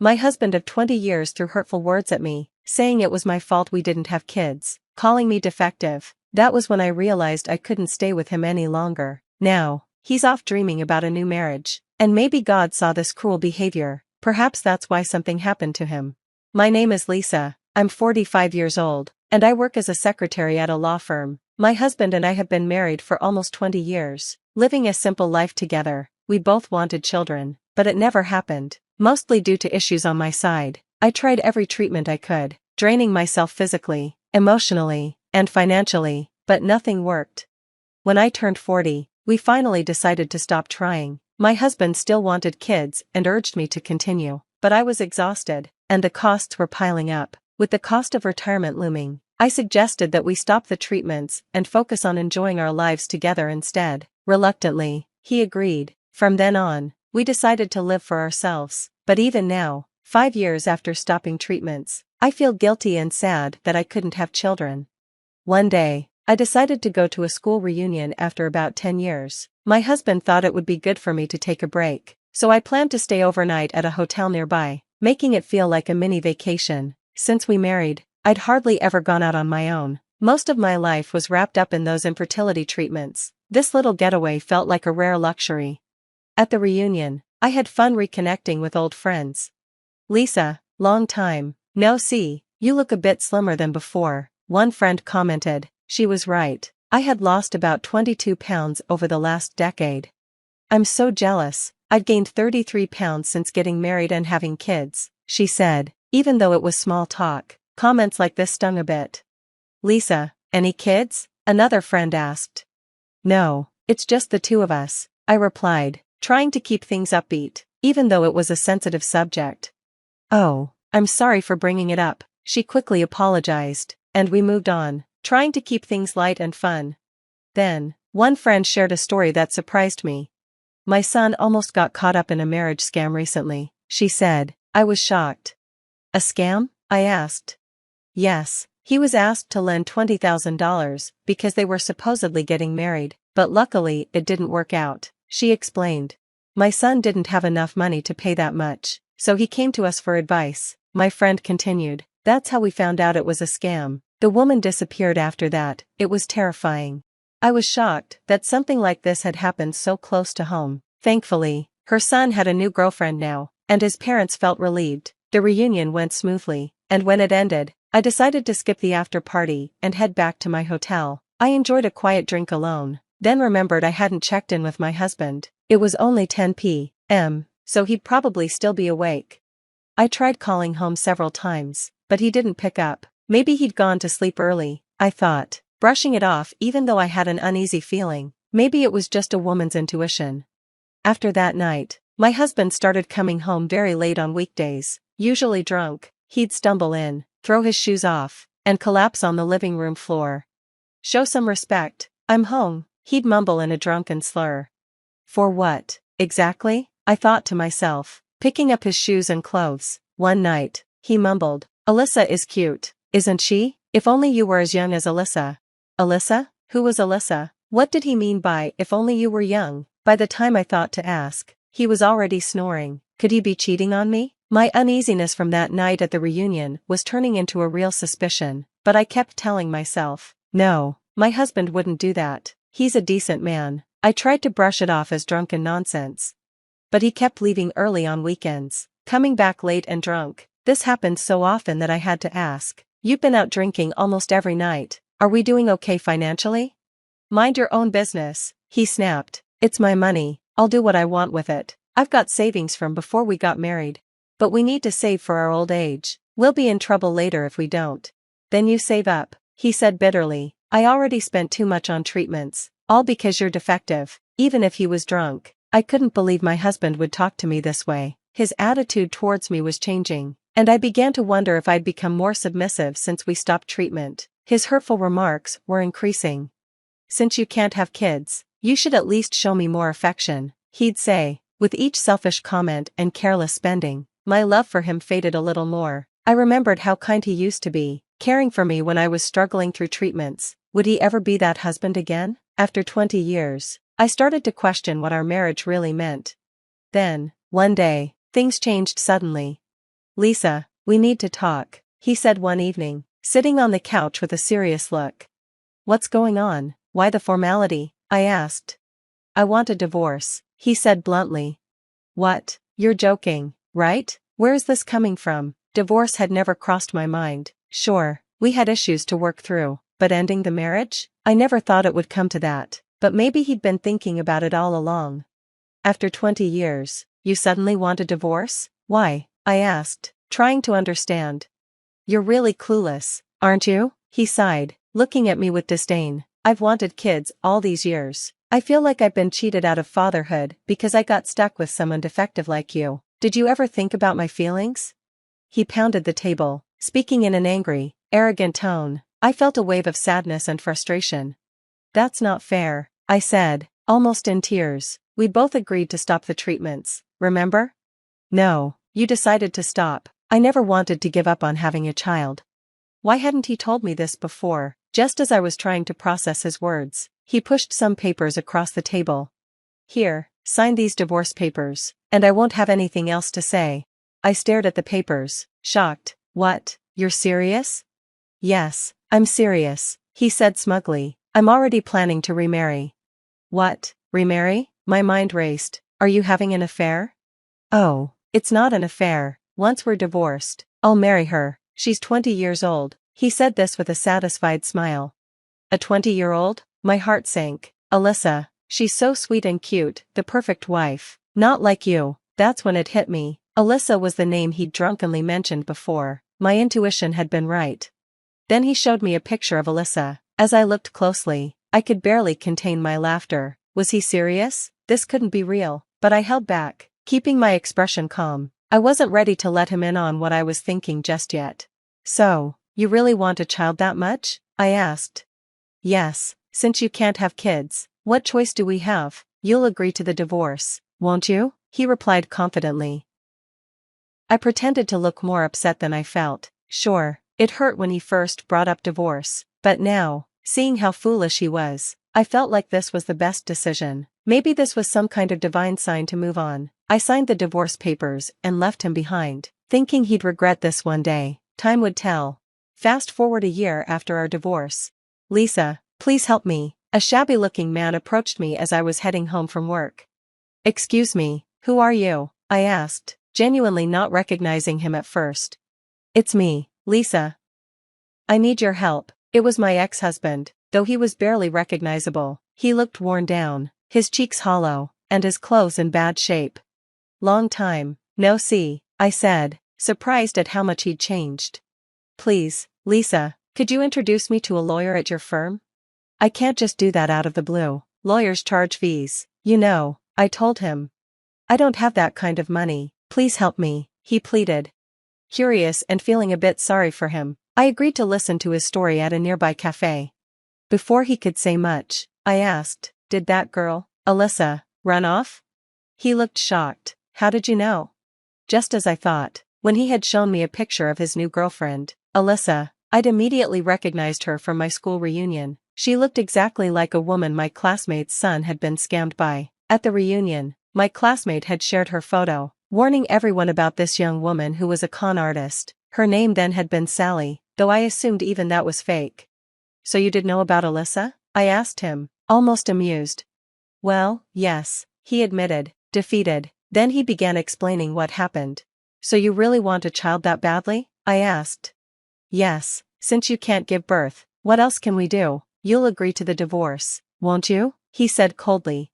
My husband of 20 years threw hurtful words at me, saying it was my fault we didn't have kids, calling me defective. That was when I realized I couldn't stay with him any longer. Now, he's off dreaming about a new marriage. And maybe God saw this cruel behavior. Perhaps that's why something happened to him. My name is Lisa. I'm 45 years old, and I work as a secretary at a law firm. My husband and I have been married for almost 20 years, living a simple life together. We both wanted children, but it never happened, mostly due to issues on my side. I tried every treatment I could, draining myself physically, emotionally, and financially, but nothing worked. When I turned 40, we finally decided to stop trying. My husband still wanted kids and urged me to continue, but I was exhausted, and the costs were piling up. With the cost of retirement looming, I suggested that we stop the treatments and focus on enjoying our lives together instead. Reluctantly, he agreed. From then on, we decided to live for ourselves. But even now, 5 years after stopping treatments, I feel guilty and sad that I couldn't have children. One day, I decided to go to a school reunion after about 10 years. My husband thought it would be good for me to take a break, so I planned to stay overnight at a hotel nearby, making it feel like a mini vacation. Since we married, I'd hardly ever gone out on my own. Most of my life was wrapped up in those infertility treatments. This little getaway felt like a rare luxury. At the reunion, I had fun reconnecting with old friends. "Lisa, long time no see, you look a bit slimmer than before," one friend commented. She was right. I had lost about 22 pounds over the last decade. "I'm so jealous, I've gained 33 pounds since getting married and having kids," she said. Even though it was small talk, comments like this stung a bit. "Lisa, any kids?" another friend asked. "No, it's just the two of us," I replied, trying to keep things upbeat, even though it was a sensitive subject. "Oh, I'm sorry for bringing it up," she quickly apologized, and we moved on, trying to keep things light and fun. Then, one friend shared a story that surprised me. "My son almost got caught up in a marriage scam recently," she said. I was shocked. "A scam?" I asked. "Yes, he was asked to lend $20,000 because they were supposedly getting married, but luckily it didn't work out," she explained. "My son didn't have enough money to pay that much, so he came to us for advice," my friend continued. "That's how we found out it was a scam. The woman disappeared after that." It was terrifying. I was shocked that something like this had happened so close to home. Thankfully, her son had a new girlfriend now, and his parents felt relieved. The reunion went smoothly, and when it ended, I decided to skip the after party and head back to my hotel. I enjoyed a quiet drink alone, then remembered I hadn't checked in with my husband. It was only 10 p.m., so he'd probably still be awake. I tried calling home several times, but he didn't pick up. Maybe he'd gone to sleep early, I thought, brushing it off even though I had an uneasy feeling. Maybe it was just a woman's intuition. After that night, my husband started coming home very late on weekdays, usually drunk. He'd stumble in, throw his shoes off, and collapse on the living room floor. "Show some respect, I'm home," he'd mumble in a drunken slur. For what, exactly? I thought to myself, picking up his shoes and clothes. One night, he mumbled, "Alyssa is cute, isn't she? If only you were as young as Alyssa." Alyssa? Who was Alyssa? What did he mean by "if only you were young"? By the time I thought to ask, he was already snoring. Could he be cheating on me? My uneasiness from that night at the reunion was turning into a real suspicion, but I kept telling myself, no, my husband wouldn't do that. He's a decent man. I tried to brush it off as drunken nonsense. But he kept leaving early on weekends, coming back late and drunk. This happened so often that I had to ask, "You've been out drinking almost every night. Are we doing okay financially?" "Mind your own business," he snapped. "It's my money. I'll do what I want with it. I've got savings from before we got married. But we need to save for our old age. We'll be in trouble later if we don't." "Then you save up," he said bitterly. "I already spent too much on treatments, all because you're defective." Even if he was drunk, I couldn't believe my husband would talk to me this way. His attitude towards me was changing, and I began to wonder if I'd become more submissive since we stopped treatment. His hurtful remarks were increasing. "Since you can't have kids, you should at least show me more affection," he'd say. With each selfish comment and careless spending, my love for him faded a little more. I remembered how kind he used to be, caring for me when I was struggling through treatments. Would he ever be that husband again? After 20 years, I started to question what our marriage really meant. Then, one day, things changed suddenly. Lisa, we need to talk, he said one evening, sitting on the couch with a serious look. What's going on? Why the formality? I asked. I want a divorce, he said bluntly. What? You're joking, right? Where is this coming from? Divorce had never crossed my mind. Sure, we had issues to work through, but ending the marriage? I never thought it would come to that, but maybe he'd been thinking about it all along. After 20 years, you suddenly want a divorce? Why? I asked, trying to understand. You're really clueless, aren't you? He sighed, looking at me with disdain. I've wanted kids all these years. I feel like I've been cheated out of fatherhood because I got stuck with someone defective like you. Did you ever think about my feelings? He pounded the table, speaking in an angry, arrogant tone. I felt a wave of sadness and frustration. That's not fair, I said, almost in tears. We both agreed to stop the treatments, remember? No, you decided to stop. I never wanted to give up on having a child. Why hadn't he told me this before? Just as I was trying to process his words, he pushed some papers across the table. Here, sign these divorce papers, and I won't have anything else to say. I stared at the papers, shocked. What? You're serious? Yes, I'm serious, he said smugly. I'm already planning to remarry. What? Remarry? My mind raced. Are you having an affair? Oh, it's not an affair. Once we're divorced, I'll marry her. She's 20 years old. He said this with a satisfied smile. A 20-year-old? My heart sank. Alyssa, she's so sweet and cute, the perfect wife. Not like you. That's when it hit me. Alyssa was the name he'd drunkenly mentioned before. My intuition had been right. Then he showed me a picture of Alyssa. As I looked closely, I could barely contain my laughter. Was he serious? This couldn't be real. But I held back, keeping my expression calm. I wasn't ready to let him in on what I was thinking just yet. So, you really want a child that much? I asked. Yes, since you can't have kids, what choice do we have? You'll agree to the divorce, won't you? He replied confidently. I pretended to look more upset than I felt. Sure, it hurt when he first brought up divorce, but now, seeing how foolish he was, I felt like this was the best decision. Maybe this was some kind of divine sign to move on. I signed the divorce papers and left him behind, thinking he'd regret this one day. Time would tell. Fast forward a year after our divorce. Lisa, please help me. A shabby-looking man approached me as I was heading home from work. Excuse me, who are you? I asked, genuinely not recognizing him at first. It's me, Lisa. I need your help. It was my ex-husband, though he was barely recognizable. He looked worn down, his cheeks hollow, and his clothes in bad shape. Long time, no see, I said, surprised at how much he'd changed. Please, Lisa, could you introduce me to a lawyer at your firm? I can't just do that out of the blue. Lawyers charge fees, you know, I told him. I don't have that kind of money. Please help me, he pleaded. Curious and feeling a bit sorry for him, I agreed to listen to his story at a nearby cafe. Before he could say much, I asked, did that girl, Alyssa, run off? He looked shocked. How did you know? Just as I thought. When he had shown me a picture of his new girlfriend, Alyssa, I'd immediately recognized her from my school reunion. She looked exactly like a woman my classmate's son had been scammed by. At the reunion, my classmate had shared her photo, warning everyone about this young woman who was a con artist. Her name then had been Sally, though I assumed even that was fake. So you did know about Alyssa? I asked him, almost amused. Well, yes, he admitted, defeated. Then he began explaining what happened. So you really want a child that badly? I asked. Yes, since you can't give birth, what else can we do? You'll agree to the divorce, won't you? He said coldly.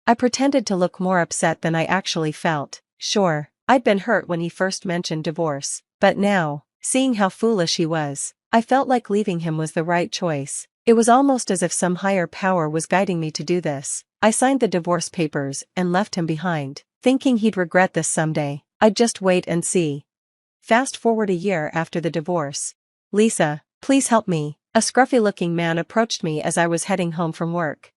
I pretended to look more upset than I actually felt. Sure, I'd been hurt when he first mentioned divorce, but now, seeing how foolish he was, I felt like leaving him was the right choice. It was almost as if some higher power was guiding me to do this. I signed the divorce papers and left him behind, thinking he'd regret this someday. I'd just wait and see. Fast forward a year after the divorce. Lisa, please help me. A scruffy-looking man approached me as I was heading home from work.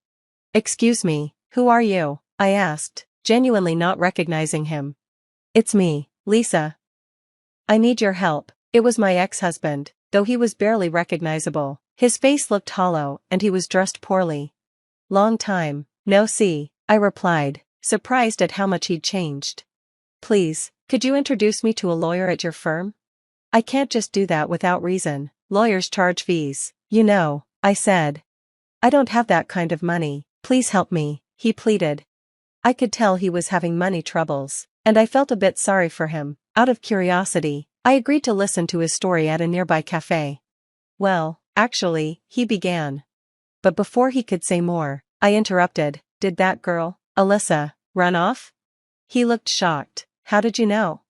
Excuse me, who are you? I asked, genuinely not recognizing him. It's me, Lisa. I need your help. It was my ex-husband, though he was barely recognizable. His face looked hollow and he was dressed poorly. Long time, no see, I replied, surprised at how much he'd changed. Please, Could you introduce me to a lawyer at your firm? I can't just do that without reason. Lawyers charge fees. You know, I said. I don't have that kind of money. Please help me, he pleaded. I could tell he was having money troubles, and I felt a bit sorry for him. Out of curiosity, I agreed to listen to his story at a nearby cafe. Well, actually, he began. But before he could say more, I interrupted. Did that girl, Alyssa, run off? He looked shocked. How did you know?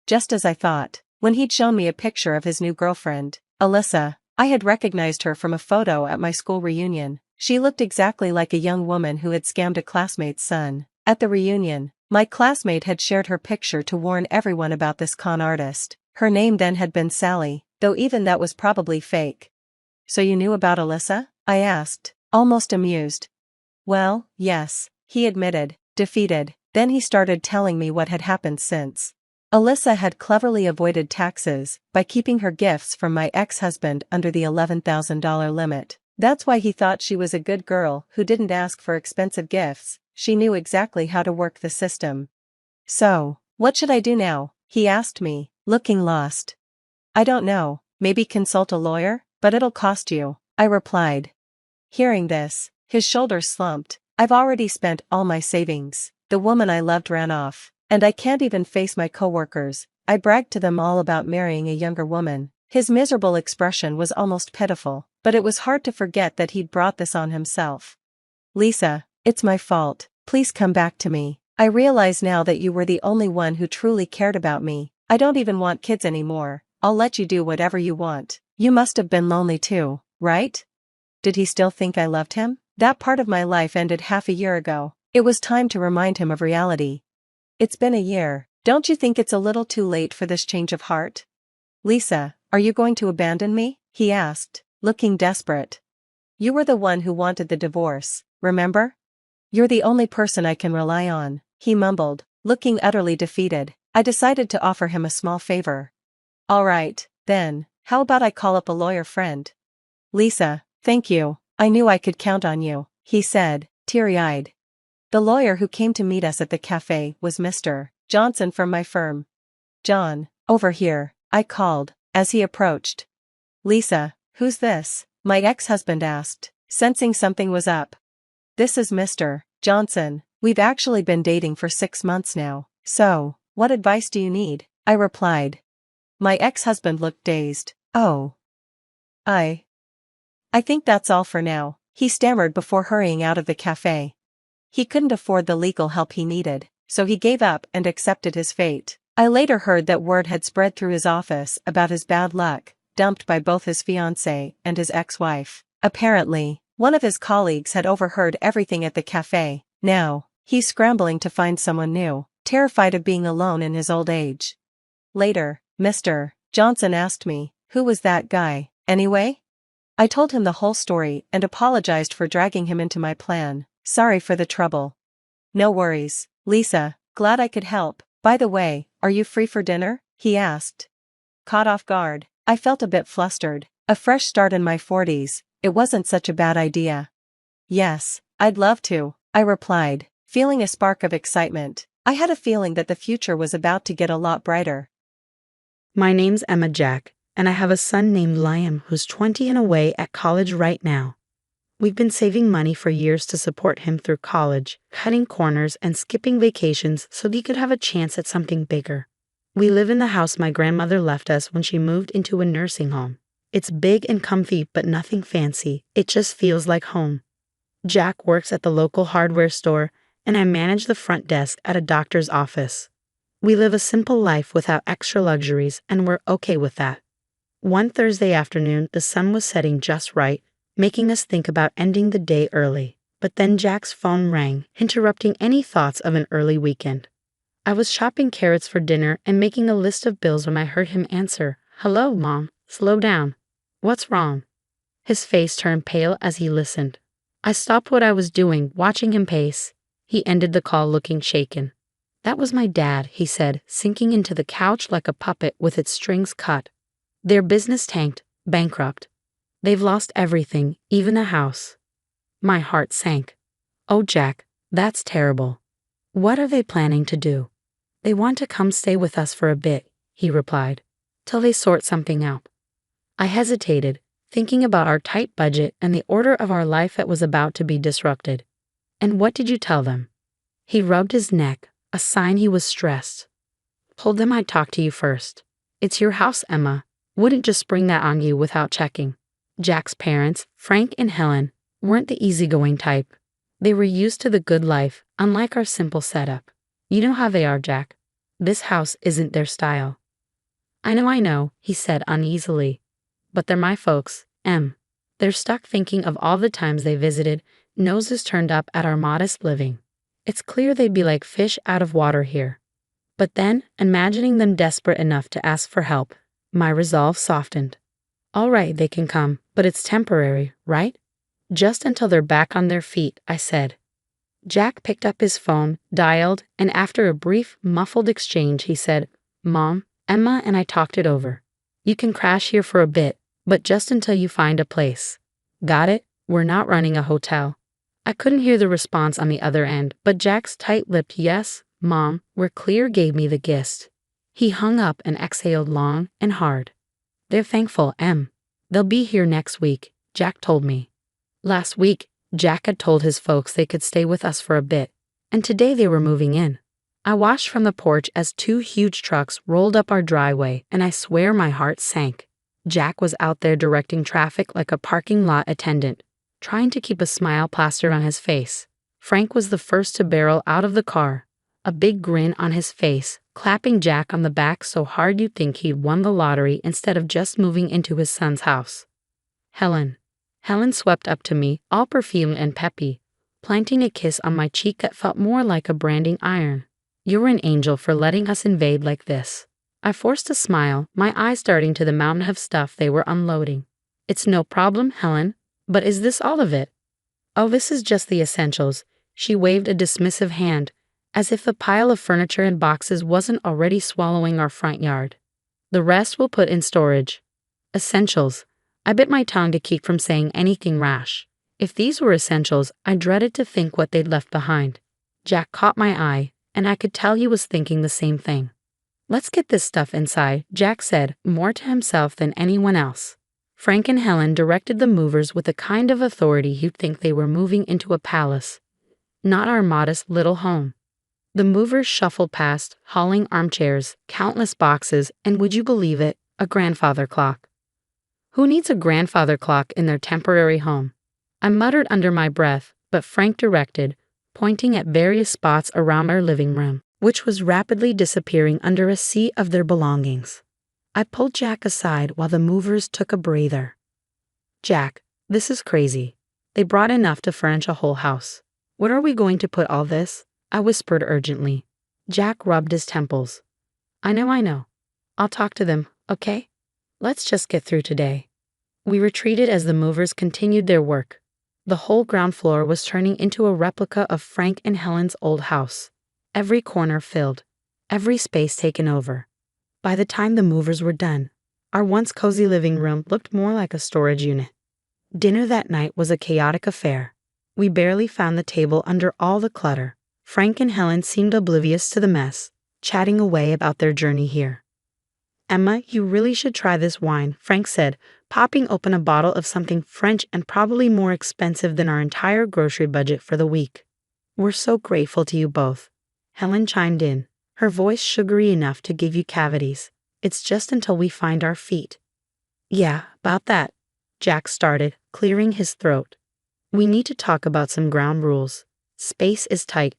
Just as I thought. When he'd shown me a picture of his new girlfriend, Alyssa, I had recognized her from a photo at my school reunion. She looked exactly like a young woman who had scammed a classmate's son. At the reunion, my classmate had shared her picture to warn everyone about this con artist. Her name then had been Sally, though even that was probably fake. So you knew about Alyssa? I asked, almost amused. Well, yes, he admitted, defeated. Then he started telling me what had happened since. Alyssa had cleverly avoided taxes by keeping her gifts from my ex-husband under the $11,000 limit. That's why he thought she was a good girl who didn't ask for expensive gifts. She knew exactly how to work the system. So, what should I do now? He asked me, looking lost. I don't know, maybe consult a lawyer, but it'll cost you, I replied. Hearing this, his shoulders slumped. I've already spent all my savings. The woman I loved ran off. And I can't even face my coworkers. I bragged to them all about marrying a younger woman. His miserable expression was almost pitiful, but it was hard to forget that he'd brought this on himself. Lisa, it's my fault. Please come back to me. I realize now that you were the only one who truly cared about me. I don't even want kids anymore. I'll let you do whatever you want. You must have been lonely too, right? Did he still think I loved him? That part of my life ended half a year ago. It was time to remind him of reality. It's been a year. Don't you think it's a little too late for this change of heart? Lisa, are you going to abandon me? He asked, looking desperate. You were the one who wanted the divorce, remember? You're the only person I can rely on, he mumbled, looking utterly defeated. I decided to offer him a small favor. All right, then, how about I call up a lawyer friend? Lisa, thank you. I knew I could count on you, he said, teary-eyed. The lawyer who came to meet us at the cafe was Mr. Johnson from my firm. John, over here, I called, as he approached. Lisa, who's this? My ex-husband asked, sensing something was up. This is Mr. Johnson. We've actually been dating for 6 months now. So, what advice do you need? I replied. My ex-husband looked dazed. Oh. I think that's all for now, he stammered before hurrying out of the cafe. He couldn't afford the legal help he needed, so he gave up and accepted his fate. I later heard that word had spread through his office about his bad luck, dumped by both his fiancée and his ex-wife. Apparently, one of his colleagues had overheard everything at the cafe. Now, he's scrambling to find someone new, terrified of being alone in his old age. Later, Mr. Johnson asked me, who was that guy, anyway? I told him the whole story and apologized for dragging him into my plan. Sorry for the trouble. No worries, Lisa, glad I could help. By the way, are you free for dinner? He asked. Caught off guard, I felt a bit flustered. A fresh start in my 40s, it wasn't such a bad idea. Yes, I'd love to, I replied, feeling a spark of excitement. I had a feeling that the future was about to get a lot brighter. My name's Emma Jack, and I have a son named Liam who's 20 and away at college right now. We've been saving money for years to support him through college, cutting corners and skipping vacations so that he could have a chance at something bigger. We live in the house my grandmother left us when she moved into a nursing home. It's big and comfy, but nothing fancy. It just feels like home. Jack works at the local hardware store, and I manage the front desk at a doctor's office. We live a simple life without extra luxuries, and we're okay with that. One Thursday afternoon, the sun was setting just right, making us think about ending the day early. But then Jack's phone rang, interrupting any thoughts of an early weekend. I was chopping carrots for dinner and making a list of bills when I heard him answer. Hello, Mom. Slow down. What's wrong? His face turned pale as he listened. I stopped what I was doing, watching him pace. He ended the call looking shaken. That was my dad, he said, sinking into the couch like a puppet with its strings cut. Their business tanked, bankrupt. They've lost everything, even a house. My heart sank. Oh, Jack, that's terrible. What are they planning to do? They want to come stay with us for a bit, he replied, till they sort something out. I hesitated, thinking about our tight budget and the order of our life that was about to be disrupted. And what did you tell them? He rubbed his neck, a sign he was stressed. Told them I'd talk to you first. It's your house, Emma. Wouldn't just spring that on you without checking. Jack's parents, Frank and Helen, weren't the easygoing type. They were used to the good life, unlike our simple setup. You know how they are, Jack. This house isn't their style. I know, he said uneasily. But they're my folks, Em. They're stuck thinking of all the times they visited, noses turned up at our modest living. It's clear they'd be like fish out of water here. But then, imagining them desperate enough to ask for help, my resolve softened. All right, they can come, but it's temporary, right? Just until they're back on their feet, I said. Jack picked up his phone, dialed, and after a brief, muffled exchange, he said, Mom, Emma and I talked it over. You can crash here for a bit, but just until you find a place. Got it? We're not running a hotel. I couldn't hear the response on the other end, but Jack's tight-lipped yes, Mom, we're clear gave me the gist. He hung up and exhaled long and hard. They're thankful, Em. They'll be here next week, Jack told me. Last week, Jack had told his folks they could stay with us for a bit, and today they were moving in. I watched from the porch as 2 huge trucks rolled up our driveway, and I swear my heart sank. Jack was out there directing traffic like a parking lot attendant, trying to keep a smile plastered on his face. Frank was the first to barrel out of the car, a big grin on his face, clapping Jack on the back so hard you'd think he'd won the lottery instead of just moving into his son's house. Helen swept up to me, all perfumed and peppy, planting a kiss on my cheek that felt more like a branding iron. You're an angel for letting us invade like this. I forced a smile, my eyes darting to the mountain of stuff they were unloading. It's no problem, Helen, but is this all of it? Oh, this is just the essentials. She waved a dismissive hand, as if the pile of furniture and boxes wasn't already swallowing our front yard. The rest we'll put in storage. Essentials. I bit my tongue to keep from saying anything rash. If these were essentials, I dreaded to think what they'd left behind. Jack caught my eye, and I could tell he was thinking the same thing. Let's get this stuff inside, Jack said, more to himself than anyone else. Frank and Helen directed the movers with the kind of authority you'd think they were moving into a palace, not our modest little home. The movers shuffled past, hauling armchairs, countless boxes, and would you believe it, a grandfather clock. Who needs a grandfather clock in their temporary home? I muttered under my breath, but Frank directed, pointing at various spots around our living room, which was rapidly disappearing under a sea of their belongings. I pulled Jack aside while the movers took a breather. Jack, this is crazy. They brought enough to furnish a whole house. Where are we going to put all this? I whispered urgently. Jack rubbed his temples. I know. I'll talk to them, okay? Let's just get through today. We retreated as the movers continued their work. The whole ground floor was turning into a replica of Frank and Helen's old house. Every corner filled, every space taken over. By the time the movers were done, our once cozy living room looked more like a storage unit. Dinner that night was a chaotic affair. We barely found the table under all the clutter. Frank and Helen seemed oblivious to the mess, chatting away about their journey here. Emma, you really should try this wine, Frank said, popping open a bottle of something French and probably more expensive than our entire grocery budget for the week. We're so grateful to you both. Helen chimed in, her voice sugary enough to give you cavities. It's just until we find our feet. Yeah, about that, Jack started, clearing his throat. We need to talk about some ground rules. Space is tight.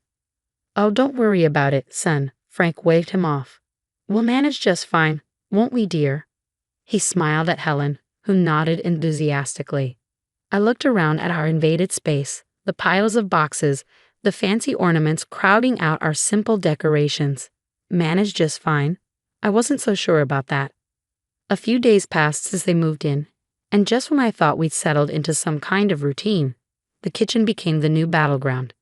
Oh, don't worry about it, son, Frank waved him off. We'll manage just fine, won't we, dear? He smiled at Helen, who nodded enthusiastically. I looked around at our invaded space, the piles of boxes, the fancy ornaments crowding out our simple decorations. Managed just fine. I wasn't so sure about that. A few days passed since they moved in, and just when I thought we'd settled into some kind of routine, the kitchen became the new battleground.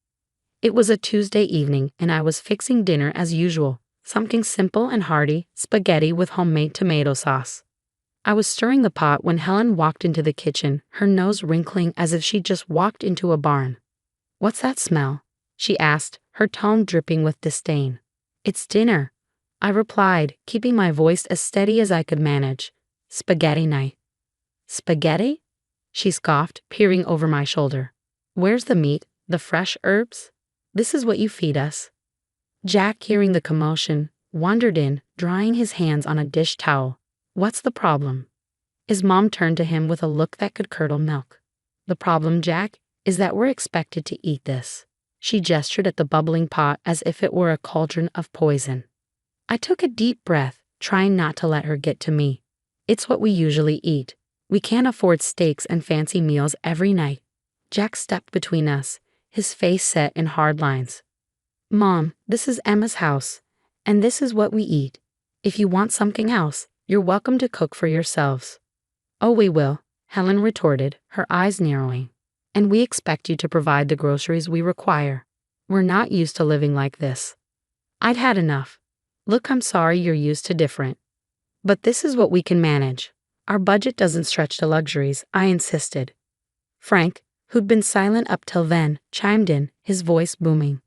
It was a Tuesday evening, and I was fixing dinner as usual, something simple and hearty, spaghetti with homemade tomato sauce. I was stirring the pot when Helen walked into the kitchen, her nose wrinkling as if she'd just walked into a barn. What's that smell? She asked, her tone dripping with disdain. It's dinner, I replied, keeping my voice as steady as I could manage. Spaghetti night. Spaghetti? She scoffed, peering over my shoulder. Where's the meat, the fresh herbs? This is what you feed us. Jack, hearing the commotion, wandered in, drying his hands on a dish towel. What's the problem? His mom turned to him with a look that could curdle milk. The problem, Jack, is that we're expected to eat this. She gestured at the bubbling pot as if it were a cauldron of poison. I took a deep breath, trying not to let her get to me. It's what we usually eat. We can't afford steaks and fancy meals every night. Jack stepped between us, his face set in hard lines. Mom, this is Emma's house, and this is what we eat. If you want something else, you're welcome to cook for yourselves. Oh, we will, Helen retorted, her eyes narrowing. And we expect you to provide the groceries we require. We're not used to living like this. I'd had enough. Look, I'm sorry you're used to different. But this is what we can manage. Our budget doesn't stretch to luxuries, I insisted. Frank, who'd been silent up till then, chimed in, his voice booming.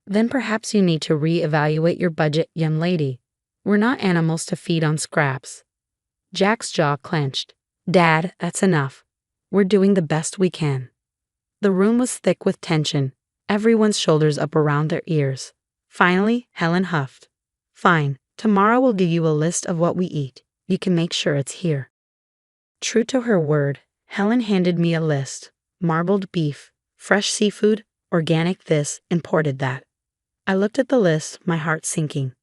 Then perhaps you need to re-evaluate your budget, young lady. We're not animals to feed on scraps. Jack's jaw clenched. Dad, that's enough. We're doing the best we can. The room was thick with tension, everyone's shoulders up around their ears. Finally, Helen huffed. Fine, tomorrow we'll give you a list of what we eat. You can make sure it's here. True to her word, Helen handed me a list. Marbled beef, fresh seafood, organic this, imported that. I looked at the list, my heart sinking.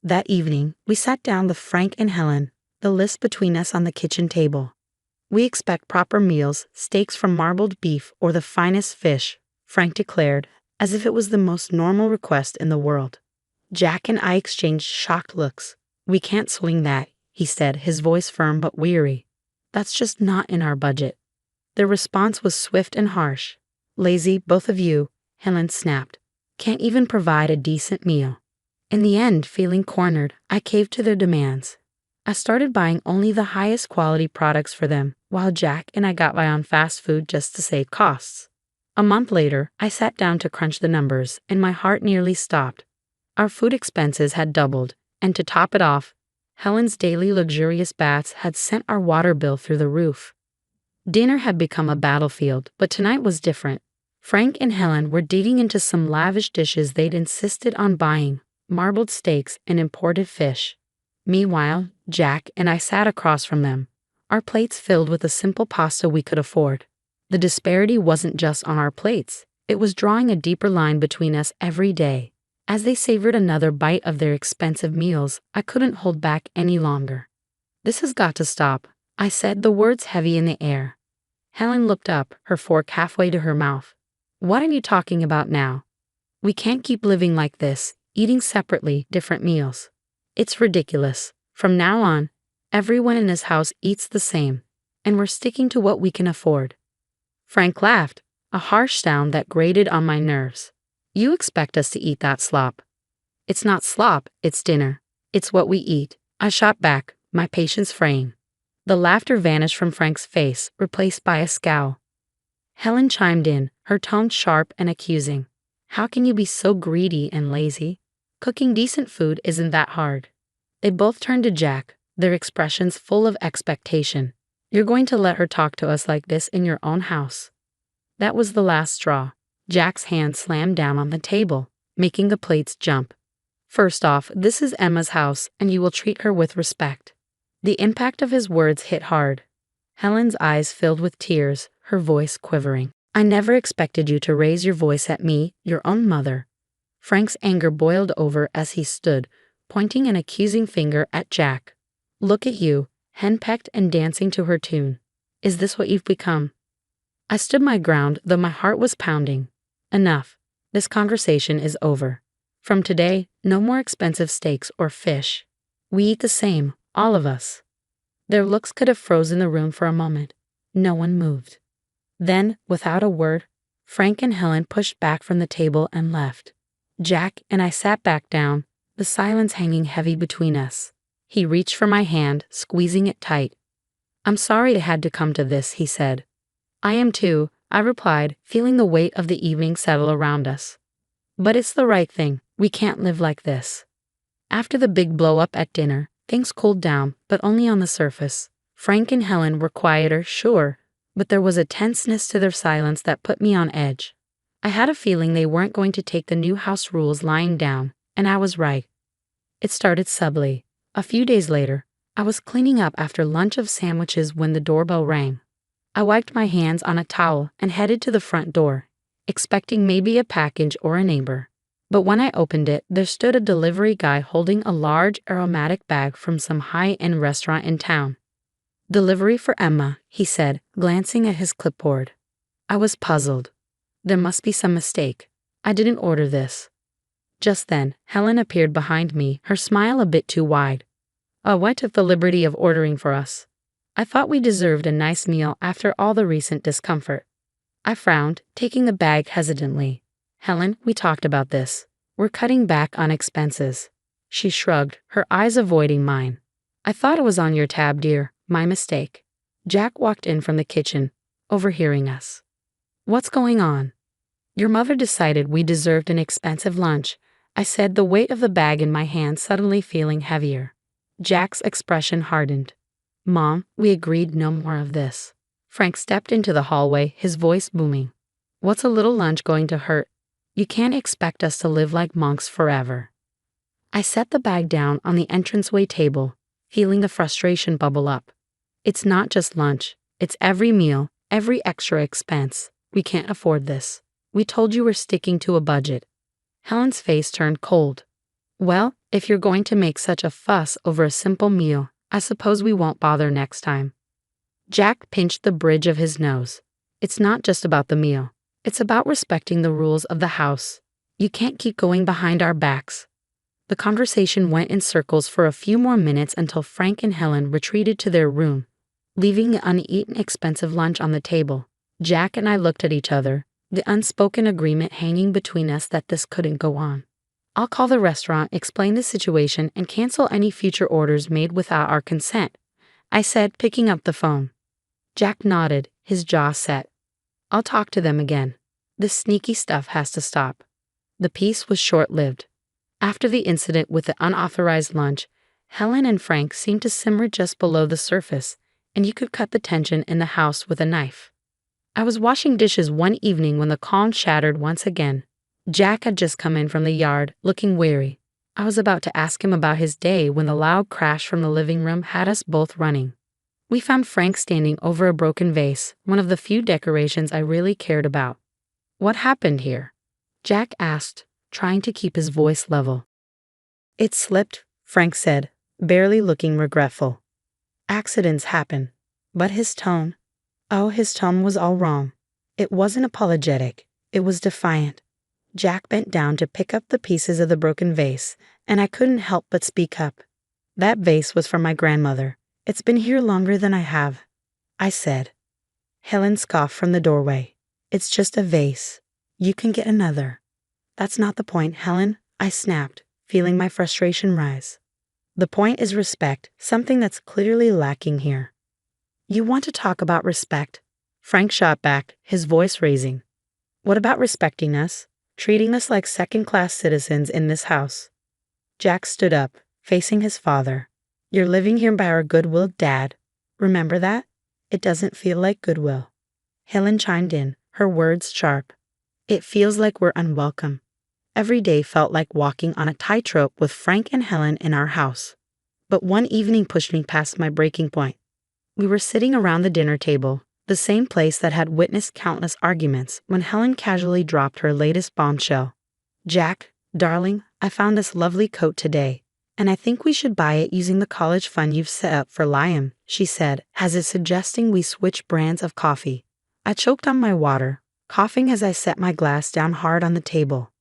That evening, we sat down with Frank and Helen, the list between us on the kitchen table. We expect proper meals, steaks from marbled beef or the finest fish, Frank declared, as if it was the most normal request in the world. Jack and I exchanged shocked looks. We can't swing that, he said, his voice firm but weary. That's just not in our budget. Their response was swift and harsh. Lazy, both of you, Helen snapped. Can't even provide a decent meal. In the end, feeling cornered, I caved to their demands. I started buying only the highest quality products for them, while Jack and I got by on fast food just to save costs. A month later, I sat down to crunch the numbers, and my heart nearly stopped. Our food expenses had doubled, and to top it off, Helen's daily luxurious baths had sent our water bill through the roof. Dinner had become a battlefield, but tonight was different. Frank and Helen were digging into some lavish dishes they'd insisted on buying, marbled steaks and imported fish. Meanwhile, Jack and I sat across from them, our plates filled with the simple pasta we could afford. The disparity wasn't just on our plates, it was drawing a deeper line between us every day. As they savored another bite of their expensive meals, I couldn't hold back any longer. This has got to stop, I said, the words heavy in the air. Helen looked up, her fork halfway to her mouth. What are you talking about now? We can't keep living like this, eating separately, different meals. It's ridiculous. From now on, everyone in this house eats the same, and we're sticking to what we can afford. Frank laughed, a harsh sound that grated on my nerves. You expect us to eat that slop. It's not slop, it's dinner. It's what we eat. I shot back, my patience fraying. The laughter vanished from Frank's face, replaced by a scowl. Helen chimed in, her tone sharp and accusing. How can you be so greedy and lazy? Cooking decent food isn't that hard. They both turned to Jack, their expressions full of expectation. You're going to let her talk to us like this in your own house. That was the last straw. Jack's hand slammed down on the table, making the plates jump. First off, this is Emma's house, and you will treat her with respect. The impact of his words hit hard. Helen's eyes filled with tears, her voice quivering. I never expected you to raise your voice at me, your own mother. Frank's anger boiled over as he stood, pointing an accusing finger at Jack. Look at you, henpecked and dancing to her tune. Is this what you've become? I stood my ground, though my heart was pounding. Enough. This conversation is over. From today, no more expensive steaks or fish. We eat the same, all of us. Their looks could have frozen the room for a moment. No one moved. Then, without a word, Frank and Helen pushed back from the table and left. Jack and I sat back down, the silence hanging heavy between us. He reached for my hand, squeezing it tight. I'm sorry it had to come to this, he said. I am too, I replied, feeling the weight of the evening settle around us. But it's the right thing. We can't live like this. After the big blow-up at dinner, things cooled down, but only on the surface. Frank and Helen were quieter, sure, but there was a tenseness to their silence that put me on edge. I had a feeling they weren't going to take the new house rules lying down, and I was right. It started subtly. A few days later, I was cleaning up after lunch of sandwiches when the doorbell rang. I wiped my hands on a towel and headed to the front door, expecting maybe a package or a neighbor. But when I opened it, there stood a delivery guy holding a large aromatic bag from some high-end restaurant in town. "Delivery for Emma," he said, glancing at his clipboard. I was puzzled. There must be some mistake. I didn't order this. Just then, Helen appeared behind me, her smile a bit too wide. "Oh, I took the liberty of ordering for us. I thought we deserved a nice meal after all the recent discomfort." I frowned, taking the bag hesitantly. "Helen, we talked about this. We're cutting back on expenses." She shrugged, her eyes avoiding mine. "I thought it was on your tab, dear. My mistake." Jack walked in from the kitchen, overhearing us. "What's going on?" "Your mother decided we deserved an expensive lunch," I said, the weight of the bag in my hand suddenly feeling heavier. Jack's expression hardened. "Mom, we agreed no more of this." Frank stepped into the hallway, his voice booming. "What's a little lunch going to hurt? You can't expect us to live like monks forever." I set the bag down on the entranceway table, feeling the frustration bubble up. "It's not just lunch. It's every meal, every extra expense. We can't afford this. We told you we're sticking to a budget." Helen's face turned cold. "Well, if you're going to make such a fuss over a simple meal, I suppose we won't bother next time." Jack pinched the bridge of his nose. "It's not just about the meal. It's about respecting the rules of the house. You can't keep going behind our backs." The conversation went in circles for a few more minutes until Frank and Helen retreated to their room, leaving the uneaten expensive lunch on the table. Jack and I looked at each other, the unspoken agreement hanging between us that this couldn't go on. "I'll call the restaurant, explain the situation, and cancel any future orders made without our consent," I said, picking up the phone. Jack nodded, his jaw set. "I'll talk to them again. This sneaky stuff has to stop." The peace was short-lived. After the incident with the unauthorized lunch, Helen and Frank seemed to simmer just below the surface, and you could cut the tension in the house with a knife. I was washing dishes one evening when the calm shattered once again. Jack had just come in from the yard, looking weary. I was about to ask him about his day when the loud crash from the living room had us both running. We found Frank standing over a broken vase, one of the few decorations I really cared about. "What happened here?" Jack asked, trying to keep his voice level. "It slipped," Frank said, barely looking regretful. "Accidents happen." But his tone was all wrong. It wasn't apologetic, it was defiant. Jack bent down to pick up the pieces of the broken vase, and I couldn't help but speak up. "That vase was from my grandmother. It's been here longer than I have," I said. Helen scoffed from the doorway. "It's just a vase. You can get another." "That's not the point, Helen," I snapped, feeling my frustration rise. "The point is respect, something that's clearly lacking here." "You want to talk about respect?" Frank shot back, his voice raising. "What about respecting us, treating us like second-class citizens in this house?" Jack stood up, facing his father. "You're living here by our goodwill, Dad. Remember that? It doesn't feel like goodwill." Helen chimed in, her words sharp. "It feels like we're unwelcome." Every day felt like walking on a tightrope with Frank and Helen in our house. But one evening pushed me past my breaking point. We were sitting around the dinner table, the same place that had witnessed countless arguments, when Helen casually dropped her latest bombshell. "Jack, darling, I found this lovely coat today, and I think we should buy it using the college fund you've set up for Liam," she said, as if suggesting we switch brands of coffee. I choked on my water, coughing as I set my glass down hard on the table.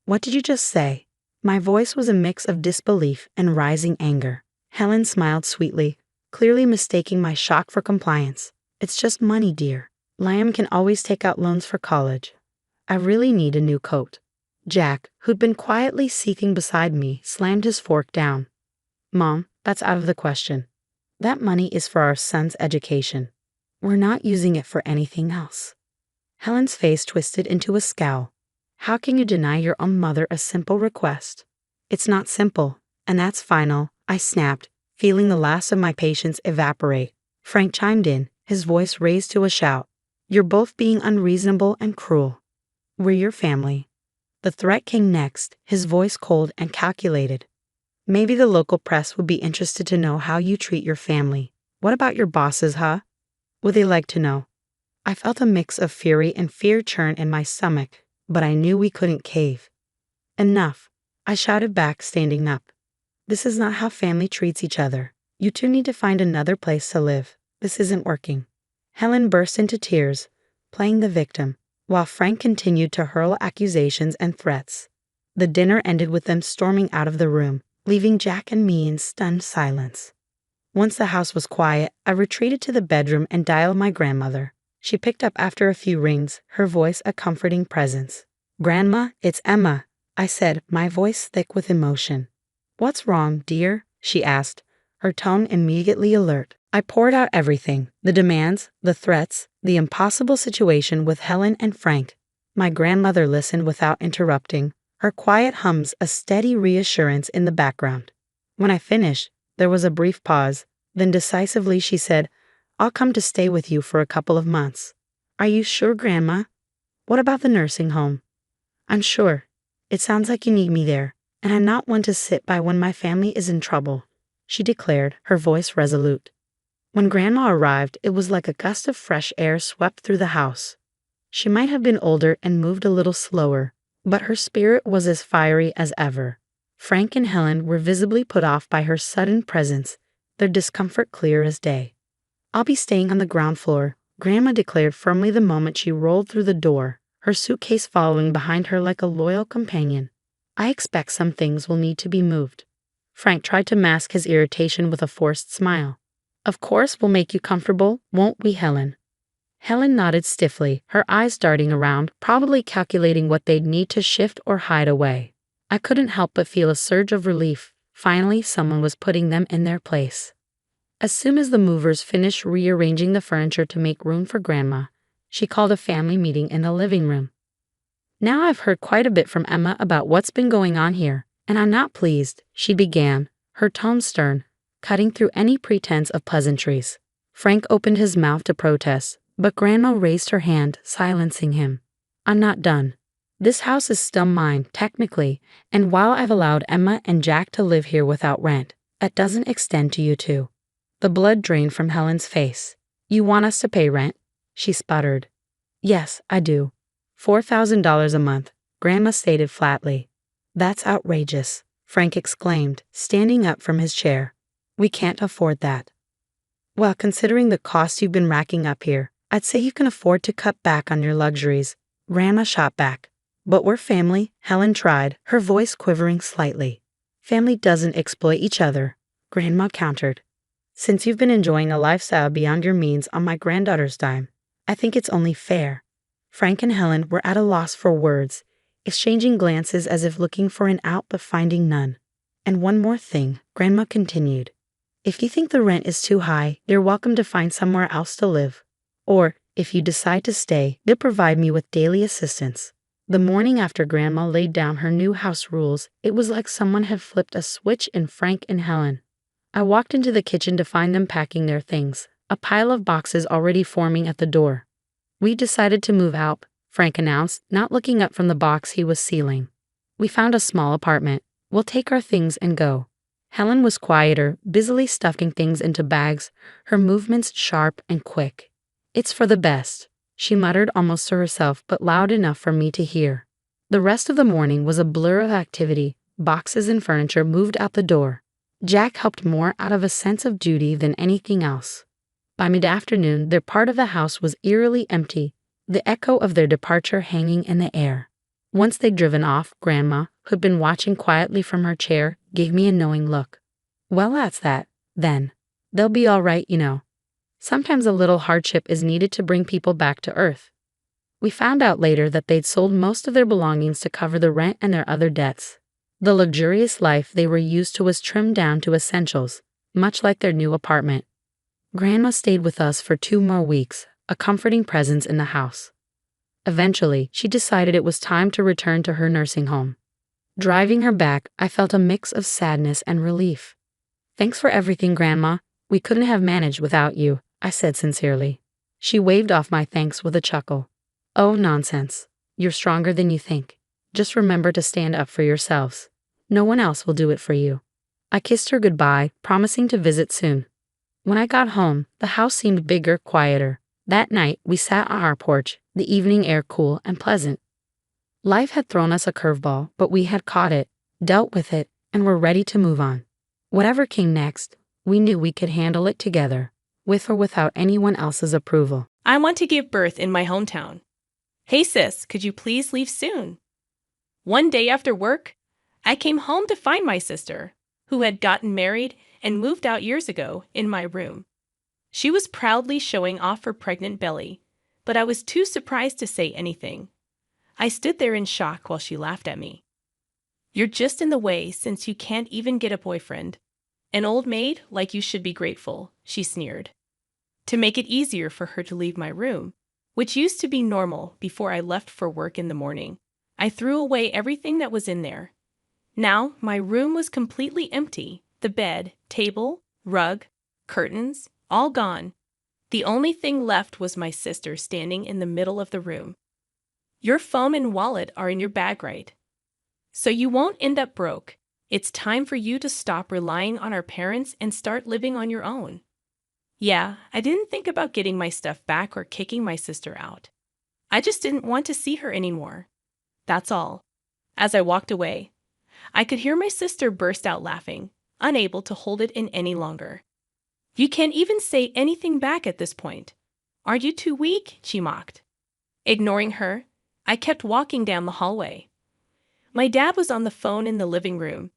"What did you just say?" My voice was a mix of disbelief and rising anger. Helen smiled sweetly, clearly mistaking my shock for compliance. "It's just money, dear. Liam can always take out loans for college. I really need a new coat." Jack, who'd been quietly seething beside me, slammed his fork down. "Mom, that's out of the question. That money is for our son's education. We're not using it for anything else." Helen's face twisted into a scowl. "How can you deny your own mother a simple request?" "It's not simple. And that's final, I snapped, feeling the last of my patience evaporate. Frank chimed in, his voice raised to a shout. You're both being unreasonable and cruel. We're your family. The threat came next, his voice cold and calculated. Maybe the local press would be interested to know how you treat your family. What about your bosses, huh? Would they like to know? I felt a mix of fury and fear churn in my stomach, but I knew we couldn't cave. Enough, I shouted back, standing up. This is not how family treats each other. You two need to find another place to live. This isn't working. Helen burst into tears, playing the victim, while Frank continued to hurl accusations and threats. The dinner ended with them storming out of the room, leaving Jack and me in stunned silence. Once the house was quiet, I retreated to the bedroom and dialed my grandmother. She picked up after a few rings, her voice a comforting presence. "Grandma, it's Emma," I said, my voice thick with emotion. "What's wrong, dear?" she asked, her tone immediately alert. I poured out everything, the demands, the threats, the impossible situation with Helen and Frank. My grandmother listened without interrupting, her quiet hums a steady reassurance in the background. When I finished, there was a brief pause, then decisively she said, "I'll come to stay with you for a couple of months." "Are you sure, Grandma? What about the nursing home?" "I'm sure. It sounds like you need me there, and I'm not one to sit by when my family is in trouble," she declared, her voice resolute. When Grandma arrived, it was like a gust of fresh air swept through the house. She might have been older and moved a little slower, but her spirit was as fiery as ever. Frank and Helen were visibly put off by her sudden presence, their discomfort clear as day. "I'll be staying on the ground floor," Grandma declared firmly the moment she rolled through the door, her suitcase following behind her like a loyal companion. "I expect some things will need to be moved." Frank tried to mask his irritation with a forced smile. "Of course we'll make you comfortable, won't we, Helen?" Helen nodded stiffly, her eyes darting around, probably calculating what they'd need to shift or hide away. I couldn't help but feel a surge of relief. Finally, someone was putting them in their place. As soon as the movers finished rearranging the furniture to make room for Grandma, she called a family meeting in the living room. "Now I've heard quite a bit from Emma about what's been going on here, and I'm not pleased," she began, her tone stern, cutting through any pretense of pleasantries. Frank opened his mouth to protest, but Grandma raised her hand, silencing him. "I'm not done. This house is still mine, technically, and while I've allowed Emma and Jack to live here without rent, that doesn't extend to you two." The blood drained from Helen's face. "You want us to pay rent?" she sputtered. "Yes, I do. $4,000 a month," Grandma stated flatly. "That's outrageous," Frank exclaimed, standing up from his chair. "We can't afford that." "Well, considering the costs you've been racking up here, I'd say you can afford to cut back on your luxuries," Grandma shot back. "But we're family," Helen tried, her voice quivering slightly. "Family doesn't exploit each other," Grandma countered. "Since you've been enjoying a lifestyle beyond your means on my granddaughter's dime, I think it's only fair." Frank and Helen were at a loss for words, exchanging glances as if looking for an out but finding none. "And one more thing," Grandma continued. "If you think the rent is too high, you're welcome to find somewhere else to live. Or, if you decide to stay, they'll provide me with daily assistance." The morning after Grandma laid down her new house rules, it was like someone had flipped a switch in Frank and Helen. I walked into the kitchen to find them packing their things, a pile of boxes already forming at the door. "We decided to move out," Frank announced, not looking up from the box he was sealing. "We found a small apartment. We'll take our things and go." Helen was quieter, busily stuffing things into bags, her movements sharp and quick. "It's for the best," she muttered almost to herself, but loud enough for me to hear. The rest of the morning was a blur of activity, boxes and furniture moved out the door. Jack helped more out of a sense of duty than anything else. By mid-afternoon, their part of the house was eerily empty, the echo of their departure hanging in the air. Once they'd driven off, Grandma, who'd been watching quietly from her chair, gave me a knowing look. "Well, that's that, then. They'll be all right, you know. Sometimes a little hardship is needed to bring people back to earth." We found out later that they'd sold most of their belongings to cover the rent and their other debts. The luxurious life they were used to was trimmed down to essentials, much like their new apartment. Grandma stayed with us for 2 more weeks, a comforting presence in the house. Eventually, she decided it was time to return to her nursing home. Driving her back, I felt a mix of sadness and relief. "Thanks for everything, Grandma. We couldn't have managed without you," I said sincerely. She waved off my thanks with a chuckle. "Oh, nonsense. You're stronger than you think. Just remember to stand up for yourselves. No one else will do it for you." I kissed her goodbye, promising to visit soon. When I got home, the house seemed bigger, quieter. That night, we sat on our porch, the evening air cool and pleasant. Life had thrown us a curveball, but we had caught it, dealt with it, and were ready to move on. Whatever came next, we knew we could handle it together, with or without anyone else's approval. I want to give birth in my hometown. Hey sis, could you please leave soon? One day after work, I came home to find my sister, who had gotten married and moved out years ago, in my room. She was proudly showing off her pregnant belly, but I was too surprised to say anything. I stood there in shock while she laughed at me. "You're just in the way since you can't even get a boyfriend. An old maid like you should be grateful," she sneered. To make it easier for her to leave my room, which used to be normal before I left for work in the morning, I threw away everything that was in there. Now my room was completely empty. The bed, table, rug, curtains, all gone. The only thing left was my sister standing in the middle of the room. "Your phone and wallet are in your bag, right? So you won't end up broke. It's time for you to stop relying on our parents and start living on your own." Yeah, I didn't think about getting my stuff back or kicking my sister out. I just didn't want to see her anymore. That's all. As I walked away, I could hear my sister burst out laughing, unable to hold it in any longer. "You can't even say anything back at this point. Aren't you too weak?" she mocked. Ignoring her, I kept walking down the hallway. My dad was on the phone in the living room,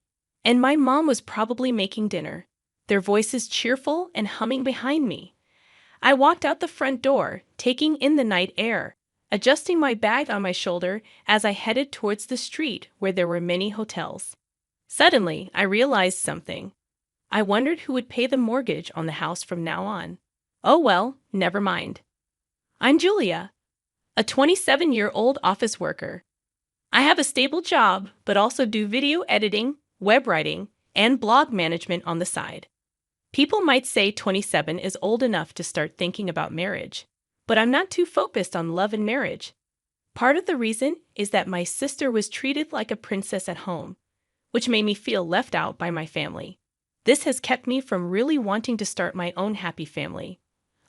and my mom was probably making dinner, their voices cheerful and humming behind me. I walked out the front door, taking in the night air, adjusting my bag on my shoulder as I headed towards the street where there were many hotels. Suddenly, I realized something. I wondered who would pay the mortgage on the house from now on. Oh well, never mind. I'm Julia, a 27-year-old office worker. I have a stable job, but also do video editing, web writing, and blog management on the side. People might say 27 is old enough to start thinking about marriage, but I'm not too focused on love and marriage. Part of the reason is that my sister was treated like a princess at home, which made me feel left out by my family. This has kept me from really wanting to start my own happy family.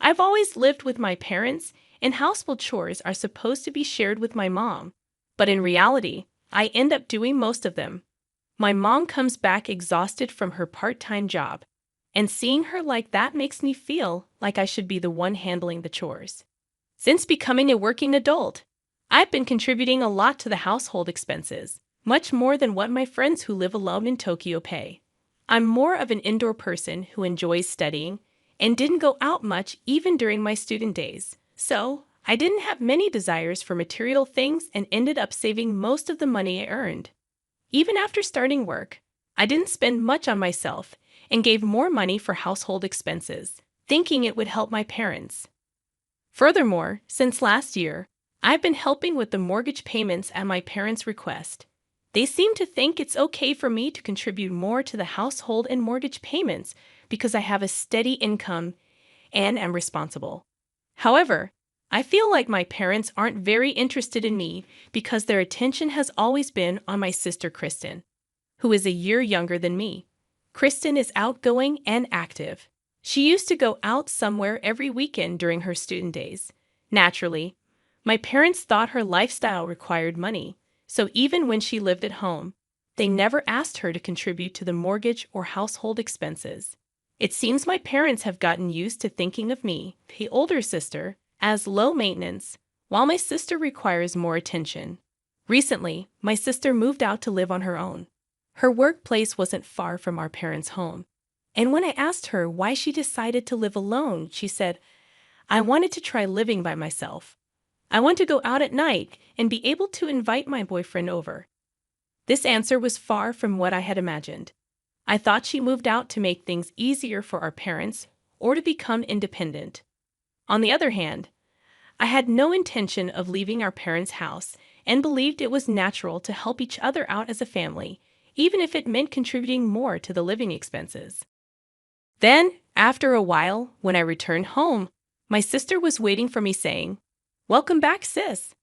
I've always lived with my parents, and household chores are supposed to be shared with my mom, but in reality, I end up doing most of them. My mom comes back exhausted from her part-time job, and seeing her like that makes me feel like I should be the one handling the chores. Since becoming a working adult, I've been contributing a lot to the household expenses, much more than what my friends who live alone in Tokyo pay. I'm more of an indoor person who enjoys studying and didn't go out much even during my student days. So, I didn't have many desires for material things and ended up saving most of the money I earned. Even after starting work, I didn't spend much on myself and gave more money for household expenses, thinking it would help my parents. Furthermore, since last year, I've been helping with the mortgage payments at my parents' request. They seem to think it's okay for me to contribute more to the household and mortgage payments because I have a steady income and am responsible. However, I feel like my parents aren't very interested in me because their attention has always been on my sister Kristen, who is a year younger than me. Kristen is outgoing and active. She used to go out somewhere every weekend during her student days. Naturally, my parents thought her lifestyle required money, so even when she lived at home, they never asked her to contribute to the mortgage or household expenses. It seems my parents have gotten used to thinking of me, the older sister, as low maintenance, while my sister requires more attention. Recently, my sister moved out to live on her own. Her workplace wasn't far from our parents' home, and when I asked her why she decided to live alone, she said, "I wanted to try living by myself. I want to go out at night and be able to invite my boyfriend over." This answer was far from what I had imagined. I thought she moved out to make things easier for our parents or to become independent. On the other hand, I had no intention of leaving our parents' house and believed it was natural to help each other out as a family, even if it meant contributing more to the living expenses. Then, after a while, when I returned home, my sister was waiting for me saying, "Welcome back, sis."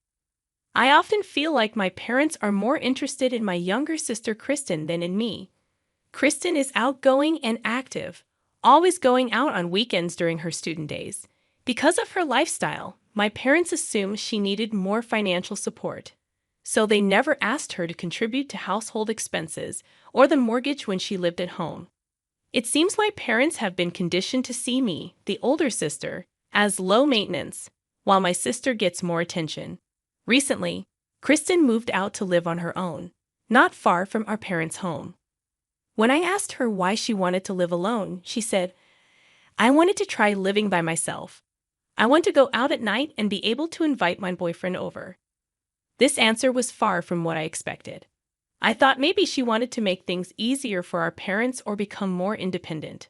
I often feel like my parents are more interested in my younger sister Kristen than in me. Kristen is outgoing and active, always going out on weekends during her student days. Because of her lifestyle, my parents assumed she needed more financial support, so they never asked her to contribute to household expenses or the mortgage when she lived at home. It seems my parents have been conditioned to see me, the older sister, as low maintenance, while my sister gets more attention. Recently, Kristen moved out to live on her own, not far from our parents' home. When I asked her why she wanted to live alone, she said, "I wanted to try living by myself. I want to go out at night and be able to invite my boyfriend over." This answer was far from what I expected. I thought maybe she wanted to make things easier for our parents or become more independent.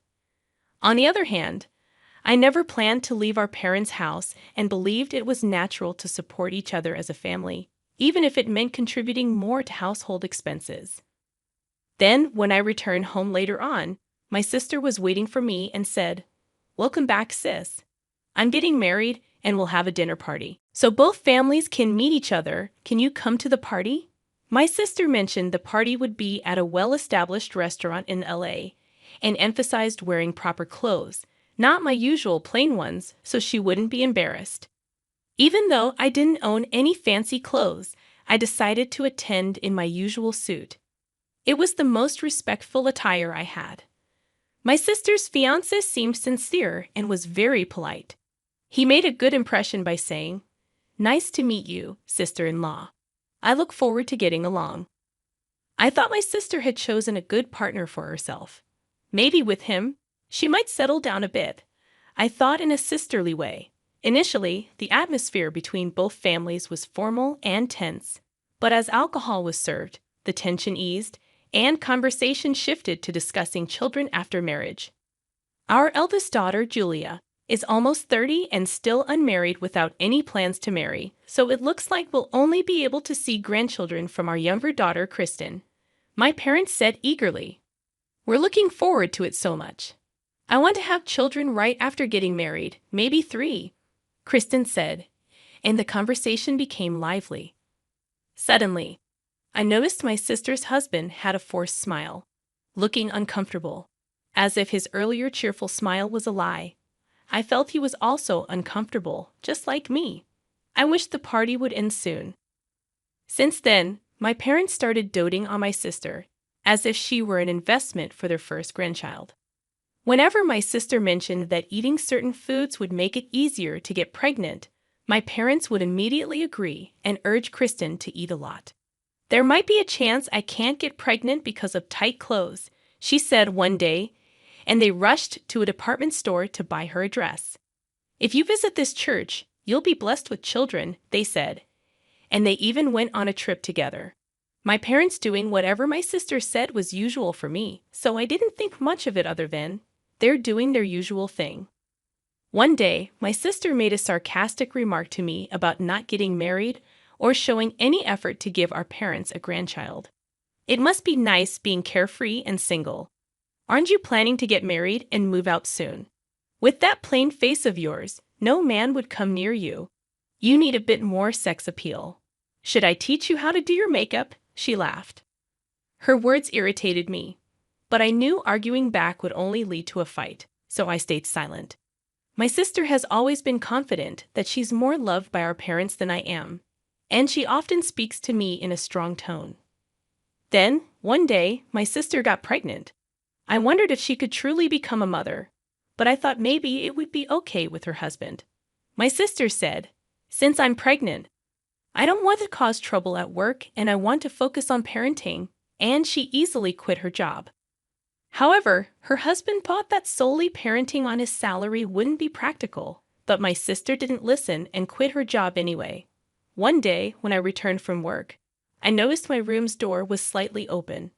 On the other hand, I never planned to leave our parents' house and believed it was natural to support each other as a family, even if it meant contributing more to household expenses. Then, when I returned home later on, my sister was waiting for me and said, "Welcome back, sis. I'm getting married and we'll have a dinner party. So both families can meet each other. Can you come to the party?" My sister mentioned the party would be at a well-established restaurant in LA and emphasized wearing proper clothes, not my usual plain ones, so she wouldn't be embarrassed. Even though I didn't own any fancy clothes, I decided to attend in my usual suit. It was the most respectful attire I had. My sister's fiancé seemed sincere and was very polite. He made a good impression by saying, "Nice to meet you, sister-in-law. I look forward to getting along." I thought my sister had chosen a good partner for herself. Maybe with him, she might settle down a bit. I thought in a sisterly way. Initially, the atmosphere between both families was formal and tense, but as alcohol was served, the tension eased, and conversation shifted to discussing children after marriage. Our eldest daughter, Julia, is almost 30 and still unmarried without any plans to marry, so it looks like we'll only be able to see grandchildren from our younger daughter, Kristen. My parents said eagerly, "We're looking forward to it so much. I want to have children right after getting married, maybe 3, Kristen said, and the conversation became lively. Suddenly, I noticed my sister's husband had a forced smile, looking uncomfortable, as if his earlier cheerful smile was a lie. I felt he was also uncomfortable, just like me. I wished the party would end soon. Since then, my parents started doting on my sister, as if she were an investment for their first grandchild. Whenever my sister mentioned that eating certain foods would make it easier to get pregnant, my parents would immediately agree and urge Kristen to eat a lot. "There might be a chance I can't get pregnant because of tight clothes," she said one day, and they rushed to a department store to buy her a dress. "If you visit this church, you'll be blessed with children," they said, and they even went on a trip together. My parents doing whatever my sister said was usual for me, so I didn't think much of it other than, they're doing their usual thing. One day, my sister made a sarcastic remark to me about not getting married or showing any effort to give our parents a grandchild. "It must be nice being carefree and single. Aren't you planning to get married and move out soon? With that plain face of yours, no man would come near you. You need a bit more sex appeal. Should I teach you how to do your makeup?" she laughed. Her words irritated me, but I knew arguing back would only lead to a fight, so I stayed silent. My sister has always been confident that she's more loved by our parents than I am, and she often speaks to me in a strong tone. Then, one day, my sister got pregnant. I wondered if she could truly become a mother, but I thought maybe it would be okay with her husband. My sister said, "Since I'm pregnant, I don't want to cause trouble at work and I want to focus on parenting," and she easily quit her job. However, her husband thought that solely parenting on his salary wouldn't be practical, but my sister didn't listen and quit her job anyway. One day, when I returned from work, I noticed my room's door was slightly open,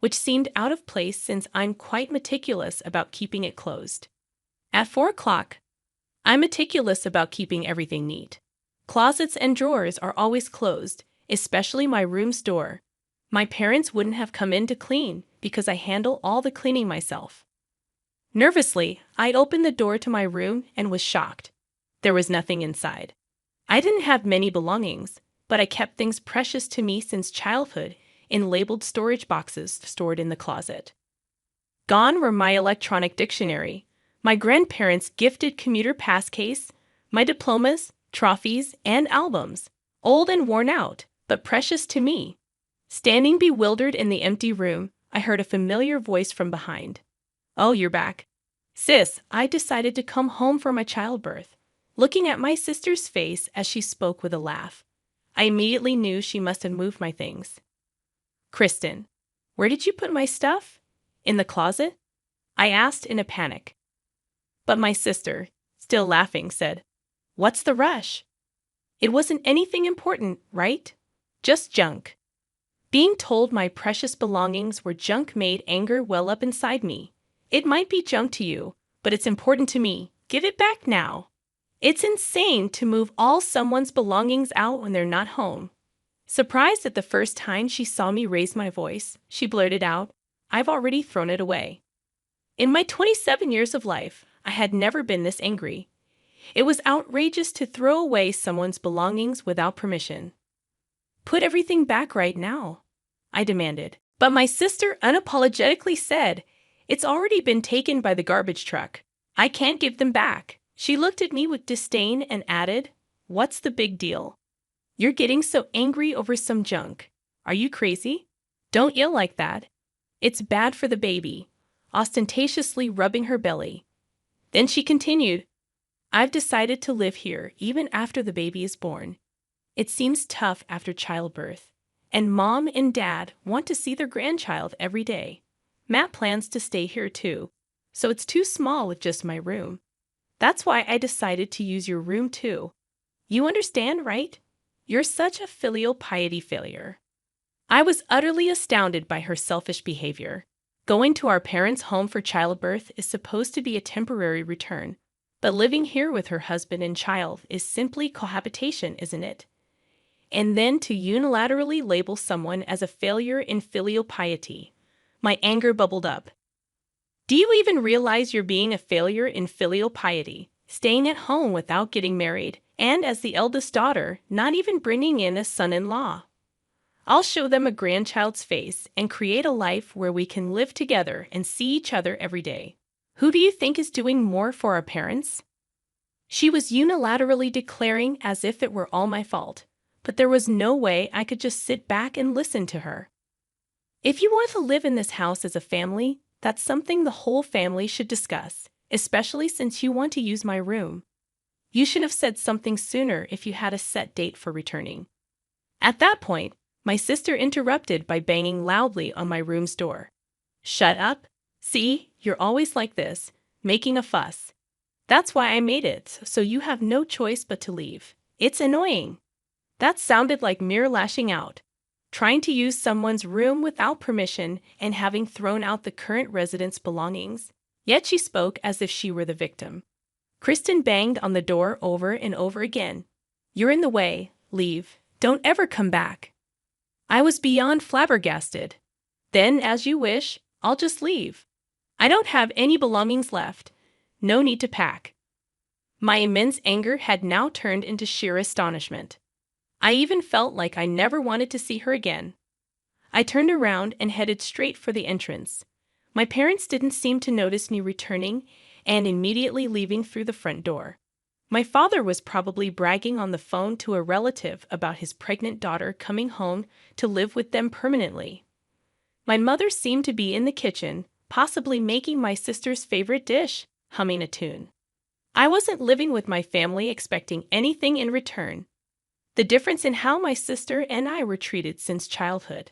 which seemed out of place since I'm quite meticulous about keeping it closed. At 4 o'clock, I'm meticulous about keeping everything neat. Closets and drawers are always closed, especially my room's door. My parents wouldn't have come in to clean because I handle all the cleaning myself. Nervously, I opened the door to my room and was shocked. There was nothing inside. I didn't have many belongings, but I kept things precious to me since childhood in labeled storage boxes stored in the closet. Gone were my electronic dictionary, my grandparents' gifted commuter pass case, my diplomas, trophies, and albums, old and worn out, but precious to me. Standing bewildered in the empty room, I heard a familiar voice from behind. "Oh, you're back." "Sis, I decided to come home for my childbirth." Looking at my sister's face as she spoke with a laugh, I immediately knew she must have moved my things. "Kristen, where did you put my stuff? In the closet?" I asked in a panic. But my sister, still laughing, said, "What's the rush? It wasn't anything important, right? Just junk." Being told my precious belongings were junk made anger well up inside me. "It might be junk to you, but it's important to me. Give it back now." It's insane to move all someone's belongings out when they're not home. Surprised at the first time she saw me raise my voice, she blurted out, "I've already thrown it away." In my 27 years of life, I had never been this angry. It was outrageous to throw away someone's belongings without permission. "Put everything back right now," I demanded. But my sister unapologetically said, "It's already been taken by the garbage truck. I can't give them back." She looked at me with disdain and added, "What's the big deal? You're getting so angry over some junk. Are you crazy? Don't yell like that. It's bad for the baby," ostentatiously rubbing her belly. Then she continued, "I've decided to live here even after the baby is born. It seems tough after childbirth, and Mom and Dad want to see their grandchild every day. Matt plans to stay here too, so it's too small with just my room. That's why I decided to use your room too. You understand, right? You're such a filial piety failure." I was utterly astounded by her selfish behavior. Going to our parents' home for childbirth is supposed to be a temporary return, but living here with her husband and child is simply cohabitation, isn't it? And then to unilaterally label someone as a failure in filial piety. My anger bubbled up. "Do you even realize you're being a failure in filial piety, staying at home without getting married, and as the eldest daughter, not even bringing in a son-in-law? I'll show them a grandchild's face and create a life where we can live together and see each other every day. Who do you think is doing more for our parents?" She was unilaterally declaring as if it were all my fault, but there was no way I could just sit back and listen to her. "If you want to live in this house as a family, that's something the whole family should discuss, especially since you want to use my room. You should have said something sooner if you had a set date for returning." At that point, my sister interrupted by banging loudly on my room's door. "Shut up. See, you're always like this, making a fuss. That's why I made it, so you have no choice but to leave. It's annoying." That sounded like mere lashing out. Trying to use someone's room without permission and having thrown out the current resident's belongings. Yet she spoke as if she were the victim. Kristen banged on the door over and over again. "You're in the way. Leave. Don't ever come back." I was beyond flabbergasted. "Then, as you wish, I'll just leave. I don't have any belongings left. No need to pack." My immense anger had now turned into sheer astonishment. I even felt like I never wanted to see her again. I turned around and headed straight for the entrance. My parents didn't seem to notice me returning and immediately leaving through the front door. My father was probably bragging on the phone to a relative about his pregnant daughter coming home to live with them permanently. My mother seemed to be in the kitchen, possibly making my sister's favorite dish, humming a tune. I wasn't living with my family expecting anything in return. The difference in how my sister and I were treated since childhood.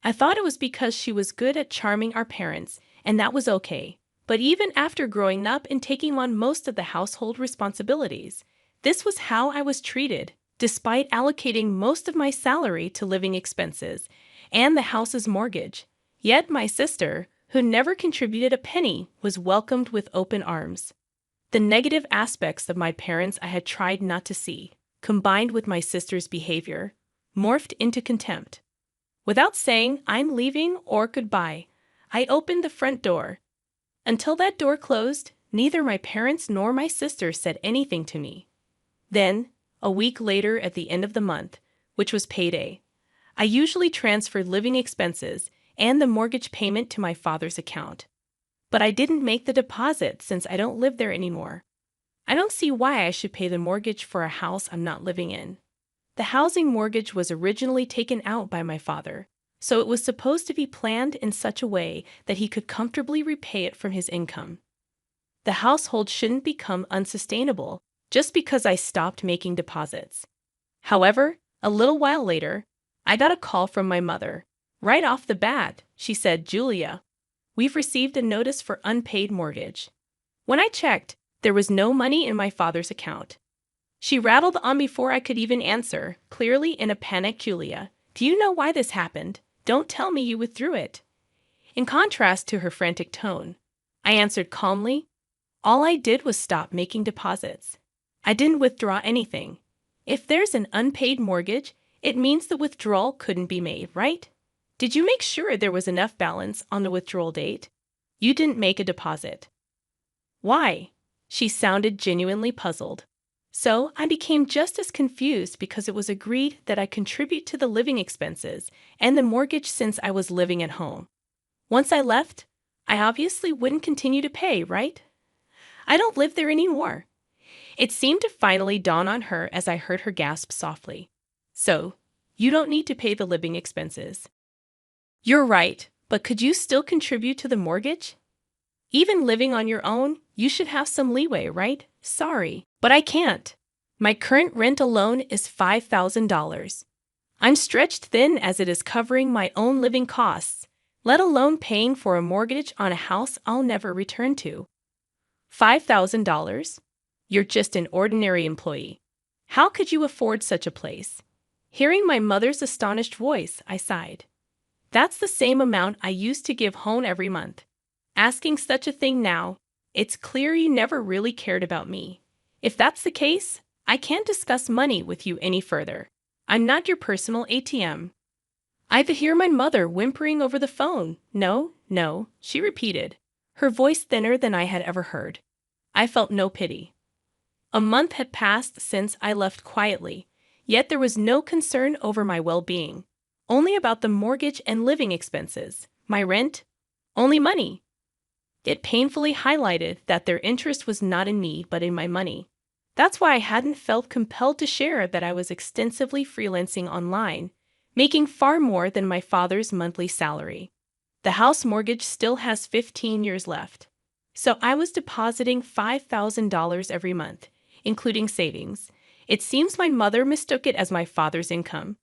I thought it was because she was good at charming our parents, and that was okay. But even after growing up and taking on most of the household responsibilities, this was how I was treated, despite allocating most of my salary to living expenses and the house's mortgage. Yet my sister, who never contributed a penny, was welcomed with open arms. The negative aspects of my parents I had tried not to see, combined with my sister's behavior, morphed into contempt. Without saying I'm leaving or goodbye, I opened the front door. Until that door closed, neither my parents nor my sister said anything to me. Then, a week later at the end of the month, which was payday, I usually transferred living expenses and the mortgage payment to my father's account. But I didn't make the deposit since I don't live there anymore. I don't see why I should pay the mortgage for a house I'm not living in. The housing mortgage was originally taken out by my father, so it was supposed to be planned in such a way that he could comfortably repay it from his income. The household shouldn't become unsustainable just because I stopped making deposits. However, a little while later, I got a call from my mother. Right off the bat, she said, "Julia, we've received a notice for unpaid mortgage." When I checked, there was no money in my father's account. She rattled on before I could even answer, clearly in a panic. "Julia, do you know why this happened? Don't tell me you withdrew it." In contrast to her frantic tone, I answered calmly, "All I did was stop making deposits. I didn't withdraw anything. If there's an unpaid mortgage, it means the withdrawal couldn't be made, right? Did you make sure there was enough balance on the withdrawal date? You didn't make a deposit." "Why?" She sounded genuinely puzzled. So I became just as confused because it was agreed that I contribute to the living expenses and the mortgage since I was living at home. Once I left, I obviously wouldn't continue to pay, right? I don't live there anymore. It seemed to finally dawn on her as I heard her gasp softly. "So, you don't need to pay the living expenses." "You're right, but could you still contribute to the mortgage? Even living on your own, you should have some leeway, right?" "Sorry, but I can't. My current rent alone is $5,000. I'm stretched thin as it is covering my own living costs, let alone paying for a mortgage on a house I'll never return to." $5,000? You're just an ordinary employee. How could you afford such a place? Hearing my mother's astonished voice, I sighed. That's the same amount I used to give home every month. Asking such a thing now, it's clear you never really cared about me. If that's the case, I can't discuss money with you any further. I'm not your personal ATM. I could hear my mother whimpering over the phone. "No, no," she repeated, her voice thinner than I had ever heard. I felt no pity. A month had passed since I left quietly, yet there was no concern over my well-being. Only about the mortgage and living expenses, my rent, only money. It painfully highlighted that their interest was not in me but in my money. That's why I hadn't felt compelled to share that I was extensively freelancing online, making far more than my father's monthly salary. The house mortgage still has 15 years left, so I was depositing $5,000 every month, including savings. It seems my mother mistook it as my father's income.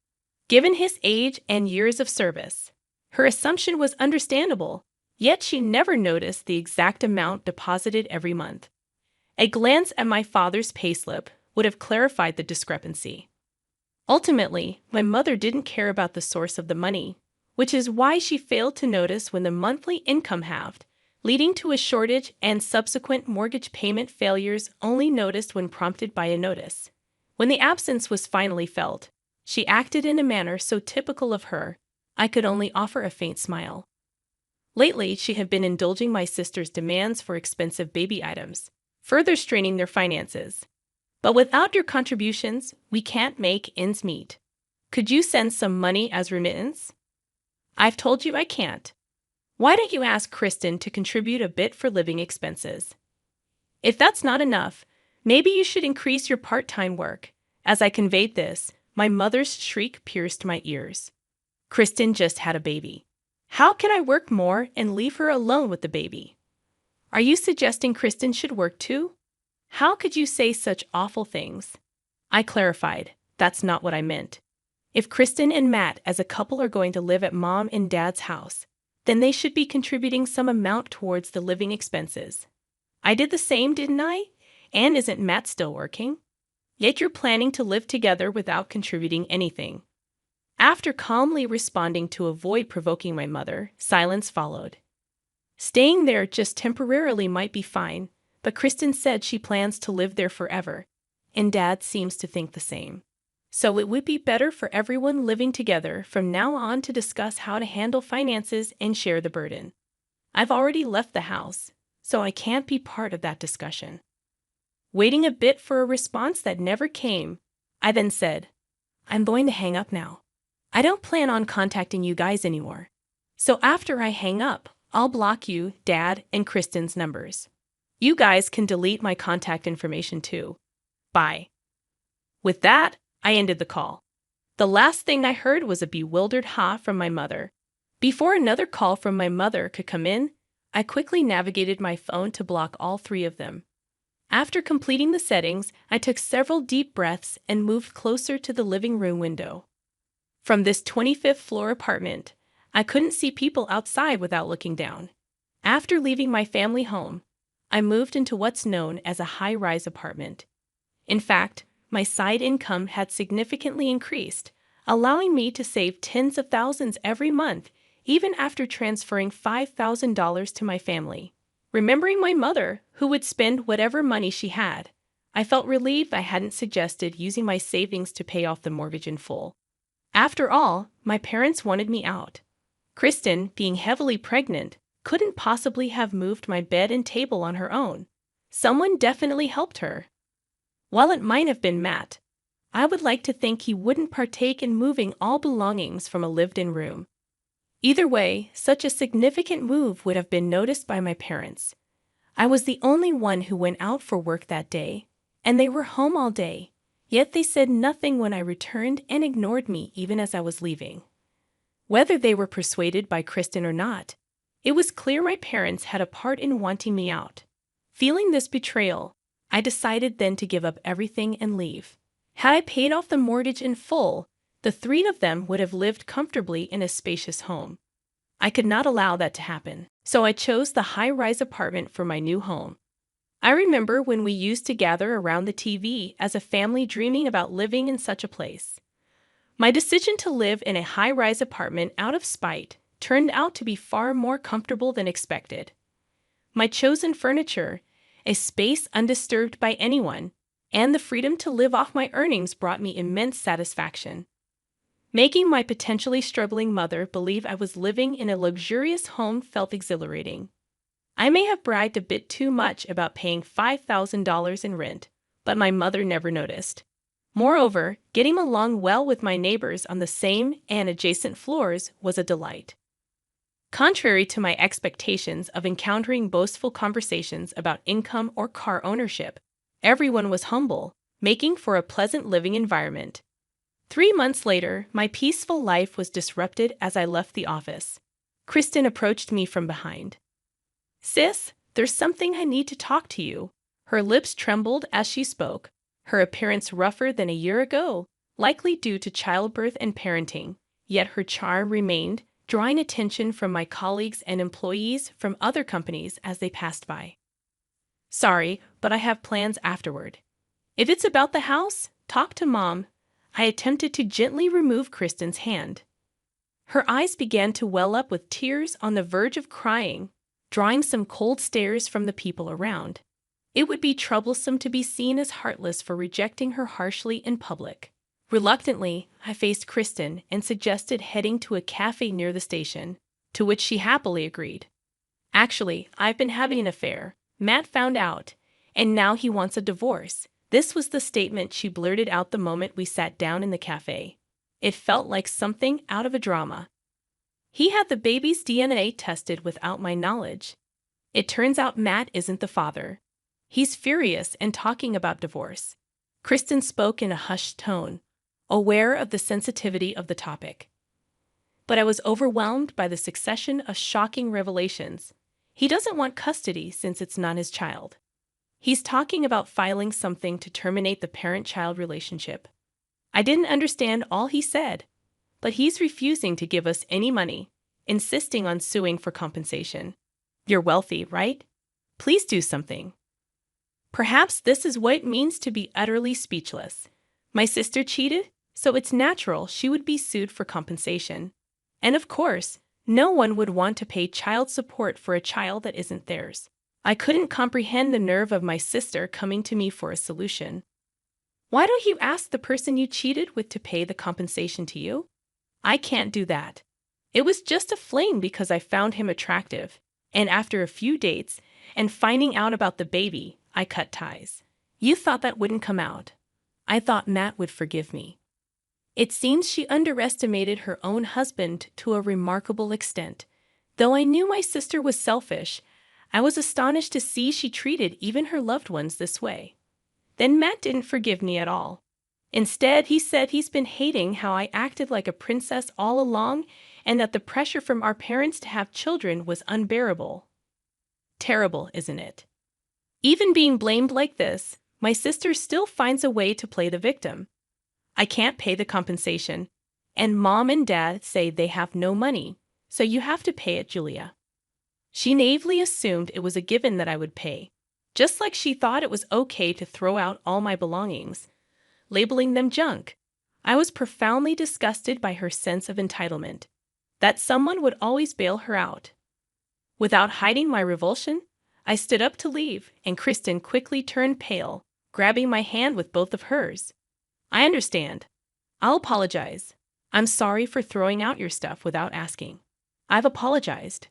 Given his age and years of service, her assumption was understandable, yet she never noticed the exact amount deposited every month. A glance at my father's payslip would have clarified the discrepancy. Ultimately, my mother didn't care about the source of the money, which is why she failed to notice when the monthly income halved, leading to a shortage and subsequent mortgage payment failures only noticed when prompted by a notice. When the absence was finally felt, she acted in a manner so typical of her, I could only offer a faint smile. Lately, she had been indulging my sister's demands for expensive baby items, further straining their finances. "But without your contributions, we can't make ends meet. Could you send some money as remittance?" "I've told you I can't. Why don't you ask Kristen to contribute a bit for living expenses? If that's not enough, maybe you should increase your part-time work." As I conveyed this, my mother's shriek pierced my ears. "Kristen just had a baby. How can I work more and leave her alone with the baby? Are you suggesting Kristen should work too? How could you say such awful things?" I clarified, that's not what I meant. If Kristen and Matt as a couple are going to live at Mom and Dad's house, then they should be contributing some amount towards the living expenses. I did the same, didn't I? And isn't Matt still working? Yet you're planning to live together without contributing anything. After calmly responding to avoid provoking my mother, silence followed. Staying there just temporarily might be fine, but Kristen said she plans to live there forever, and Dad seems to think the same. So it would be better for everyone living together from now on to discuss how to handle finances and share the burden. I've already left the house, so I can't be part of that discussion. Waiting a bit for a response that never came, I then said, I'm going to hang up now. I don't plan on contacting you guys anymore. So after I hang up, I'll block you, Dad, and Kristen's numbers. You guys can delete my contact information too. Bye. With that, I ended the call. The last thing I heard was a bewildered ha from my mother. Before another call from my mother could come in, I quickly navigated my phone to block all three of them. After completing the settings, I took several deep breaths and moved closer to the living room window. From this 25th floor apartment, I couldn't see people outside without looking down. After leaving my family home, I moved into what's known as a high-rise apartment. In fact, my side income had significantly increased, allowing me to save tens of thousands every month, even after transferring $5,000 to my family. Remembering my mother, who would spend whatever money she had, I felt relieved I hadn't suggested using my savings to pay off the mortgage in full. After all, my parents wanted me out. Kristen, being heavily pregnant, couldn't possibly have moved my bed and table on her own. Someone definitely helped her. While it might have been Matt, I would like to think he wouldn't partake in moving all belongings from a lived-in room. Either way, such a significant move would have been noticed by my parents. I was the only one who went out for work that day, and they were home all day, yet they said nothing when I returned and ignored me even as I was leaving. Whether they were persuaded by Kristen or not, it was clear my parents had a part in wanting me out. Feeling this betrayal, I decided then to give up everything and leave. Had I paid off the mortgage in full, the three of them would have lived comfortably in a spacious home. I could not allow that to happen, so I chose the high-rise apartment for my new home. I remember when we used to gather around the TV as a family dreaming about living in such a place. My decision to live in a high-rise apartment out of spite turned out to be far more comfortable than expected. My chosen furniture, a space undisturbed by anyone, and the freedom to live off my earnings brought me immense satisfaction. Making my potentially struggling mother believe I was living in a luxurious home felt exhilarating. I may have bragged a bit too much about paying $5,000 in rent, but my mother never noticed. Moreover, getting along well with my neighbors on the same and adjacent floors was a delight. Contrary to my expectations of encountering boastful conversations about income or car ownership, everyone was humble, making for a pleasant living environment. 3 months later, my peaceful life was disrupted as I left the office. Kristen approached me from behind. Sis, there's something I need to talk to you. Her lips trembled as she spoke, her appearance rougher than a year ago, likely due to childbirth and parenting, yet her charm remained, drawing attention from my colleagues and employees from other companies as they passed by. Sorry, but I have plans afterward. If it's about the house, talk to Mom. I attempted to gently remove Kristen's hand. Her eyes began to well up with tears on the verge of crying, drawing some cold stares from the people around. It would be troublesome to be seen as heartless for rejecting her harshly in public. Reluctantly, I faced Kristen and suggested heading to a cafe near the station, to which she happily agreed. Actually, I've been having an affair. Matt found out, and now he wants a divorce. This was the statement she blurted out the moment we sat down in the cafe. It felt like something out of a drama. He had the baby's DNA tested without my knowledge. It turns out Matt isn't the father. He's furious and talking about divorce. Kristen spoke in a hushed tone, aware of the sensitivity of the topic. But I was overwhelmed by the succession of shocking revelations. He doesn't want custody since it's not his child. He's talking about filing something to terminate the parent-child relationship. I didn't understand all he said, but he's refusing to give us any money, insisting on suing for compensation. You're wealthy, right? Please do something. Perhaps this is what it means to be utterly speechless. My sister cheated, so it's natural she would be sued for compensation. And of course, no one would want to pay child support for a child that isn't theirs. I couldn't comprehend the nerve of my sister coming to me for a solution. Why don't you ask the person you cheated with to pay the compensation to you? I can't do that. It was just a fling because I found him attractive, and after a few dates and finding out about the baby, I cut ties. You thought that wouldn't come out. I thought Matt would forgive me. It seems she underestimated her own husband to a remarkable extent. Though I knew my sister was selfish, I was astonished to see she treated even her loved ones this way. Then Matt didn't forgive me at all. Instead, he said he's been hating how I acted like a princess all along and that the pressure from our parents to have children was unbearable. Terrible, isn't it? Even being blamed like this, my sister still finds a way to play the victim. I can't pay the compensation, and Mom and Dad say they have no money, so you have to pay it, Julia. She naively assumed it was a given that I would pay, just like she thought it was okay to throw out all my belongings, labeling them junk. I was profoundly disgusted by her sense of entitlement, that someone would always bail her out. Without hiding my revulsion, I stood up to leave, and Kristen quickly turned pale, grabbing my hand with both of hers. I understand. I'll apologize. I'm sorry for throwing out your stuff without asking. I've apologized.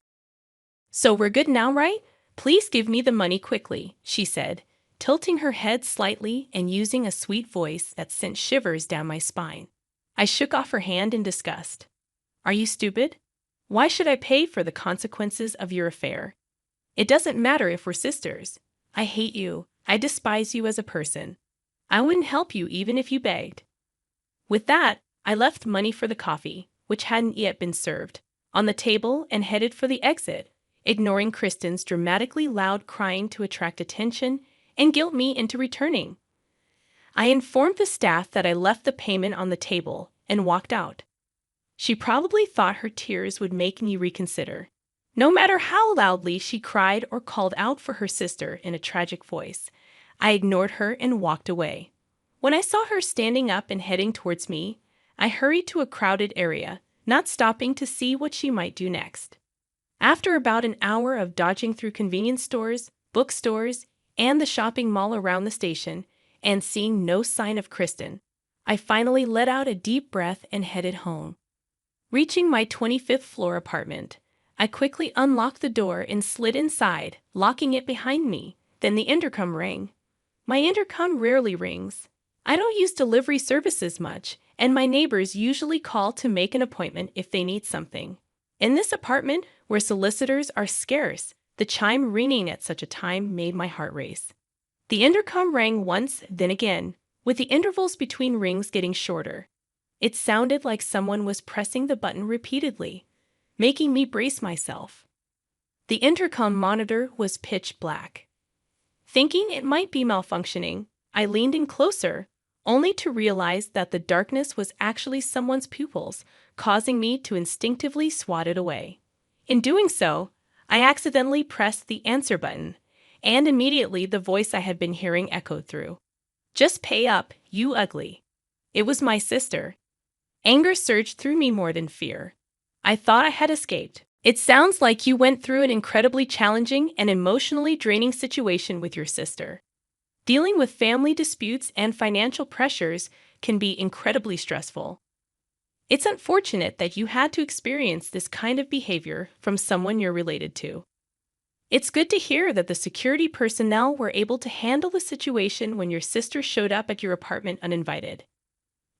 So we're good now, right? Please give me the money quickly, she said, tilting her head slightly and using a sweet voice that sent shivers down my spine. I shook off her hand in disgust. Are you stupid? Why should I pay for the consequences of your affair? It doesn't matter if we're sisters. I hate you. I despise you as a person. I wouldn't help you even if you begged. With that, I left money for the coffee, which hadn't yet been served, on the table and headed for the exit, ignoring Kristen's dramatically loud crying to attract attention and guilt me into returning. I informed the staff that I left the payment on the table and walked out. She probably thought her tears would make me reconsider. No matter how loudly she cried or called out for her sister in a tragic voice, I ignored her and walked away. When I saw her standing up and heading towards me, I hurried to a crowded area, not stopping to see what she might do next. After about an hour of dodging through convenience stores, bookstores, and the shopping mall around the station, and seeing no sign of Kristen, I finally let out a deep breath and headed home. Reaching my 25th floor apartment, I quickly unlocked the door and slid inside, locking it behind me. Then the intercom rang. My intercom rarely rings. I don't use delivery services much, and my neighbors usually call to make an appointment if they need something. In this apartment, where solicitors are scarce, the chime ringing at such a time made my heart race. The intercom rang once, then again, with the intervals between rings getting shorter. It sounded like someone was pressing the button repeatedly, making me brace myself. The intercom monitor was pitch black. Thinking it might be malfunctioning, I leaned in closer, only to realize that the darkness was actually someone's pupils, causing me to instinctively swat it away. In doing so, I accidentally pressed the answer button, and immediately the voice I had been hearing echoed through. Just pay up, you ugly. It was my sister. Anger surged through me more than fear. I thought I had escaped. It sounds like you went through an incredibly challenging and emotionally draining situation with your sister. Dealing with family disputes and financial pressures can be incredibly stressful. It's unfortunate that you had to experience this kind of behavior from someone you're related to. It's good to hear that the security personnel were able to handle the situation when your sister showed up at your apartment uninvited.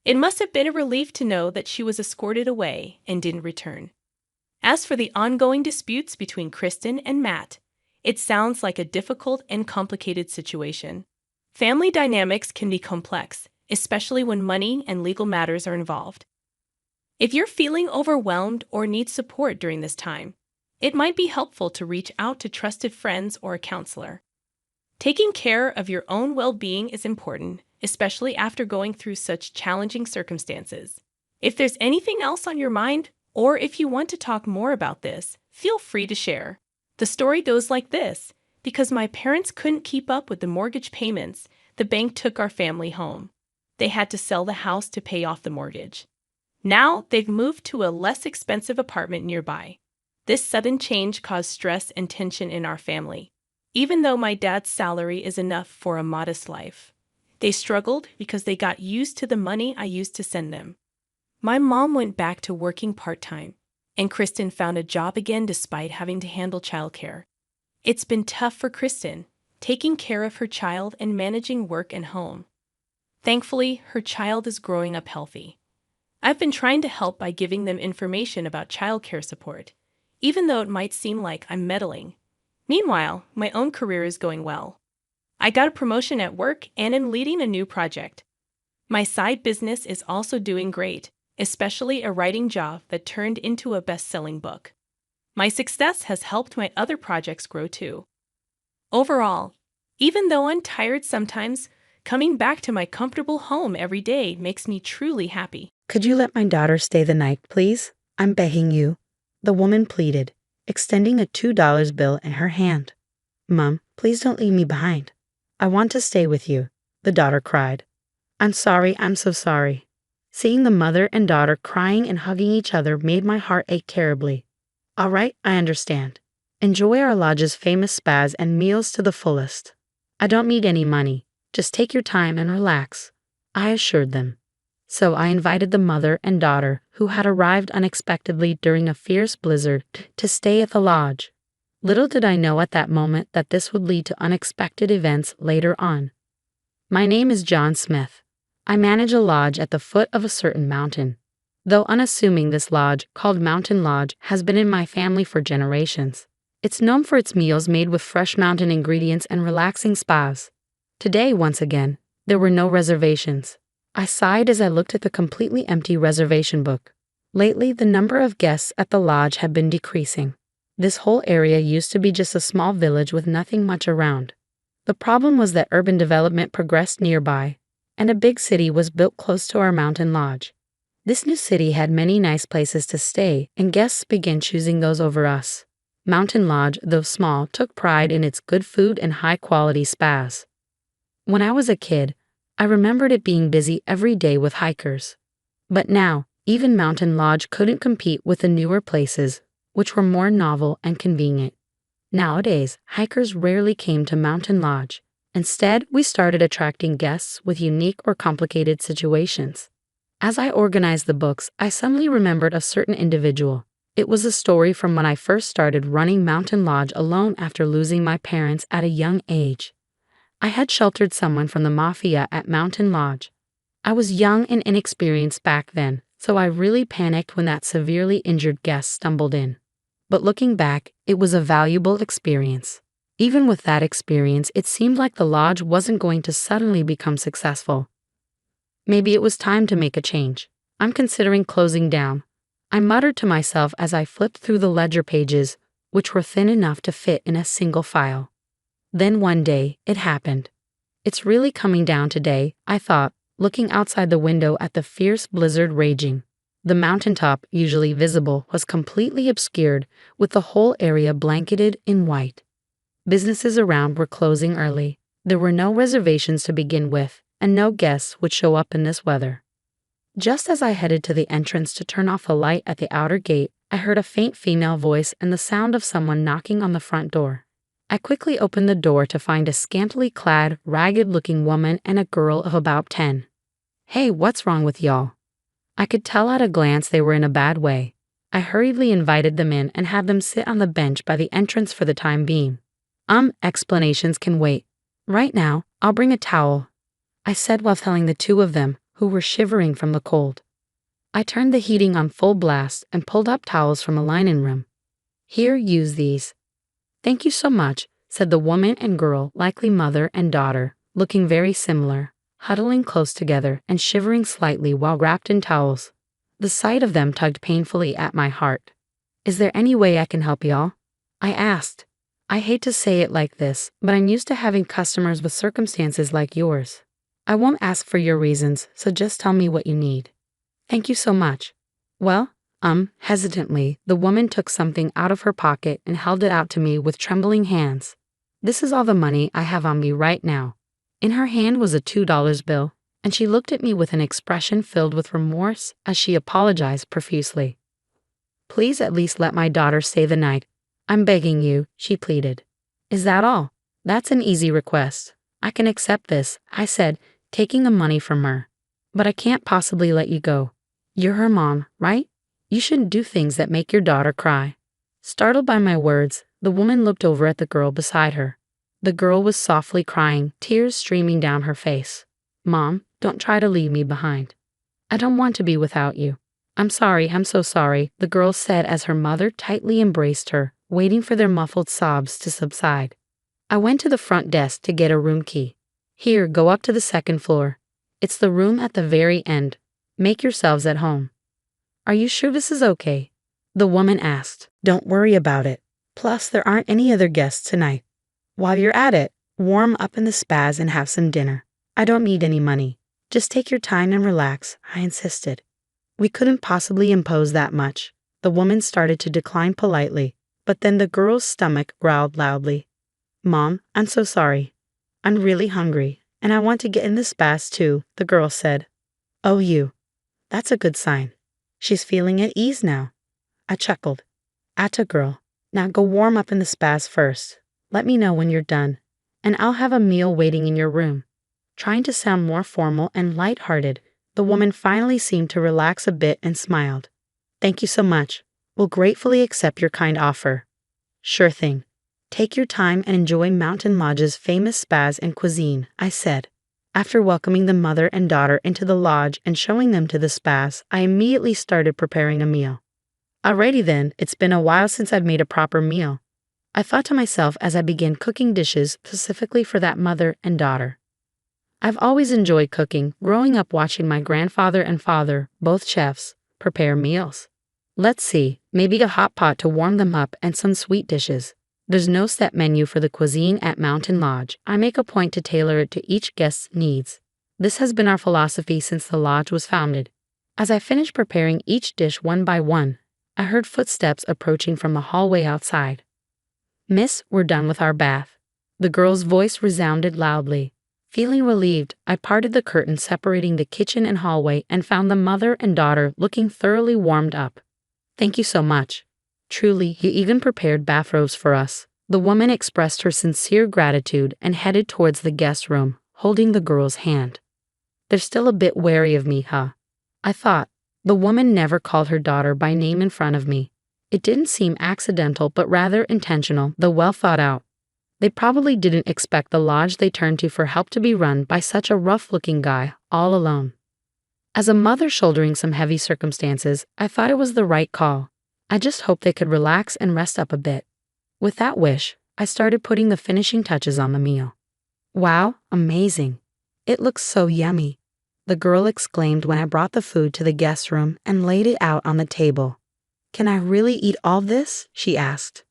It must have been a relief to know that she was escorted away and didn't return. As for the ongoing disputes between Kristen and Matt, it sounds like a difficult and complicated situation. Family dynamics can be complex, especially when money and legal matters are involved. If you're feeling overwhelmed or need support during this time, it might be helpful to reach out to trusted friends or a counselor. Taking care of your own well-being is important, especially after going through such challenging circumstances. If there's anything else on your mind, or if you want to talk more about this, feel free to share. The story goes like this. Because my parents couldn't keep up with the mortgage payments, the bank took our family home. They had to sell the house to pay off the mortgage. Now they've moved to a less expensive apartment nearby. This sudden change caused stress and tension in our family, even though my dad's salary is enough for a modest life. They struggled because they got used to the money I used to send them. My mom went back to working part-time, and Kristen found a job again despite having to handle childcare. It's been tough for Kristen, taking care of her child and managing work and home. Thankfully, her child is growing up healthy. I've been trying to help by giving them information about childcare support, even though it might seem like I'm meddling. Meanwhile, my own career is going well. I got a promotion at work and am leading a new project. My side business is also doing great, especially a writing job that turned into a best-selling book. My success has helped my other projects grow too. Overall, even though I'm tired sometimes, coming back to my comfortable home every day makes me truly happy. Could you let my daughter stay the night, please? I'm begging you, the woman pleaded, extending a $2 bill in her hand. Mom, please don't leave me behind. I want to stay with you, the daughter cried. I'm sorry, I'm so sorry. Seeing the mother and daughter crying and hugging each other made my heart ache terribly. All right, I understand. Enjoy our lodge's famous spas and meals to the fullest. I don't need any money. Just take your time and relax, I assured them. So I invited the mother and daughter, who had arrived unexpectedly during a fierce blizzard, to stay at the lodge. Little did I know at that moment that this would lead to unexpected events later on. My name is John Smith. I manage a lodge at the foot of a certain mountain. Though unassuming, this lodge, called Mountain Lodge, has been in my family for generations. It's known for its meals made with fresh mountain ingredients and relaxing spas. Today, once again, there were no reservations. I sighed as I looked at the completely empty reservation book. Lately, the number of guests at the lodge had been decreasing. This whole area used to be just a small village with nothing much around. The problem was that urban development progressed nearby, and a big city was built close to our mountain lodge. This new city had many nice places to stay, and guests began choosing those over us. Mountain Lodge, though small, took pride in its good food and high-quality spas. When I was a kid, I remembered it being busy every day with hikers. But now, even Mountain Lodge couldn't compete with the newer places, which were more novel and convenient. Nowadays, hikers rarely came to Mountain Lodge. Instead, we started attracting guests with unique or complicated situations. As I organized the books, I suddenly remembered a certain individual. It was a story from when I first started running Mountain Lodge alone after losing my parents at a young age. I had sheltered someone from the mafia at Mountain Lodge. I was young and inexperienced back then, so I really panicked when that severely injured guest stumbled in. But looking back, it was a valuable experience. Even with that experience, it seemed like the lodge wasn't going to suddenly become successful. Maybe it was time to make a change. I'm considering closing down, I muttered to myself as I flipped through the ledger pages, which were thin enough to fit in a single file. Then one day, it happened. It's really coming down today, I thought, looking outside the window at the fierce blizzard raging. The mountaintop, usually visible, was completely obscured, with the whole area blanketed in white. Businesses around were closing early. There were no reservations to begin with, and no guests would show up in this weather. Just as I headed to the entrance to turn off the light at the outer gate, I heard a faint female voice and the sound of someone knocking on the front door. I quickly opened the door to find a scantily clad, ragged-looking woman and a girl of about 10. "Hey, what's wrong with y'all?" I could tell at a glance they were in a bad way. I hurriedly invited them in and had them sit on the bench by the entrance for the time being. Explanations can wait. Right now, I'll bring a towel," I said while telling the two of them, who were shivering from the cold. I turned the heating on full blast and pulled up towels from a linen room. "Here, use these." "Thank you so much," said the woman and girl, likely mother and daughter, looking very similar, huddling close together and shivering slightly while wrapped in towels. The sight of them tugged painfully at my heart. "Is there any way I can help y'all?" I asked. I hate to say it like this, but I'm used to having customers with circumstances like yours. I won't ask for your reasons, so just tell me what you need. "Thank you so much." "Well," hesitantly, the woman took something out of her pocket and held it out to me with trembling hands. "This is all the money I have on me right now." In her hand was a $2 bill, and she looked at me with an expression filled with remorse as she apologized profusely. "Please at least let my daughter stay the night. I'm begging you," she pleaded. "Is that all?" "That's an easy request. I can accept this," I said, taking the money from her. But I can't possibly let you go. You're her mom, right? You shouldn't do things that make your daughter cry. Startled by my words, the woman looked over at the girl beside her. The girl was softly crying, tears streaming down her face. Mom, don't try to leave me behind. I don't want to be without you. I'm sorry, I'm so sorry, the girl said as her mother tightly embraced her, waiting for their muffled sobs to subside. I went to the front desk to get a room key. Here, go up to the second floor. It's the room at the very end. Make yourselves at home. Are you sure this is okay? The woman asked. Don't worry about it. Plus, there aren't any other guests tonight. While you're at it, warm up in the spas and have some dinner. I don't need any money. Just take your time and relax, I insisted. We couldn't possibly impose that much. The woman started to decline politely, but then the girl's stomach growled loudly. Mom, I'm so sorry. I'm really hungry, and I want to get in the spas too, the girl said. Oh, you. That's a good sign. She's feeling at ease now. I chuckled. Atta girl. Now go warm up in the spas first. Let me know when you're done, and I'll have a meal waiting in your room. Trying to sound more formal and light-hearted, the woman finally seemed to relax a bit and smiled. Thank you so much. We'll gratefully accept your kind offer. Sure thing. Take your time and enjoy Mountain Lodge's famous spas and cuisine, I said. After welcoming the mother and daughter into the lodge and showing them to the spas, I immediately started preparing a meal. Alrighty then, it's been a while since I've made a proper meal. I thought to myself as I began cooking dishes specifically for that mother and daughter. I've always enjoyed cooking, growing up watching my grandfather and father, both chefs, prepare meals. Let's see, maybe a hot pot to warm them up and some sweet dishes. There's no set menu for the cuisine at Mountain Lodge. I make a point to tailor it to each guest's needs. This has been our philosophy since the lodge was founded. As I finished preparing each dish one by one, I heard footsteps approaching from the hallway outside. Miss, we're done with our bath. The girl's voice resounded loudly. Feeling relieved, I parted the curtain separating the kitchen and hallway and found the mother and daughter looking thoroughly warmed up. Thank you so much. Truly, you even prepared bathrobes for us. The woman expressed her sincere gratitude and headed towards the guest room, holding the girl's hand. They're still a bit wary of me, huh? I thought. The woman never called her daughter by name in front of me. It didn't seem accidental, but rather intentional, though well thought out. They probably didn't expect the lodge they turned to for help to be run by such a rough-looking guy, all alone. As a mother shouldering some heavy circumstances, I thought it was the right call. I just hoped they could relax and rest up a bit. With that wish, I started putting the finishing touches on the meal. Wow, amazing. It looks so yummy, the girl exclaimed when I brought the food to the guest room and laid it out on the table. Can I really eat all this? She asked.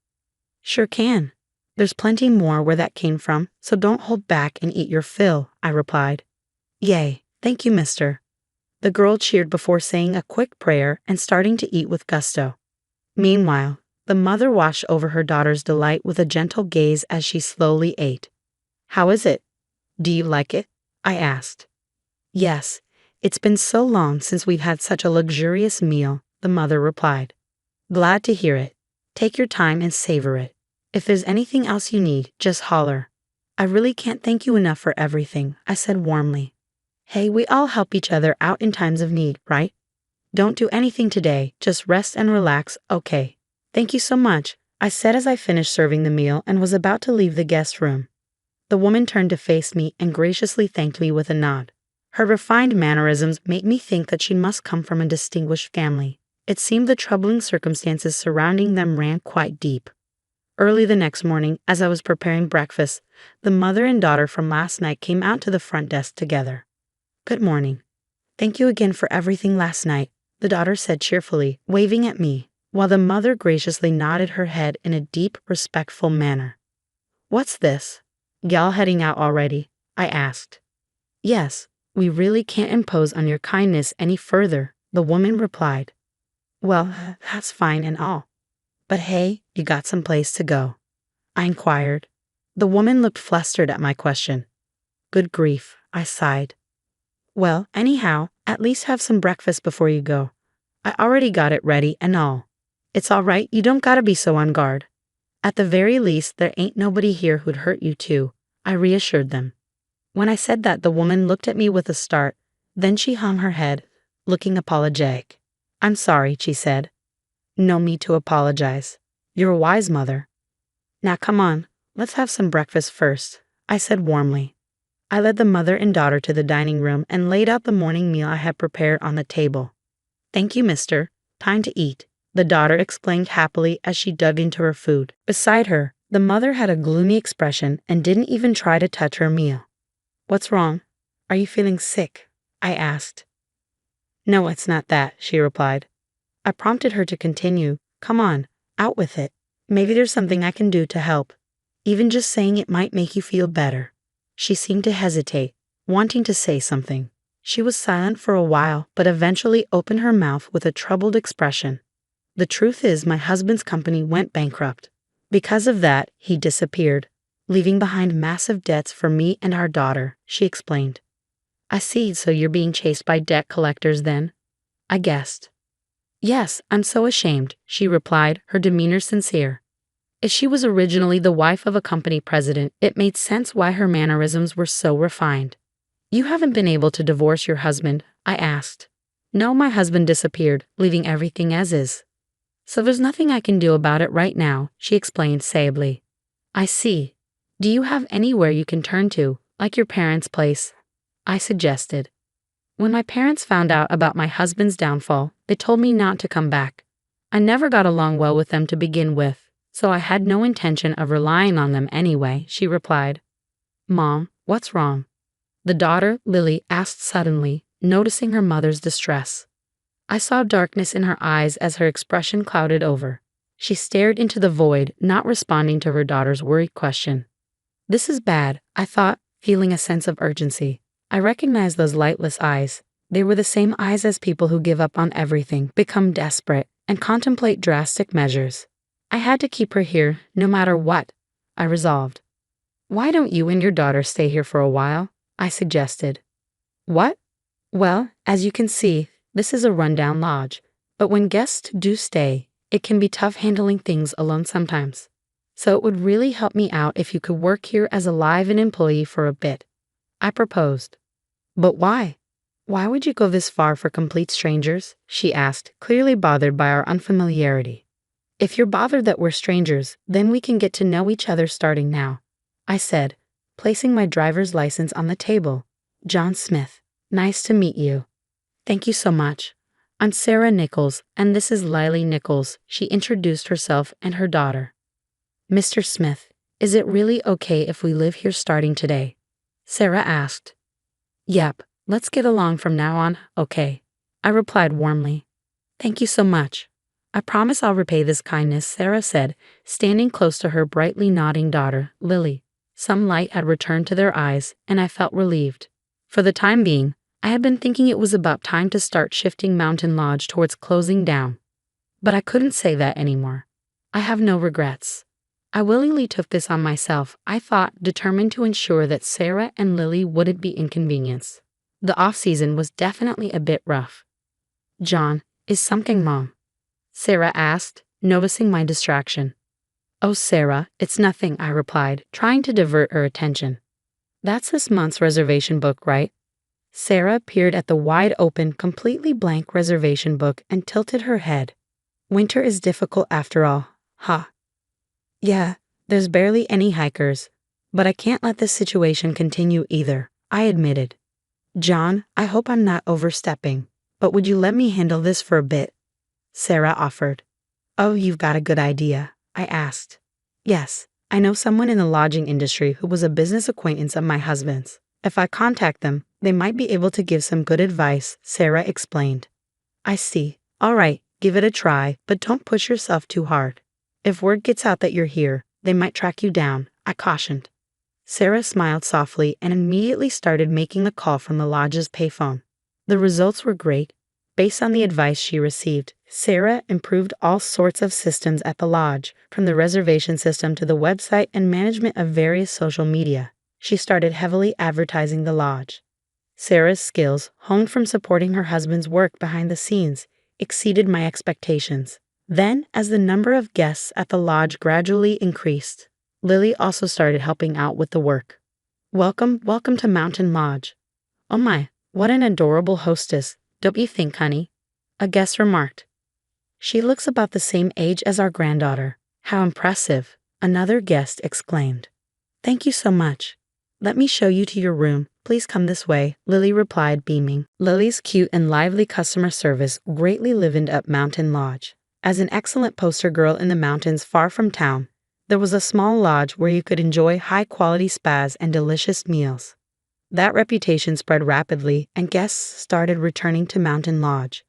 Sure can. There's plenty more where that came from, so don't hold back and eat your fill, I replied. Yay, thank you, mister. The girl cheered before saying a quick prayer and starting to eat with gusto. Meanwhile, the mother watched over her daughter's delight with a gentle gaze as she slowly ate. How is it? Do you like it? I asked. Yes, it's been so long since we've had such a luxurious meal, the mother replied. Glad to hear it. Take your time and savor it. If there's anything else you need, just holler. I really can't thank you enough for everything, I said warmly. Hey, we all help each other out in times of need, right? Don't do anything today, just rest and relax, okay? Thank you so much, I said as I finished serving the meal and was about to leave the guest room. The woman turned to face me and graciously thanked me with a nod. Her refined mannerisms made me think that she must come from a distinguished family. It seemed the troubling circumstances surrounding them ran quite deep. Early the next morning, as I was preparing breakfast, the mother and daughter from last night came out to the front desk together. Good morning. Thank you again for everything last night, the daughter said cheerfully, waving at me, while the mother graciously nodded her head in a deep, respectful manner. What's this? Y'all heading out already? I asked. Yes, we really can't impose on your kindness any further, the woman replied. Well, that's fine and all. But hey, you got some place to go? I inquired. The woman looked flustered at my question. Good grief, I sighed. Well, anyhow, at least have some breakfast before you go. I already got it ready and all. It's all right, you don't gotta be so on guard. At the very least, there ain't nobody here who'd hurt you too, I reassured them. When I said that, the woman looked at me with a start. Then she hung her head, looking apologetic. "I'm sorry," she said. "No need to apologize. You're a wise mother." "Now come on, let's have some breakfast first," I said warmly. I led the mother and daughter to the dining room and laid out the morning meal I had prepared on the table. "Thank you, mister. Time to eat," the daughter explained happily as she dug into her food. Beside her, the mother had a gloomy expression and didn't even try to touch her meal. "What's wrong? Are you feeling sick?" I asked. "No, it's not that," she replied. I prompted her to continue. "Come on, out with it. Maybe there's something I can do to help. Even just saying it might make you feel better." She seemed to hesitate, wanting to say something. She was silent for a while, but eventually opened her mouth with a troubled expression. "The truth is, my husband's company went bankrupt. Because of that, he disappeared, leaving behind massive debts for me and our daughter," she explained. "I see, so you're being chased by debt collectors then?" I guessed. "Yes, I'm so ashamed," she replied, her demeanor sincere. If she was originally the wife of a company president, it made sense why her mannerisms were so refined. "You haven't been able to divorce your husband?" I asked. "No, my husband disappeared, leaving everything as is. So there's nothing I can do about it right now," she explained sadly. "I see. Do you have anywhere you can turn to, like your parents' place?" I suggested. "When my parents found out about my husband's downfall, they told me not to come back. I never got along well with them to begin with, so I had no intention of relying on them anyway," she replied. "Mom, what's wrong?" the daughter, Lily, asked suddenly, noticing her mother's distress. I saw darkness in her eyes as her expression clouded over. She stared into the void, not responding to her daughter's worried question. "This is bad," I thought, feeling a sense of urgency. I recognized those lightless eyes. They were the same eyes as people who give up on everything, become desperate, and contemplate drastic measures. I had to keep her here, no matter what, I resolved. "Why don't you and your daughter stay here for a while?" I suggested. "What?" "Well, as you can see, this is a rundown lodge, but when guests do stay, it can be tough handling things alone sometimes. So it would really help me out if you could work here as a live-in employee for a bit," I proposed. "But why? Why would you go this far for complete strangers?" she asked, clearly bothered by our unfamiliarity. "If you're bothered that we're strangers, then we can get to know each other starting now," I said, placing my driver's license on the table. "John Smith. Nice to meet you." "Thank you so much. I'm Sarah Nichols, and this is Lily Nichols," she introduced herself and her daughter. "Mr. Smith, is it really okay if we live here starting today?" Sarah asked. "Yep, let's get along from now on, okay," I replied warmly. "Thank you so much. I promise I'll repay this kindness," Sarah said, standing close to her brightly nodding daughter, Lily. Some light had returned to their eyes, and I felt relieved. For the time being, I had been thinking it was about time to start shifting Mountain Lodge towards closing down. But I couldn't say that anymore. I have no regrets. I willingly took this on myself, I thought, determined to ensure that Sarah and Lily wouldn't be inconvenienced. The off-season was definitely a bit rough. "John, is something Mom?" Sarah asked, noticing my distraction. "Oh, Sarah, it's nothing," I replied, trying to divert her attention. "That's this month's reservation book, right?" Sarah peered at the wide-open, completely blank reservation book and tilted her head. "Winter is difficult after all, huh?" "Yeah, there's barely any hikers, but I can't let this situation continue either," I admitted. "John, I hope I'm not overstepping, but would you let me handle this for a bit?" Sarah offered. "Oh, you've got a good idea," I asked. "Yes, I know someone in the lodging industry who was a business acquaintance of my husband's. If I contact them, they might be able to give some good advice," Sarah explained. "I see. All right, give it a try, but don't push yourself too hard. If word gets out that you're here, they might track you down," I cautioned. Sarah smiled softly and immediately started making the call from the lodge's payphone. The results were great. Based on the advice she received, Sarah improved all sorts of systems at the lodge, from the reservation system to the website and management of various social media. She started heavily advertising the lodge. Sarah's skills, honed from supporting her husband's work behind the scenes, exceeded my expectations. Then, as the number of guests at the lodge gradually increased, Lily also started helping out with the work. Welcome to Mountain Lodge. Oh my, what an adorable hostess, don't you think, honey? A guest remarked. She looks about the same age as our granddaughter. How impressive, another guest exclaimed. Thank you so much. Let me show you to your room. Please come this way, Lily replied, beaming. Lily's cute and lively customer service greatly livened up Mountain Lodge. As an excellent poster girl in the mountains far from town, there was a small lodge where you could enjoy high-quality spas and delicious meals. That reputation spread rapidly, and guests started returning to Mountain Lodge.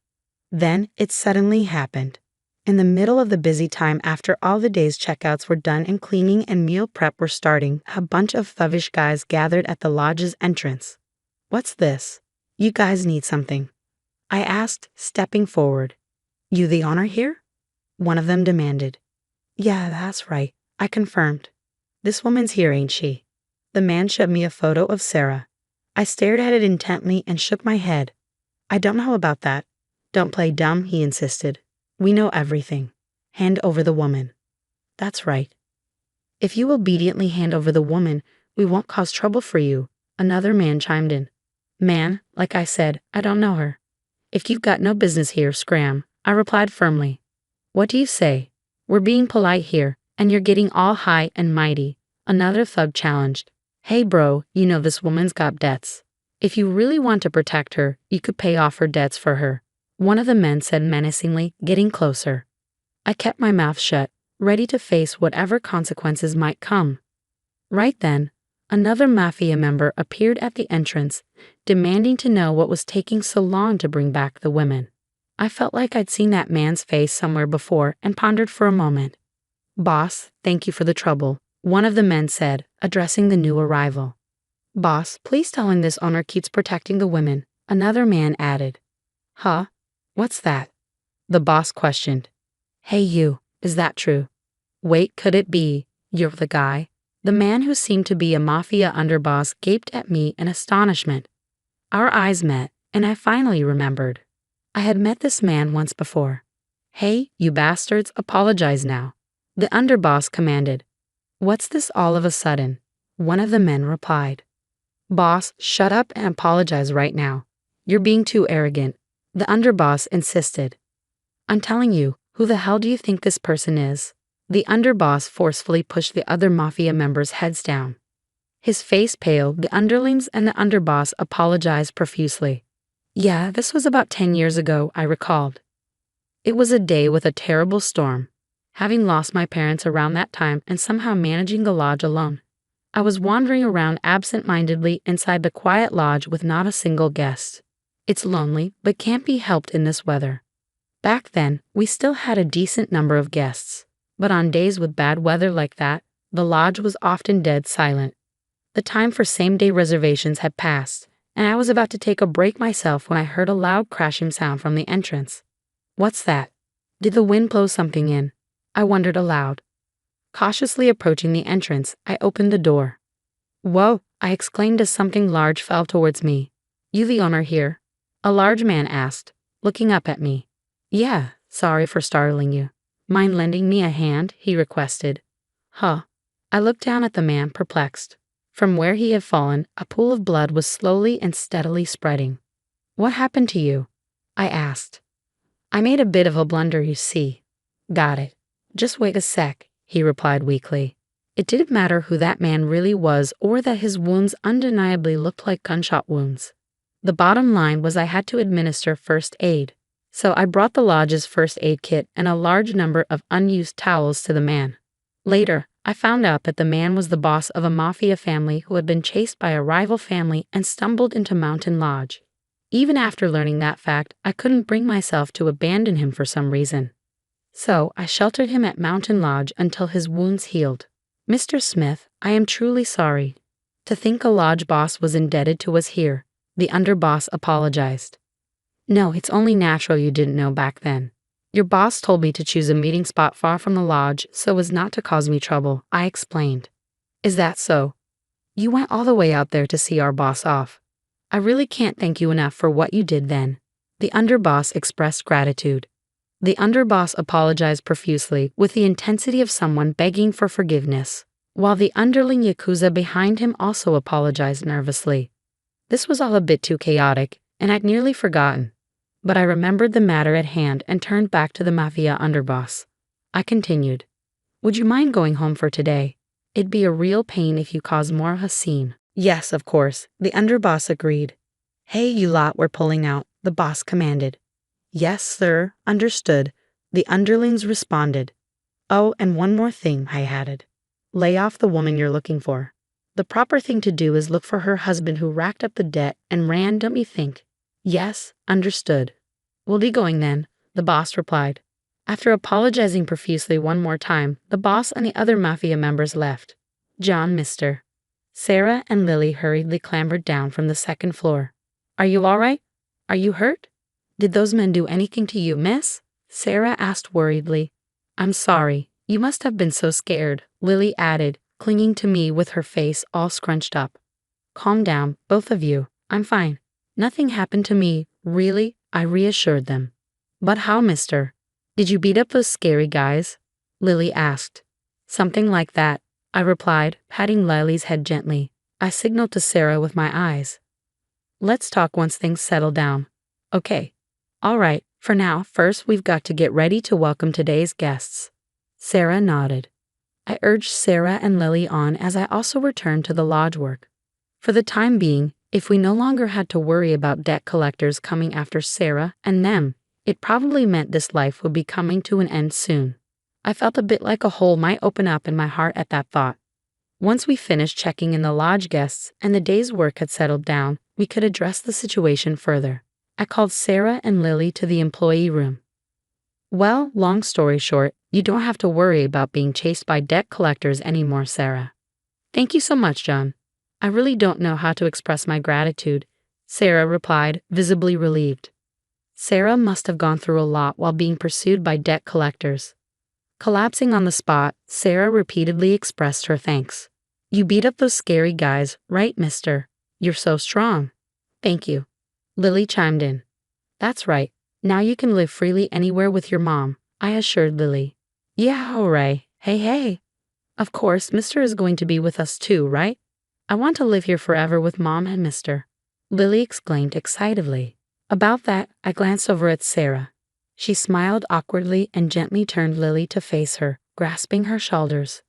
Then it suddenly happened. In the middle of the busy time after all the day's checkouts were done and cleaning and meal prep were starting, a bunch of thuggish guys gathered at the lodge's entrance. What's this? You guys need something, I asked, stepping forward. You the owner here? One of them demanded. Yeah, that's right, I confirmed. This woman's here, ain't she? The man showed me a photo of Sarah. I stared at it intently and shook my head. I don't know about that. Don't play dumb, he insisted. We know everything. Hand over the woman. That's right. If you obediently hand over the woman, we won't cause trouble for you, another man chimed in. Man, like I said, I don't know her. If you've got no business here, scram, I replied firmly. What do you say? We're being polite here, and you're getting all high and mighty, another thug challenged. Hey bro, you know this woman's got debts. If you really want to protect her, you could pay off her debts for her, one of the men said menacingly, getting closer. I kept my mouth shut, ready to face whatever consequences might come. Right then, another mafia member appeared at the entrance, demanding to know what was taking so long to bring back the women. I felt like I'd seen that man's face somewhere before and pondered for a moment. Boss, thank you for the trouble, one of the men said, addressing the new arrival. Boss, please tell him this owner keeps protecting the women, another man added. Huh? What's that? The boss questioned. Hey you, is that true? Wait, could it be, you're the guy? The man who seemed to be a mafia underboss gaped at me in astonishment. Our eyes met, and I finally remembered. I had met this man once before. Hey, you bastards, apologize now, the underboss commanded. What's this all of a sudden? One of the men replied. Boss, shut up and apologize right now. You're being too arrogant, the underboss insisted. I'm telling you, who the hell do you think this person is? The underboss forcefully pushed the other mafia members' heads down. His face paled, the underlings and the underboss apologized profusely. Yeah, this was about 10 years ago, I recalled. It was a day with a terrible storm. Having lost my parents around that time and somehow managing the lodge alone, I was wandering around absent-mindedly inside the quiet lodge with not a single guest. It's lonely, but can't be helped in this weather. Back then, we still had a decent number of guests, but on days with bad weather like that, the lodge was often dead silent. The time for same-day reservations had passed, and I was about to take a break myself when I heard a loud crashing sound from the entrance. What's that? Did the wind blow something in? I wondered aloud. Cautiously approaching the entrance, I opened the door. Whoa, I exclaimed as something large fell towards me. You the owner here? A large man asked, looking up at me. Yeah, sorry for startling you. Mind lending me a hand? He requested. Huh. I looked down at the man, perplexed. From where he had fallen, a pool of blood was slowly and steadily spreading. What happened to you? I asked. I made a bit of a blunder, you see. Got it. Just wait a sec, he replied weakly. It didn't matter who that man really was or that his wounds undeniably looked like gunshot wounds. The bottom line was I had to administer first aid, so I brought the lodge's first aid kit and a large number of unused towels to the man. Later, I found out that the man was the boss of a mafia family who had been chased by a rival family and stumbled into Mountain Lodge. Even after learning that fact, I couldn't bring myself to abandon him for some reason. So I sheltered him at Mountain Lodge until his wounds healed. Mr. Smith, I am truly sorry. To think a lodge boss was indebted to us here, the underboss apologized. No, it's only natural you didn't know back then. Your boss told me to choose a meeting spot far from the lodge so as not to cause me trouble, I explained. Is that so? You went all the way out there to see our boss off. I really can't thank you enough for what you did then. The underboss expressed gratitude. The underboss apologized profusely with the intensity of someone begging for forgiveness. while the underling Yakuza behind him also apologized nervously. This was all a bit too chaotic, and I'd nearly forgotten. But I remembered the matter at hand and turned back to the mafia underboss. I continued. Would you mind going home for today? It'd be a real pain if you caused more of a scene. Yes, of course, the underboss agreed. Hey, you lot, we're pulling out, the boss commanded. Yes, sir, understood, the underlings responded. Oh, and one more thing, I added. Lay off the woman you're looking for. The proper thing to do is look for her husband who racked up the debt and ran, don't you think? Yes, understood. We'll be going then, the boss replied. After apologizing profusely one more time, the boss and the other mafia members left. John, Mr. Sarah and Lily hurriedly clambered down from the second floor. Are you all right? Are you hurt? Did those men do anything to you, miss? Sarah asked worriedly. I'm sorry, you must have been so scared, Lily added, clinging to me with her face all scrunched up. Calm down, both of you, I'm fine. Nothing happened to me, really, I reassured them. But how, mister? Did you beat up those scary guys? Lily asked. Something like that, I replied, patting Lily's head gently. I signaled to Sarah with my eyes. Let's talk once things settle down. Okay. All right, for now, first we've got to get ready to welcome today's guests. Sarah nodded. I urged Sarah and Lily on as I also returned to the lodge work. For the time being, if we no longer had to worry about debt collectors coming after Sarah and them, it probably meant this life would be coming to an end soon. I felt a bit like a hole might open up in my heart at that thought. Once we finished checking in the lodge guests and the day's work had settled down, we could address the situation further. I called Sarah and Lily to the employee room. Well, long story short, you don't have to worry about being chased by debt collectors anymore, Sarah. Thank you so much, John. I really don't know how to express my gratitude, Sarah replied, visibly relieved. Sarah must have gone through a lot while being pursued by debt collectors. Collapsing on the spot, Sarah repeatedly expressed her thanks. You beat up those scary guys, right, mister? You're so strong. Thank you. Lily chimed in. That's right. Now you can live freely anywhere with your mom, I assured Lily. Yeah, hooray. Hey. Of course, mister is going to be with us too, right? I want to live here forever with mom and mister. Lily exclaimed excitedly. About that, I glanced over at Sarah. She smiled awkwardly and gently turned Lily to face her, grasping her shoulders.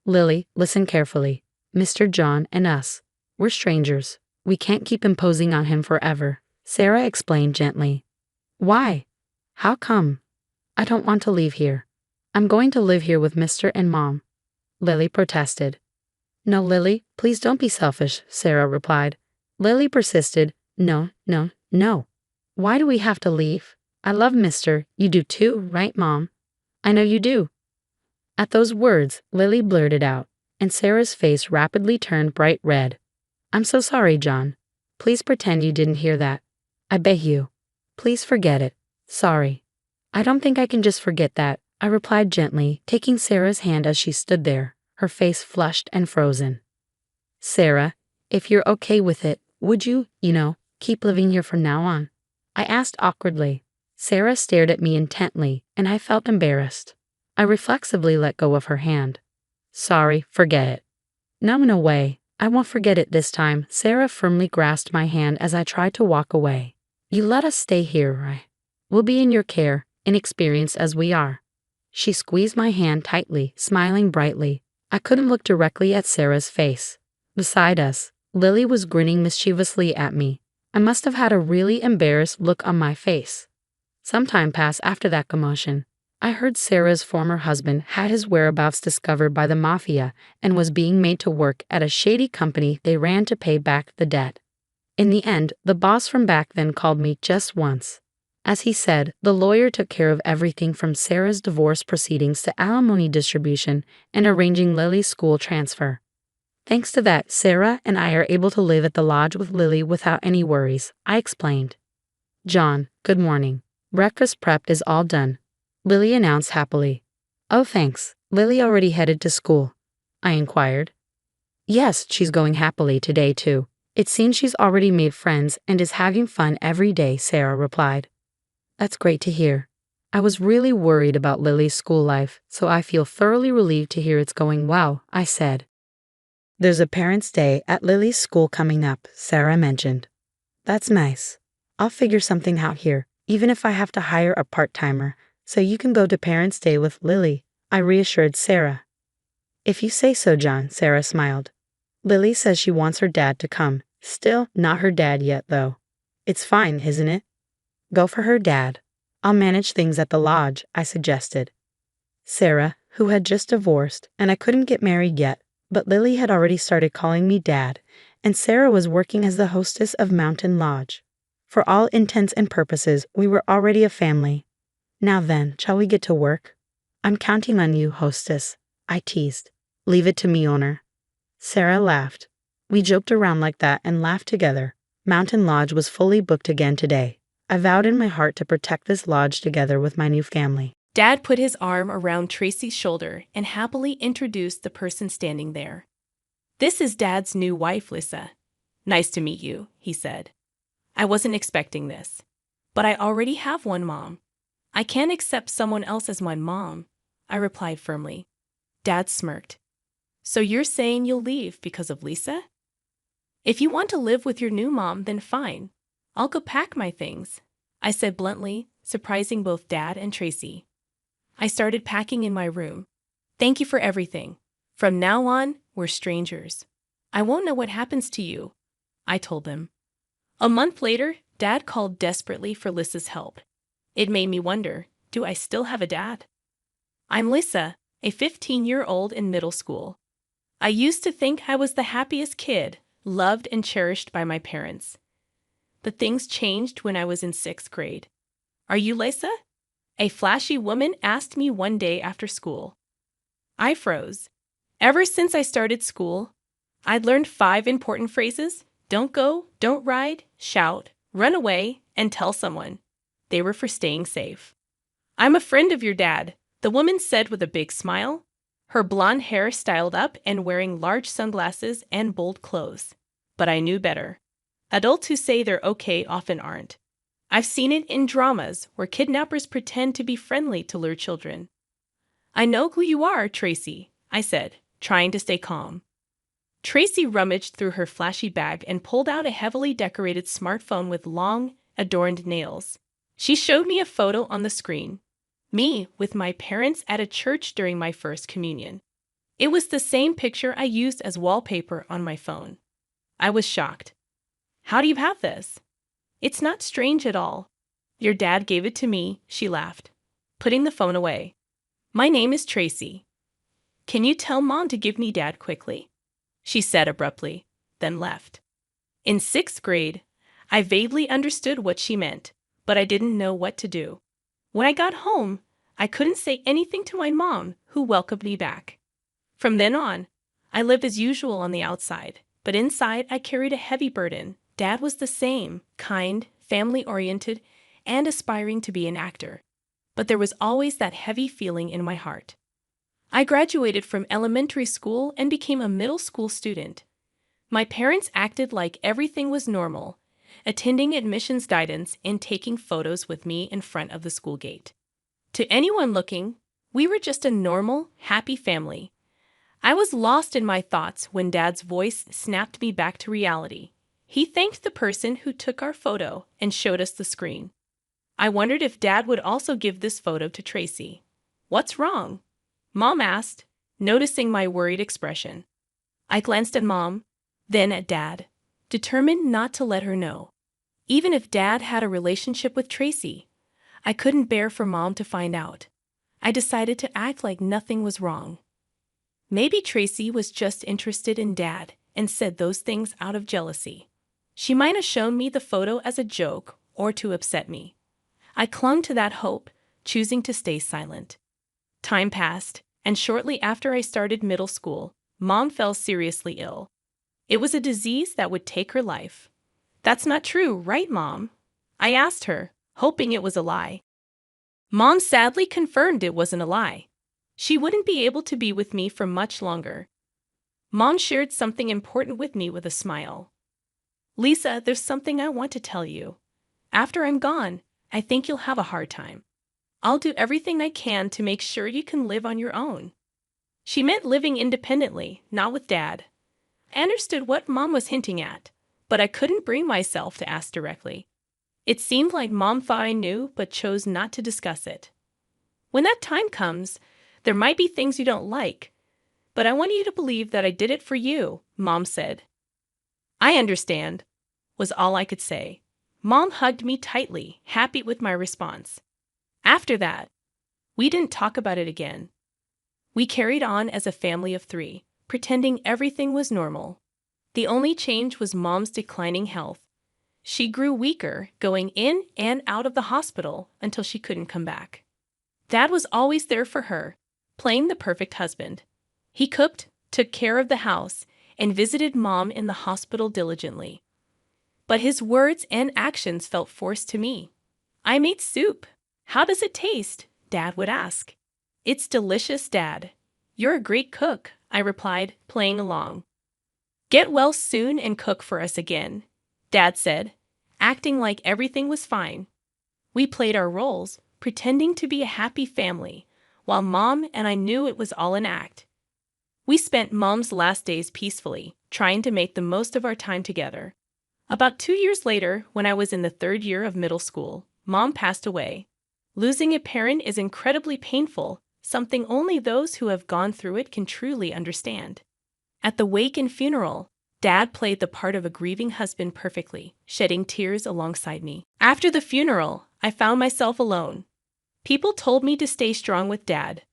Lily, listen carefully. Mr. John and us. We're strangers. We can't keep imposing on him forever, Sarah explained gently. Why? How come? I don't want to leave here. I'm going to live here with Mr. and Mom. Lily protested. No, Lily, please don't be selfish, Sarah replied. Lily persisted. No. Why do we have to leave? I love Mr. You do too, right, Mom? I know you do. At those words, Lily blurted out, and Sarah's face rapidly turned bright red. I'm so sorry, John. Please pretend you didn't hear that. I beg you. Please forget it. Sorry. I don't think I can just forget that, I replied gently, taking Sarah's hand as she stood there, her face flushed and frozen. Sarah, if you're okay with it, would you, keep living here from now on? I asked awkwardly. Sarah stared at me intently, and I felt embarrassed. I reflexively let go of her hand. Sorry, forget it. No way. I won't forget it this time. Sarah firmly grasped my hand as I tried to walk away. You let us stay here, right? We'll be in your care, inexperienced as we are. She squeezed my hand tightly, smiling brightly. I couldn't look directly at Sarah's face. Beside us, Lily was grinning mischievously at me. I must have had a really embarrassed look on my face. Some time passed after that commotion. I heard Sarah's former husband had his whereabouts discovered by the mafia and was being made to work at a shady company they ran to pay back the debt. In the end, the boss from back then called me just once. As he said, the lawyer took care of everything from Sarah's divorce proceedings to alimony distribution and arranging Lily's school transfer. Thanks to that, Sarah and I are able to live at the lodge with Lily without any worries, I explained. John, good morning. Breakfast prepped is all done, Lily announced happily. Oh, thanks. Lily already headed to school? I inquired. Yes, she's going happily today too. It seems she's already made friends and is having fun every day, Sarah replied. That's great to hear. I was really worried about Lily's school life, so I feel thoroughly relieved to hear it's going well, I said. There's a parents' day at Lily's school coming up, Sarah mentioned. That's nice. I'll figure something out here, even if I have to hire a part-timer, so you can go to parents' day with Lily, I reassured Sarah. If you say so, John, Sarah smiled. Lily says she wants her dad to come. Still not her dad yet, though. It's fine, isn't it? Go for her dad. I'll manage things at the lodge, I suggested. Sarah, who had just divorced, and I couldn't get married yet, but Lily had already started calling me Dad, and Sarah was working as the hostess of Mountain Lodge. For all intents and purposes, we were already a family. Now then, shall we get to work? I'm counting on you, hostess, I teased. Leave it to me, owner. Sarah laughed. We joked around like that and laughed together. Mountain Lodge was fully booked again today. I vowed in my heart to protect this lodge together with my new family. Dad put his arm around Tracy's shoulder and happily introduced the person standing there. This is Dad's new wife, Lisa. Nice to meet you, he said. I wasn't expecting this. But I already have one mom. I can't accept someone else as my mom, I replied firmly. Dad smirked. So you're saying you'll leave because of Lisa? If you want to live with your new mom, then fine. I'll go pack my things, I said bluntly, surprising both Dad and Tracy. I started packing in my room. Thank you for everything. From now on, we're strangers. I won't know what happens to you, I told them. A month later, Dad called desperately for Lisa's help. It made me wonder, do I still have a dad? I'm Lisa, a 15-year-old in middle school. I used to think I was the happiest kid, loved and cherished by my parents. But things changed when I was in 6th grade. Are you Lisa? A flashy woman asked me one day after school. I froze. Ever since I started school, I'd learned 5 important phrases: don't go, don't ride, shout, run away, and tell someone. They were for staying safe. I'm a friend of your dad, the woman said with a big smile, her blonde hair styled up and wearing large sunglasses and bold clothes. But I knew better. Adults who say they're okay often aren't. I've seen it in dramas where kidnappers pretend to be friendly to lure children. I know who you are, Tracy, I said, trying to stay calm. Tracy rummaged through her flashy bag and pulled out a heavily decorated smartphone with long, adorned nails. She showed me a photo on the screen. Me with my parents at a church during my first communion. It was the same picture I used as wallpaper on my phone. I was shocked. How do you have this? It's not strange at all. Your dad gave it to me, she laughed, putting the phone away. My name is Tracy. Can you tell Mom to give me Dad quickly? She said abruptly, then left. In 6th grade, I vaguely understood what she meant, but I didn't know what to do. When I got home, I couldn't say anything to my mom, who welcomed me back. From then on, I lived as usual on the outside, but inside I carried a heavy burden. Dad was the same, kind, family-oriented, and aspiring to be an actor. But there was always that heavy feeling in my heart. I graduated from elementary school and became a middle school student. My parents acted like everything was normal, attending admissions guidance and taking photos with me in front of the school gate. To anyone looking, we were just a normal, happy family. I was lost in my thoughts when Dad's voice snapped me back to reality. He thanked the person who took our photo and showed us the screen. I wondered if Dad would also give this photo to Tracy. What's wrong? Mom asked, noticing my worried expression. I glanced at Mom, then at Dad, determined not to let her know. Even if Dad had a relationship with Tracy, I couldn't bear for Mom to find out. I decided to act like nothing was wrong. Maybe Tracy was just interested in Dad and said those things out of jealousy. She might have shown me the photo as a joke or to upset me. I clung to that hope, choosing to stay silent. Time passed, and shortly after I started middle school, Mom fell seriously ill. It was a disease that would take her life. That's not true, right, Mom? I asked her, hoping it was a lie. Mom sadly confirmed it wasn't a lie. She wouldn't be able to be with me for much longer. Mom shared something important with me with a smile. Lisa, there's something I want to tell you. After I'm gone, I think you'll have a hard time. I'll do everything I can to make sure you can live on your own. She meant living independently, not with Dad. I understood what Mom was hinting at, but I couldn't bring myself to ask directly. It seemed like Mom thought I knew, but chose not to discuss it. When that time comes, there might be things you don't like, but I want you to believe that I did it for you, Mom said. I understand, was all I could say. Mom hugged me tightly, happy with my response. After that, we didn't talk about it again. We carried on as a family of 3, pretending everything was normal. The only change was Mom's declining health. She grew weaker, going in and out of the hospital until she couldn't come back. Dad was always there for her, playing the perfect husband. He cooked, took care of the house, and visited Mom in the hospital diligently. But his words and actions felt forced to me. I made soup. How does it taste? Dad would ask. It's delicious, Dad. You're a great cook, I replied, playing along. Get well soon and cook for us again, Dad said, acting like everything was fine. We played our roles, pretending to be a happy family, while Mom and I knew it was all an act. We spent Mom's last days peacefully, trying to make the most of our time together. About 2 years later, when I was in the 3rd year of middle school, Mom passed away. Losing a parent is incredibly painful, something only those who have gone through it can truly understand. At the wake and funeral, Dad played the part of a grieving husband perfectly, shedding tears alongside me. After the funeral, I found myself alone. People told me to stay strong with Dad,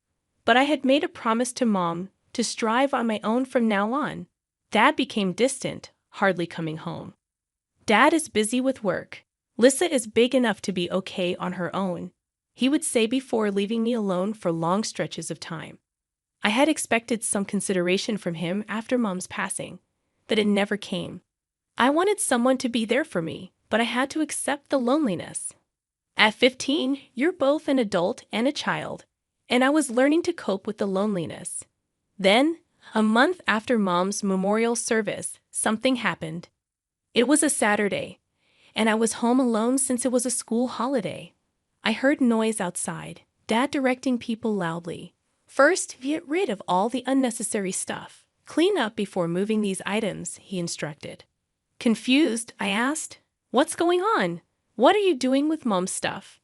but I had made a promise to Mom to strive on my own from now on. Dad became distant, hardly coming home. Dad is busy with work. Lisa is big enough to be okay on her own, he would say before leaving me alone for long stretches of time. I had expected some consideration from him after Mom's passing, but it never came. I wanted someone to be there for me, but I had to accept the loneliness. At 15, you're both an adult and a child, and I was learning to cope with the loneliness. Then, a month after Mom's memorial service, something happened. It was a Saturday, and I was home alone since it was a school holiday. I heard noise outside, Dad directing people loudly. First, get rid of all the unnecessary stuff. Clean up before moving these items, he instructed. Confused, I asked, what's going on? What are you doing with Mom's stuff?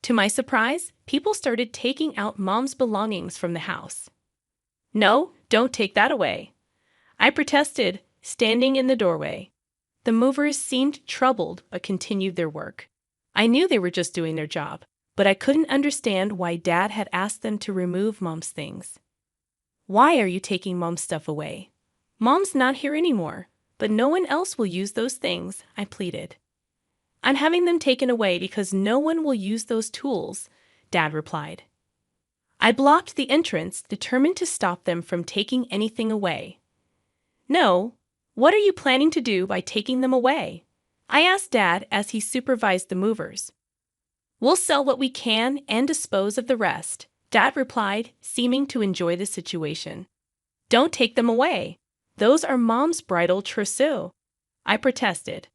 To my surprise, people started taking out Mom's belongings from the house. No, don't take that away, I protested, standing in the doorway. The movers seemed troubled but continued their work. I knew they were just doing their job, but I couldn't understand why Dad had asked them to remove Mom's things. Why are you taking Mom's stuff away? Mom's not here anymore, but no one else will use those things, I pleaded. I'm having them taken away because no one will use those tools, Dad replied. I blocked the entrance, determined to stop them from taking anything away. No, what are you planning to do by taking them away? I asked Dad as he supervised the movers. We'll sell what we can and dispose of the rest, Dad replied, seeming to enjoy the situation. Don't take them away. Those are Mom's bridal trousseau, I protested.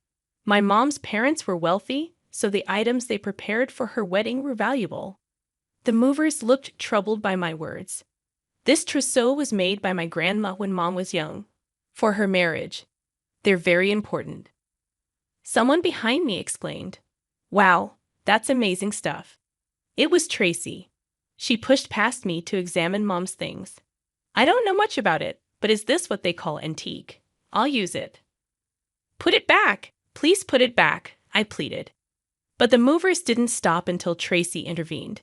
My mom's parents were wealthy, so the items they prepared for her wedding were valuable. The movers looked troubled by my words. This trousseau was made by my grandma when Mom was young, for her marriage. They're very important. Someone behind me exclaimed, Wow, that's amazing stuff. It was Tracy. She pushed past me to examine Mom's things. I don't know much about it, but is this what they call antique? I'll use it. Put it back. Please put it back, I pleaded. But the movers didn't stop until Tracy intervened.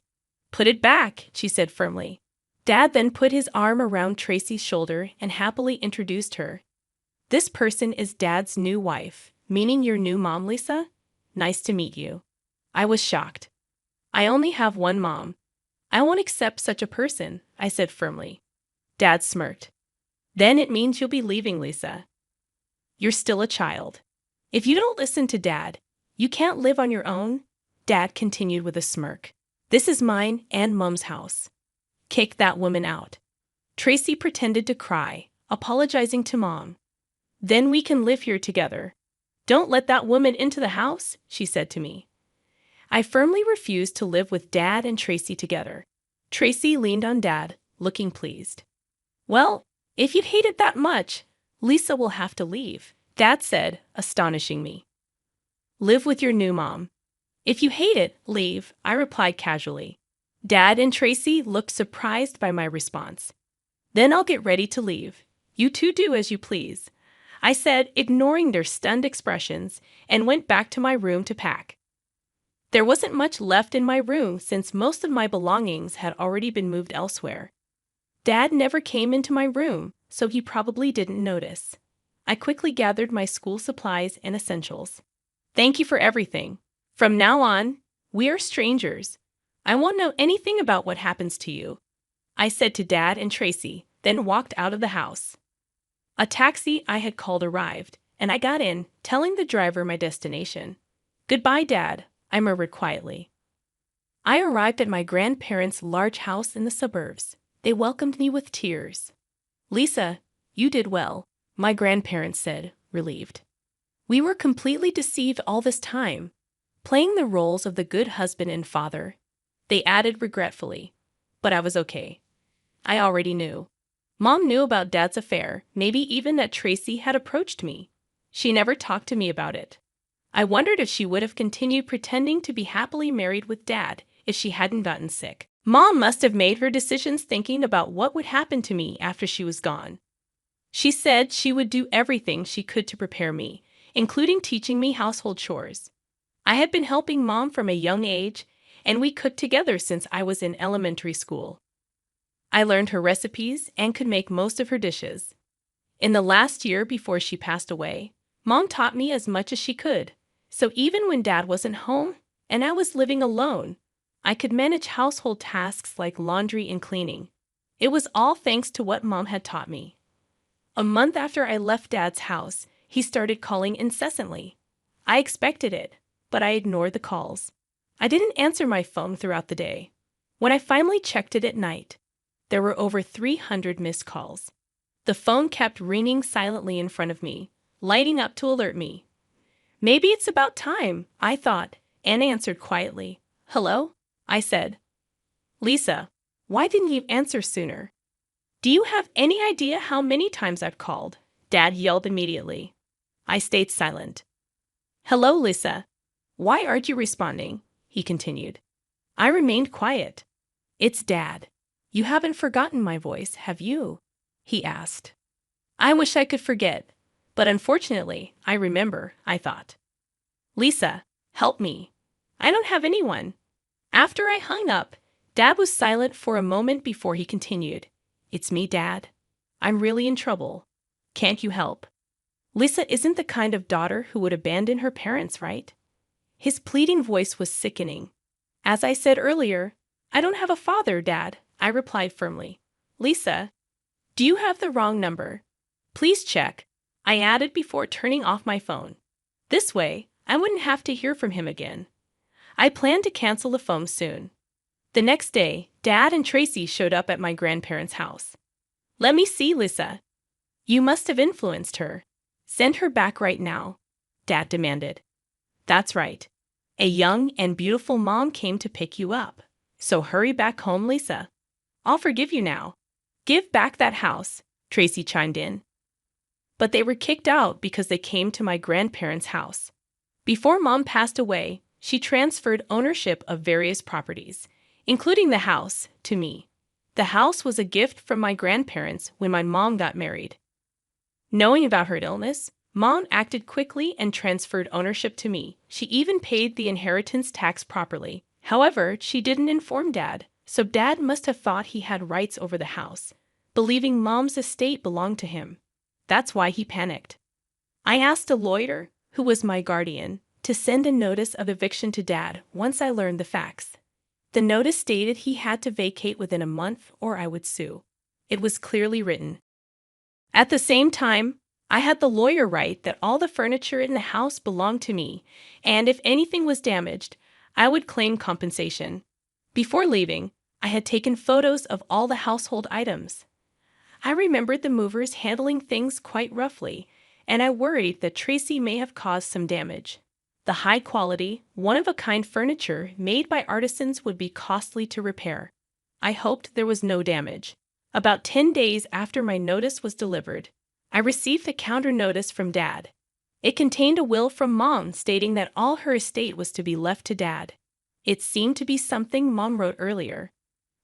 Put it back, she said firmly. Dad then put his arm around Tracy's shoulder and happily introduced her. This person is Dad's new wife, meaning your new mom, Lisa? Nice to meet you. I was shocked. I only have one mom. I won't accept such a person, I said firmly. Dad smirked. Then it means you'll be leaving, Lisa. You're still a child. If you don't listen to Dad, you can't live on your own, Dad continued with a smirk. This is mine and Mom's house. Kick that woman out. Tracy pretended to cry, apologizing to Mom. Then we can live here together. Don't let that woman into the house, she said to me. I firmly refused to live with Dad and Tracy together. Tracy leaned on Dad, looking pleased. Well, if you hate it that much, Lisa will have to leave, Dad said, astonishing me. Live with your new mom. If you hate it, leave, I replied casually. Dad and Tracy looked surprised by my response. Then I'll get ready to leave. You two do as you please, I said, ignoring their stunned expressions, and went back to my room to pack. There wasn't much left in my room since most of my belongings had already been moved elsewhere. Dad never came into my room, so he probably didn't notice. I quickly gathered my school supplies and essentials. Thank you for everything. From now on, we are strangers. I won't know anything about what happens to you, I said to Dad and Tracy, then walked out of the house. A taxi I had called arrived, and I got in, telling the driver my destination. Goodbye, Dad, I murmured quietly. I arrived at my grandparents' large house in the suburbs. They welcomed me with tears. Lisa, you did well, my grandparents said, relieved. We were completely deceived all this time, playing the roles of the good husband and father. They added regretfully, but I was okay. I already knew. Mom knew about Dad's affair, maybe even that Tracy had approached me. She never talked to me about it. I wondered if she would have continued pretending to be happily married with Dad if she hadn't gotten sick. Mom must have made her decisions thinking about what would happen to me after she was gone. She said she would do everything she could to prepare me, including teaching me household chores. I had been helping Mom from a young age, and we cooked together since I was in elementary school. I learned her recipes and could make most of her dishes. In the last year before she passed away, Mom taught me as much as she could, so even when Dad wasn't home and I was living alone, I could manage household tasks like laundry and cleaning. It was all thanks to what Mom had taught me. A month after I left Dad's house, he started calling incessantly. I expected it, but I ignored the calls. I didn't answer my phone throughout the day. When I finally checked it at night, there were over 300 missed calls. The phone kept ringing silently in front of me, lighting up to alert me. Maybe it's about time, I thought, and answered quietly. Hello? I said. Lisa, why didn't you answer sooner? Do you have any idea how many times I've called? Dad yelled immediately. I stayed silent. Hello, Lisa. Why aren't you responding? He continued. I remained quiet. It's Dad. You haven't forgotten my voice, have you? He asked. I wish I could forget, but unfortunately, I remember, I thought. Lisa, help me. I don't have anyone. After I hung up, Dad was silent for a moment before he continued. It's me, Dad. I'm really in trouble. Can't you help? Lisa isn't the kind of daughter who would abandon her parents, right? His pleading voice was sickening. As I said earlier, I don't have a father, Dad, I replied firmly. Lisa, do you have the wrong number? Please check, I added before turning off my phone. This way, I wouldn't have to hear from him again. I planned to cancel the phone soon. The next day, Dad and Tracy showed up at my grandparents' house. Let me see, Lisa. You must have influenced her. Send her back right now, Dad demanded. That's right. A young and beautiful mom came to pick you up. So hurry back home, Lisa. I'll forgive you now. Give back that house, Tracy chimed in. But they were kicked out because they came to my grandparents' house. Before Mom passed away, she transferred ownership of various properties, including the house, to me. The house was a gift from my grandparents when my mom got married. Knowing about her illness, Mom acted quickly and transferred ownership to me. She even paid the inheritance tax properly. However, she didn't inform Dad, so Dad must have thought he had rights over the house, believing Mom's estate belonged to him. That's why he panicked. I asked a lawyer, who was my guardian, to send a notice of eviction to Dad once I learned the facts. The notice stated he had to vacate within a month or I would sue. It was clearly written. At the same time, I had the lawyer write that all the furniture in the house belonged to me, and if anything was damaged, I would claim compensation. Before leaving, I had taken photos of all the household items. I remembered the movers handling things quite roughly, and I worried that Tracy may have caused some damage. The high-quality, one-of-a-kind furniture made by artisans would be costly to repair. I hoped there was no damage. About 10 days after my notice was delivered, I received a counter notice from Dad. It contained a will from Mom stating that all her estate was to be left to Dad. It seemed to be something Mom wrote earlier.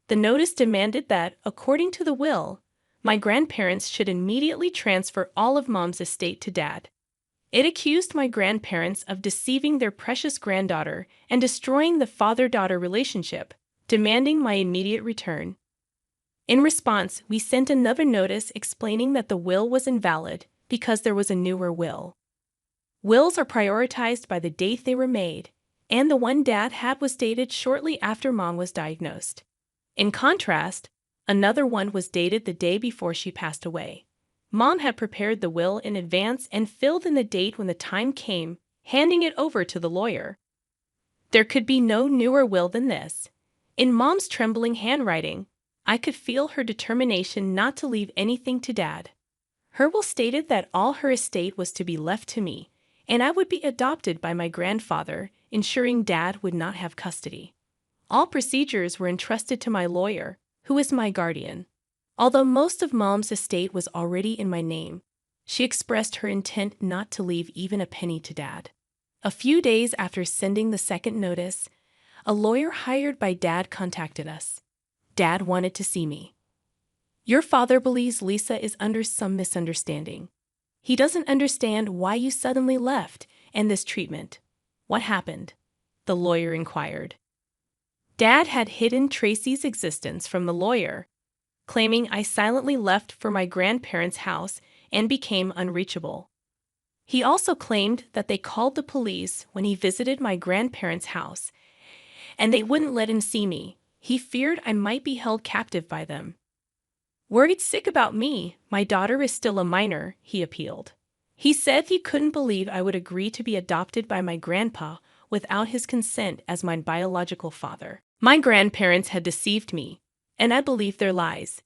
The notice demanded that, according to the will, my grandparents should immediately transfer all of Mom's estate to Dad. It accused my grandparents of deceiving their precious granddaughter and destroying the father-daughter relationship, demanding my immediate return. In response, we sent another notice explaining that the will was invalid because there was a newer will. Wills are prioritized by the date they were made, and the one Dad had was dated shortly after Mom was diagnosed. In contrast, another one was dated the day before she passed away. Mom had prepared the will in advance and filled in the date when the time came, handing it over to the lawyer. There could be no newer will than this. In Mom's trembling handwriting, I could feel her determination not to leave anything to Dad. Her will stated that all her estate was to be left to me, and I would be adopted by my grandfather, ensuring Dad would not have custody. All procedures were entrusted to my lawyer, who is my guardian. Although most of Mom's estate was already in my name, she expressed her intent not to leave even a penny to Dad. A few days after sending the second notice, a lawyer hired by Dad contacted us. Dad wanted to see me. Your father believes Lisa is under some misunderstanding. He doesn't understand why you suddenly left and this treatment. What happened? The lawyer inquired. Dad had hidden Tracy's existence from the lawyer, claiming I silently left for my grandparents' house and became unreachable. He also claimed that they called the police when he visited my grandparents' house, and they wouldn't let him see me. He feared I might be held captive by them. Worried sick about me, my daughter is still a minor, he appealed. He said he couldn't believe I would agree to be adopted by my grandpa without his consent as my biological father. My grandparents had deceived me, and I believed their lies.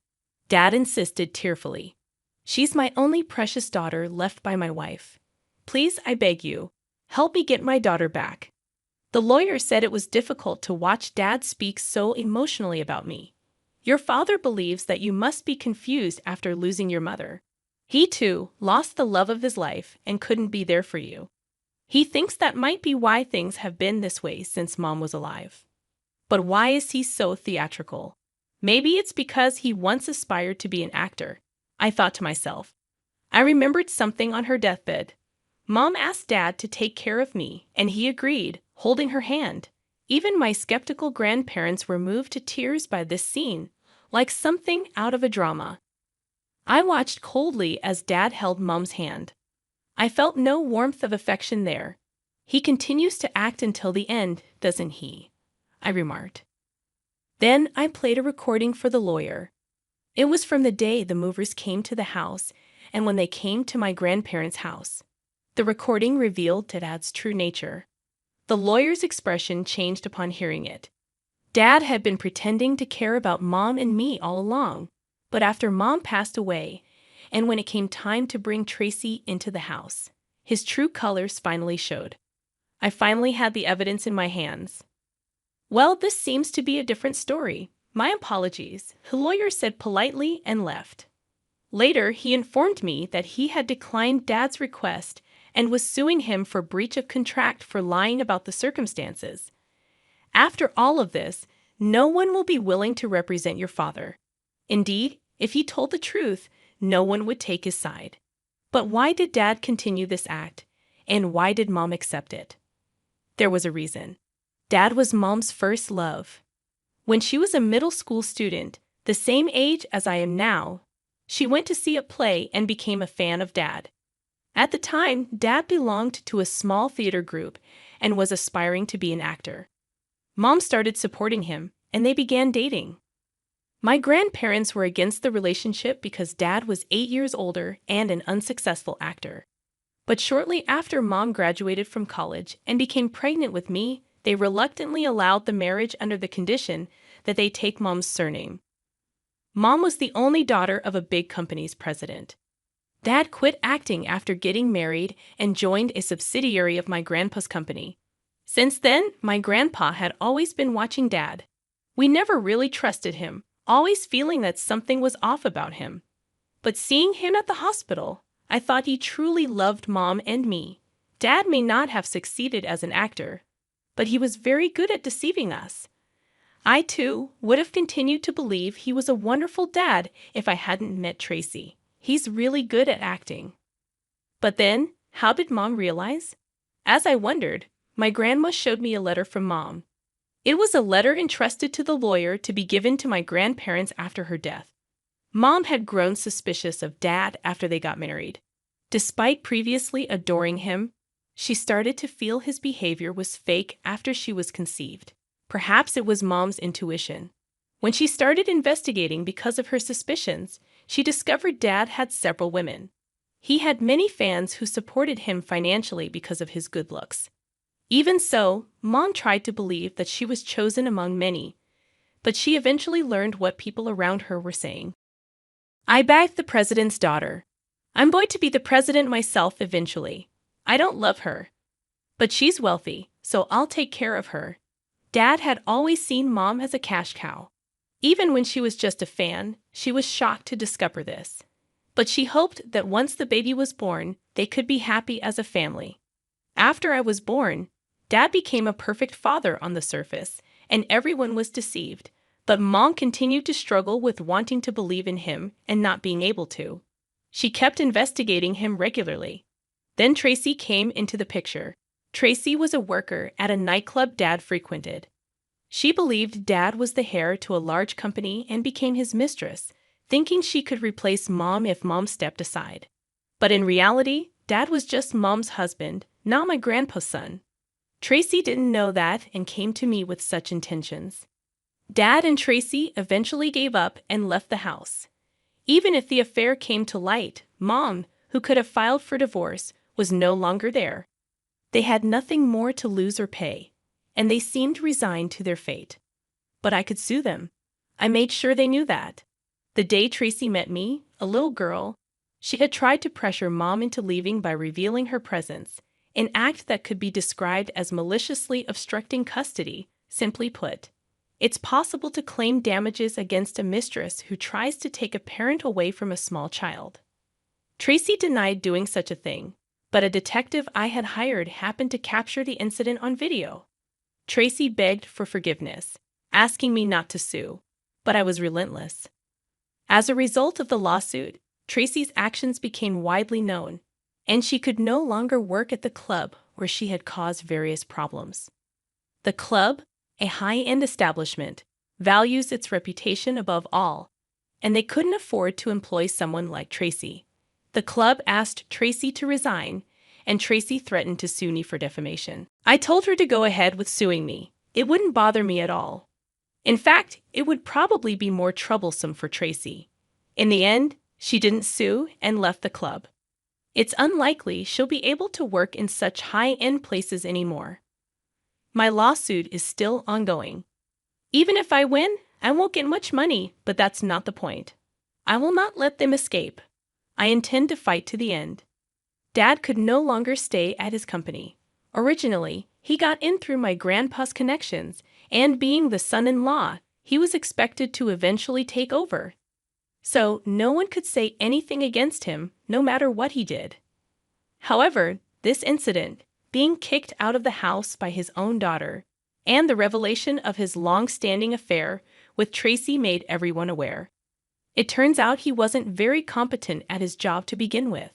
Dad insisted tearfully. She's my only precious daughter left by my wife. Please, I beg you, help me get my daughter back. The lawyer said it was difficult to watch Dad speak so emotionally about me. Your father believes that you must be confused after losing your mother. He, too, lost the love of his life and couldn't be there for you. He thinks that might be why things have been this way since Mom was alive. But why is he so theatrical? Maybe it's because he once aspired to be an actor, I thought to myself. I remembered something on her deathbed. Mom asked Dad to take care of me, and he agreed, holding her hand. Even my skeptical grandparents were moved to tears by this scene, like something out of a drama. I watched coldly as Dad held Mom's hand. I felt no warmth of affection there. He continues to act until the end, doesn't he? I remarked. Then I played a recording for the lawyer. It was from the day the movers came to the house and when they came to my grandparents' house. The recording revealed Dad's true nature. The lawyer's expression changed upon hearing it. Dad had been pretending to care about Mom and me all along, but after Mom passed away, and when it came time to bring Tracy into the house, his true colors finally showed. I finally had the evidence in my hands. Well, this seems to be a different story. My apologies, the lawyer said politely and left. Later, he informed me that he had declined Dad's request and was suing him for breach of contract for lying about the circumstances. After all of this, no one will be willing to represent your father. Indeed, if he told the truth, no one would take his side. But why did Dad continue this act, and why did Mom accept it? There was a reason. Dad was Mom's first love. When she was a middle school student, the same age as I am now, she went to see a play and became a fan of Dad. At the time, Dad belonged to a small theater group and was aspiring to be an actor. Mom started supporting him, and they began dating. My grandparents were against the relationship because Dad was 8 years older and an unsuccessful actor. But shortly after Mom graduated from college and became pregnant with me, they reluctantly allowed the marriage under the condition that they take Mom's surname. Mom was the only daughter of a big company's president. Dad quit acting after getting married and joined a subsidiary of my grandpa's company. Since then, my grandpa had always been watching Dad. We never really trusted him, always feeling that something was off about him. But seeing him at the hospital, I thought he truly loved Mom and me. Dad may not have succeeded as an actor, but he was very good at deceiving us. I, too, would have continued to believe he was a wonderful dad if I hadn't met Tracy. He's really good at acting. But then, how did Mom realize? As I wondered, my grandma showed me a letter from Mom. It was a letter entrusted to the lawyer to be given to my grandparents after her death. Mom had grown suspicious of Dad after they got married. Despite previously adoring him, she started to feel his behavior was fake after she was conceived. Perhaps it was Mom's intuition. When she started investigating because of her suspicions, she discovered Dad had several women. He had many fans who supported him financially because of his good looks. Even so, Mom tried to believe that she was chosen among many, but she eventually learned what people around her were saying. I bagged the president's daughter. I'm going to be the president myself eventually. I don't love her, but she's wealthy, so I'll take care of her. Dad had always seen Mom as a cash cow. Even when she was just a fan, she was shocked to discover this. But she hoped that once the baby was born, they could be happy as a family. After I was born, Dad became a perfect father on the surface, and everyone was deceived. But Mom continued to struggle with wanting to believe in him and not being able to. She kept investigating him regularly. Then Tracy came into the picture. Tracy was a worker at a nightclub Dad frequented. She believed Dad was the heir to a large company and became his mistress, thinking she could replace Mom if Mom stepped aside. But in reality, Dad was just Mom's husband, not my grandpa's son. Tracy didn't know that and came to me with such intentions. Dad and Tracy eventually gave up and left the house. Even if the affair came to light, Mom, who could have filed for divorce, was no longer there. They had nothing more to lose or pay, and they seemed resigned to their fate. But I could sue them. I made sure they knew that. The day Tracy met me, a little girl, she had tried to pressure Mom into leaving by revealing her presence, an act that could be described as maliciously obstructing custody. Simply put, it's possible to claim damages against a mistress who tries to take a parent away from a small child. Tracy denied doing such a thing, but a detective I had hired happened to capture the incident on video. Tracy begged for forgiveness, asking me not to sue, but I was relentless. As a result of the lawsuit, Tracy's actions became widely known, and she could no longer work at the club where she had caused various problems. The club, a high-end establishment, values its reputation above all, and they couldn't afford to employ someone like Tracy. The club asked Tracy to resign, and Tracy threatened to sue me for defamation. I told her to go ahead with suing me. It wouldn't bother me at all. In fact, it would probably be more troublesome for Tracy. In the end, she didn't sue and left the club. It's unlikely she'll be able to work in such high-end places anymore. My lawsuit is still ongoing. Even if I win, I won't get much money, but that's not the point. I will not let them escape. I intend to fight to the end. Dad could no longer stay at his company. Originally, he got in through my grandpa's connections, and being the son-in-law, he was expected to eventually take over. So no one could say anything against him, no matter what he did. However, this incident, being kicked out of the house by his own daughter, and the revelation of his long-standing affair with Tracy made everyone aware. It turns out he wasn't very competent at his job to begin with.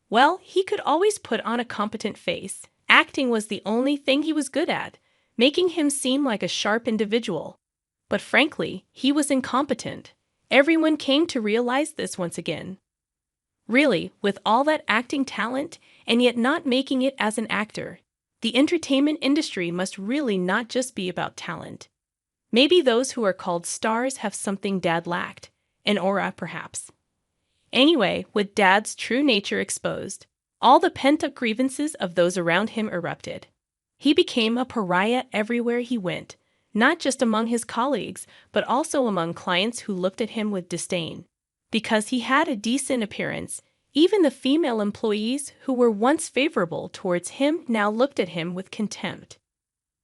Well, he could always put on a competent face. Acting was the only thing he was good at, making him seem like a sharp individual. But frankly, he was incompetent. Everyone came to realize this once again. Really, with all that acting talent, and yet not making it as an actor, the entertainment industry must really not just be about talent. Maybe those who are called stars have something Dad lacked, an aura perhaps. Anyway, with Dad's true nature exposed, all the pent-up grievances of those around him erupted. He became a pariah everywhere he went, not just among his colleagues, but also among clients who looked at him with disdain. Because he had a decent appearance, Even the female employees who were once favorable towards him now looked at him with contempt.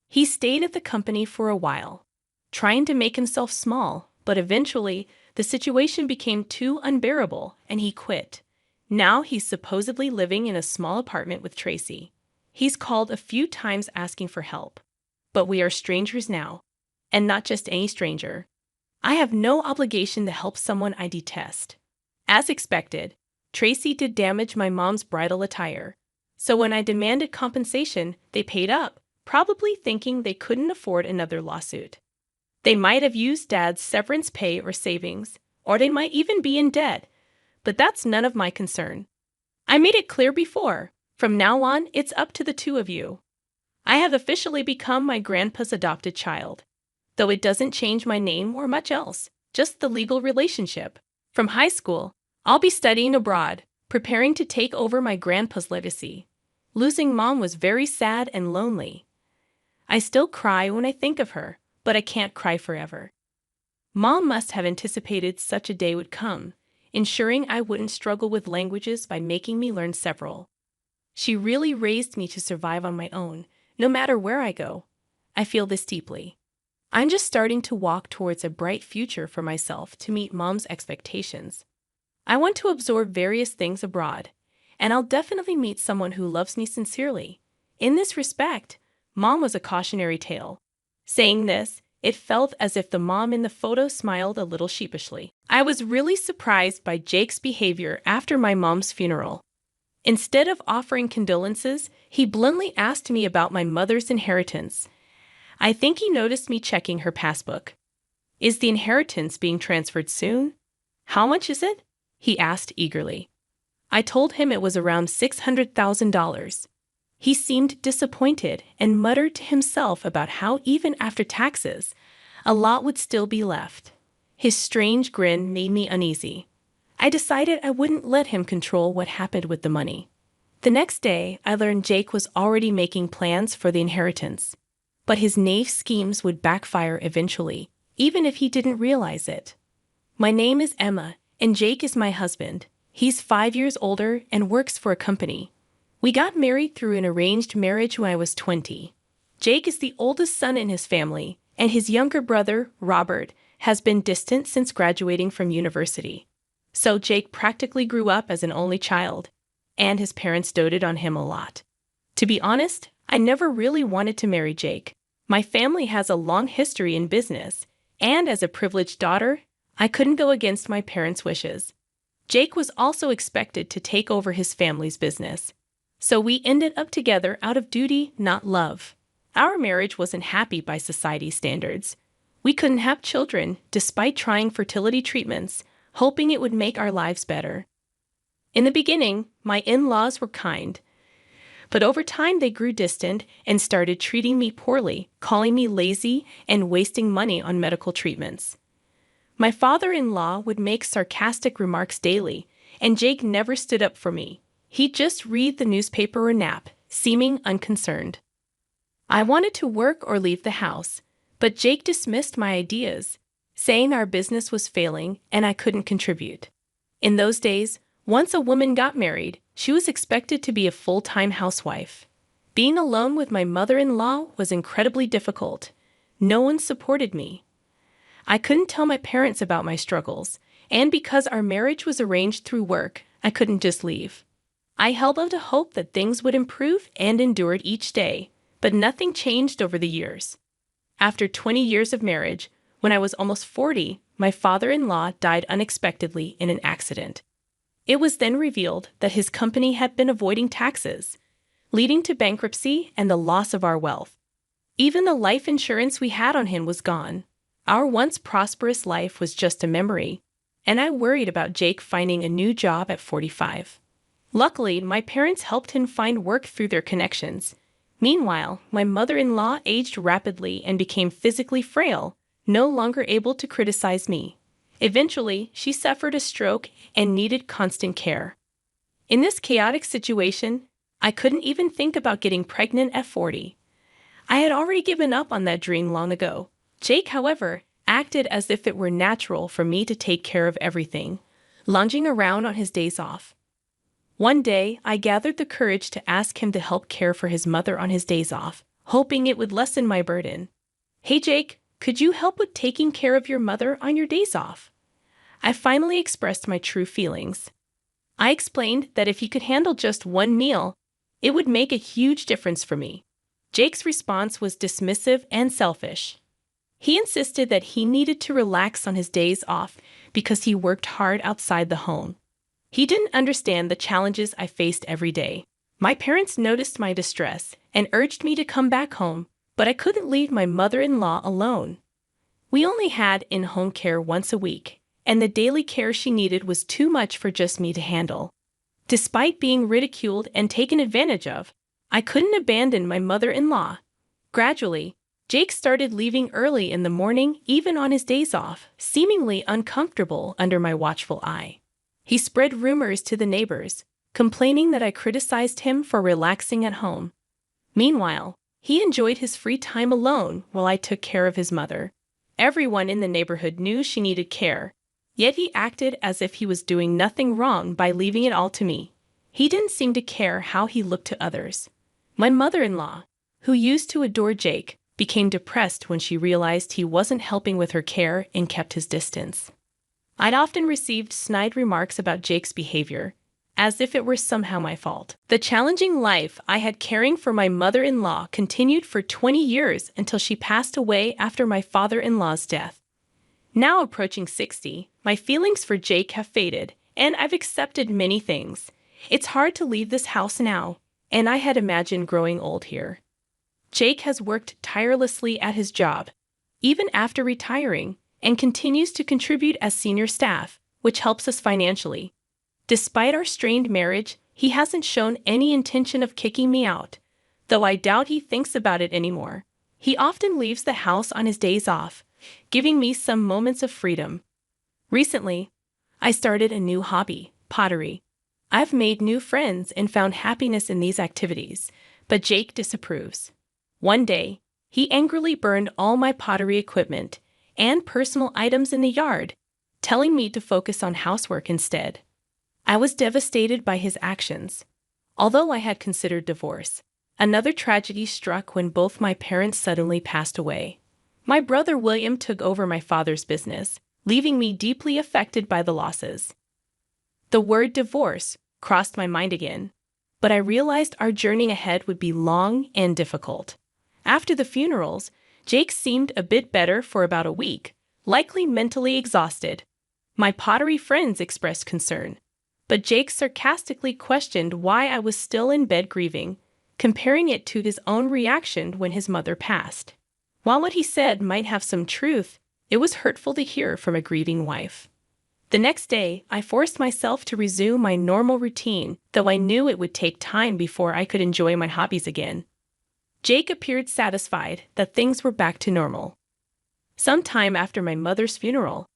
He stayed at the company for a while, trying to make himself small, but eventually the situation became too unbearable and he quit. Now he's supposedly living in a small apartment with Tracy. He's called a few times asking for help. But we are strangers now, and not just any stranger. I have no obligation to help someone I detest. As expected, Tracy did damage my mom's bridal attire. So when I demanded compensation, they paid up, probably thinking they couldn't afford another lawsuit. They might have used Dad's severance pay or savings, or they might even be in debt, but that's none of my concern. I made it clear before, from now on, it's up to the two of you. I have officially become my grandpa's adopted child, though it doesn't change my name or much else, just the legal relationship. From high school, I'll be studying abroad, preparing to take over my grandpa's legacy. Losing Mom was very sad and lonely. I still cry when I think of her, but I can't cry forever. Mom must have anticipated such a day would come, ensuring I wouldn't struggle with languages by making me learn several. She really raised me to survive on my own, no matter where I go. I feel this deeply. I'm just starting to walk towards a bright future for myself to meet Mom's expectations. I want to absorb various things abroad, and I'll definitely meet someone who loves me sincerely. In this respect, Mom was a cautionary tale. Saying this, it felt as if the mom in the photo smiled a little sheepishly. I was really surprised by Jake's behavior after my mom's funeral. Instead of offering condolences, he bluntly asked me about my mother's inheritance. I think he noticed me checking her passbook. Is the inheritance being transferred soon? How much is it? He asked eagerly. I told him it was around $600,000. He seemed disappointed and muttered to himself about how even after taxes, a lot would still be left. His strange grin made me uneasy. I decided I wouldn't let him control what happened with the money. The next day, I learned Jake was already making plans for the inheritance. But his naive schemes would backfire eventually, even if he didn't realize it. My name is Emma, and Jake is my husband. He's 5 years older and works for a company. We got married through an arranged marriage when I was 20. Jake is the oldest son in his family, and his younger brother, Robert, has been distant since graduating from university. So Jake practically grew up as an only child, and his parents doted on him a lot. To be honest, I never really wanted to marry Jake. My family has a long history in business, and as a privileged daughter, I couldn't go against my parents' wishes. Jake was also expected to take over his family's business. So we ended up together out of duty, not love. Our marriage wasn't happy by society's standards. We couldn't have children, despite trying fertility treatments, hoping it would make our lives better. In the beginning, my in-laws were kind, but over time they grew distant and started treating me poorly, calling me lazy and wasting money on medical treatments. My father-in-law would make sarcastic remarks daily, and Jake never stood up for me. He'd just read the newspaper or nap, seeming unconcerned. I wanted to work or leave the house, but Jake dismissed my ideas, saying our business was failing and I couldn't contribute. In those days, once a woman got married, she was expected to be a full-time housewife. Being alone with my mother-in-law was incredibly difficult. No one supported me. I couldn't tell my parents about my struggles, and because our marriage was arranged through work, I couldn't just leave. I held out to hope that things would improve and endured each day, but nothing changed over the years. After 20 years of marriage, when I was almost 40, my father-in-law died unexpectedly in an accident. It was then revealed that his company had been avoiding taxes, leading to bankruptcy and the loss of our wealth. Even the life insurance we had on him was gone. Our once prosperous life was just a memory, and I worried about Jake finding a new job at 45. Luckily, my parents helped him find work through their connections. Meanwhile, my mother-in-law aged rapidly and became physically frail, no longer able to criticize me. Eventually, she suffered a stroke and needed constant care. In this chaotic situation, I couldn't even think about getting pregnant at 40. I had already given up on that dream long ago. Jake, however, acted as if it were natural for me to take care of everything, lounging around on his days off. One day, I gathered the courage to ask him to help care for his mother on his days off, hoping it would lessen my burden. "Hey Jake, could you help with taking care of your mother on your days off?" I finally expressed my true feelings. I explained that if he could handle just one meal, it would make a huge difference for me. Jake's response was dismissive and selfish. He insisted that he needed to relax on his days off because he worked hard outside the home. He didn't understand the challenges I faced every day. My parents noticed my distress and urged me to come back home, but I couldn't leave my mother-in-law alone. We only had in-home care once a week, and the daily care she needed was too much for just me to handle. Despite being ridiculed and taken advantage of, I couldn't abandon my mother-in-law. Gradually, Jake started leaving early in the morning, even on his days off, seemingly uncomfortable under my watchful eye. He spread rumors to the neighbors, complaining that I criticized him for relaxing at home. Meanwhile, he enjoyed his free time alone while I took care of his mother. Everyone in the neighborhood knew she needed care, yet he acted as if he was doing nothing wrong by leaving it all to me. He didn't seem to care how he looked to others. My mother-in-law, who used to adore Jake, became depressed when she realized he wasn't helping with her care and kept his distance. I'd often received snide remarks about Jake's behavior, as if it were somehow my fault. The challenging life I had caring for my mother-in-law continued for 20 years until she passed away after my father-in-law's death. Now approaching 60, my feelings for Jake have faded, and I've accepted many things. It's hard to leave this house now, and I had imagined growing old here. Jake has worked tirelessly at his job, even after retiring, and continues to contribute as senior staff, which helps us financially. Despite our strained marriage, he hasn't shown any intention of kicking me out, though I doubt he thinks about it anymore. He often leaves the house on his days off, giving me some moments of freedom. Recently, I started a new hobby, pottery. I've made new friends and found happiness in these activities, but Jake disapproves. One day, he angrily burned all my pottery equipment and personal items in the yard, telling me to focus on housework instead. I was devastated by his actions. Although I had considered divorce, another tragedy struck when both my parents suddenly passed away. My brother William took over my father's business, leaving me deeply affected by the losses. The word divorce crossed my mind again, but I realized our journey ahead would be long and difficult. After the funerals, Jake seemed a bit better for about a week, likely mentally exhausted. My pottery friends expressed concern, but Jake sarcastically questioned why I was still in bed grieving, comparing it to his own reaction when his mother passed. While what he said might have some truth, it was hurtful to hear from a grieving wife. The next day, I forced myself to resume my normal routine, though I knew it would take time before I could enjoy my hobbies again. Jake appeared satisfied that things were back to normal. Sometime after my mother's funeral,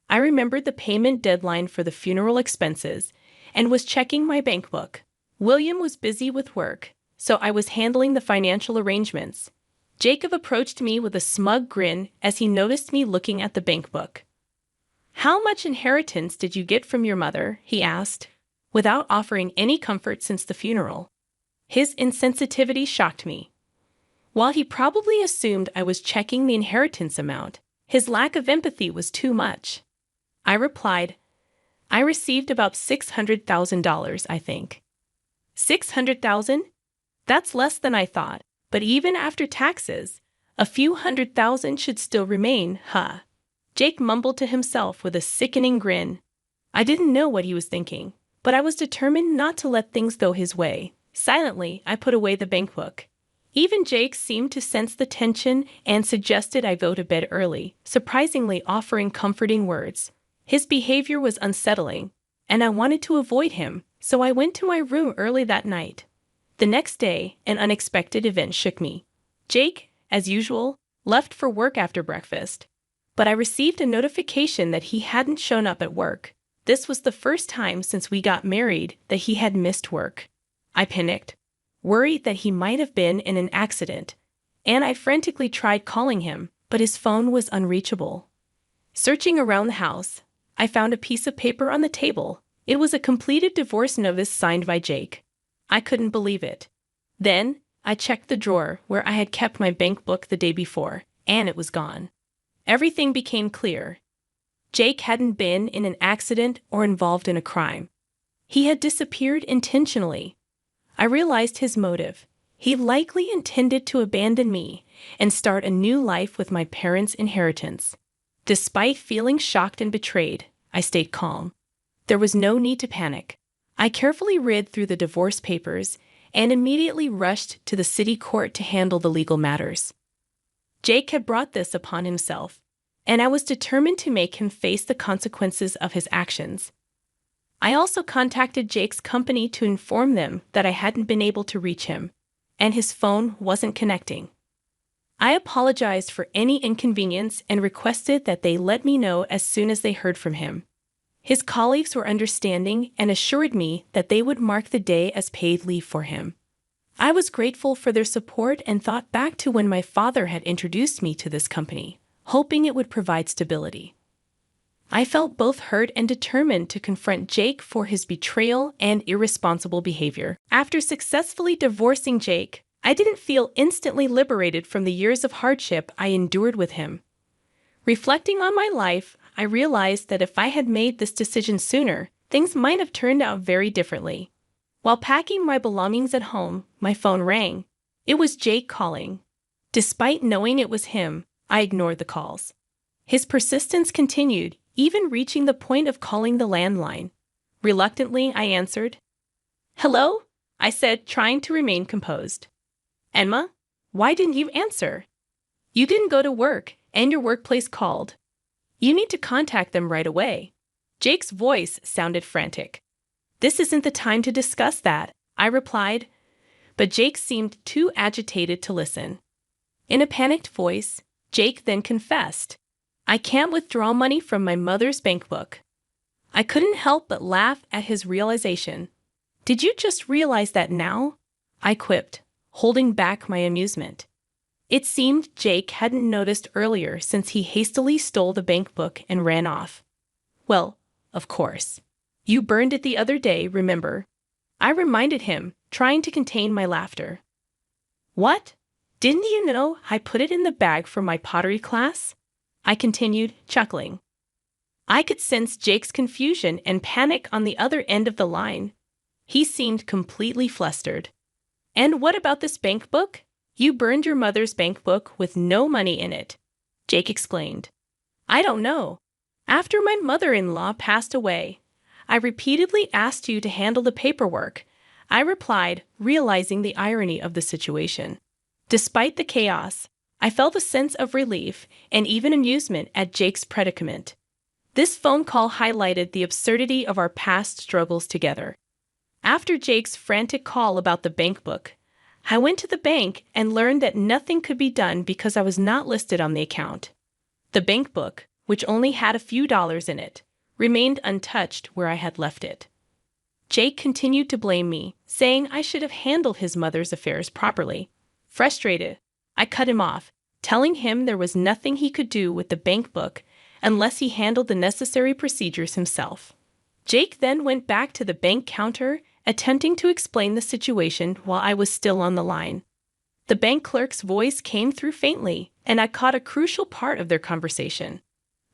I remembered the payment deadline for the funeral expenses and was checking my bank book. William was busy with work, so I was handling the financial arrangements. Jacob approached me with a smug grin as he noticed me looking at the bank book. "How much inheritance did you get from your mother?" he asked, without offering any comfort since the funeral. His insensitivity shocked me. While he probably assumed I was checking the inheritance amount, his lack of empathy was too much. I replied, "I received about $600,000, I think." $600,000? That's less than I thought, but even after taxes, a few $100,000 should still remain, huh? Jake mumbled to himself with a sickening grin. I didn't know what he was thinking, but I was determined not to let things go his way. Silently, I put away the bank book. Even Jake seemed to sense the tension and suggested I go to bed early, surprisingly offering comforting words. His behavior was unsettling, and I wanted to avoid him, so I went to my room early that night. The next day, an unexpected event shook me. Jake, as usual, left for work after breakfast, but I received a notification that he hadn't shown up at work. This was the first time since we got married that he had missed work. I panicked, worried that he might have been in an accident, and I frantically tried calling him, but his phone was unreachable. Searching around the house, I found a piece of paper on the table, It was a completed divorce notice signed by Jake. I couldn't believe it. Then, I checked the drawer where I had kept my bank book the day before, and it was gone. Everything became clear. Jake hadn't been in an accident or involved in a crime. He had disappeared intentionally. I realized his motive. He likely intended to abandon me and start a new life with my parents' inheritance. Despite feeling shocked and betrayed, I stayed calm. There was no need to panic. I carefully read through the divorce papers and immediately rushed to the city court to handle the legal matters. Jake had brought this upon himself, and I was determined to make him face the consequences of his actions. I also contacted Jake's company to inform them that I hadn't been able to reach him, and his phone wasn't connecting. I apologized for any inconvenience and requested that they let me know as soon as they heard from him. His colleagues were understanding and assured me that they would mark the day as paid leave for him. I was grateful for their support and thought back to when my father had introduced me to this company, hoping it would provide stability. I felt both hurt and determined to confront Jake for his betrayal and irresponsible behavior. After successfully divorcing Jake, I didn't feel instantly liberated from the years of hardship I endured with him. Reflecting on my life, I realized that if I had made this decision sooner, things might have turned out very differently. While packing my belongings at home, my phone rang. It was Jake calling. Despite knowing it was him, I ignored the calls. His persistence continued, even reaching the point of calling the landline. Reluctantly, I answered. "Hello?" I said, trying to remain composed. "Emma, why didn't you answer? You didn't go to work, and your workplace called. You need to contact them right away." Jake's voice sounded frantic. "This isn't the time to discuss that," I replied, but Jake seemed too agitated to listen. In a panicked voice, Jake then confessed, "I can't withdraw money from my mother's bank book." I couldn't help but laugh at his realization. "Did you just realize that now?" I quipped, holding back my amusement. It seemed Jake hadn't noticed earlier since he hastily stole the bank book and ran off. "Well, of course. You burned it the other day, remember?" I reminded him, trying to contain my laughter. "What? Didn't you know I put it in the bag for my pottery class?" I continued, chuckling. I could sense Jake's confusion and panic on the other end of the line. He seemed completely flustered. "And what about this bank book? You burned your mother's bank book with no money in it," Jake explained. "I don't know. After my mother-in-law passed away, I repeatedly asked you to handle the paperwork," I replied, realizing the irony of the situation. Despite the chaos, I felt a sense of relief and even amusement at Jake's predicament. This phone call highlighted the absurdity of our past struggles together. After Jake's frantic call about the bank book, I went to the bank and learned that nothing could be done because I was not listed on the account. The bank book, which only had a few dollars in it, remained untouched where I had left it. Jake continued to blame me, saying I should have handled his mother's affairs properly. Frustrated, I cut him off, telling him there was nothing he could do with the bank book unless he handled the necessary procedures himself. Jake then went back to the bank counter, attempting to explain the situation while I was still on the line. The bank clerk's voice came through faintly, and I caught a crucial part of their conversation.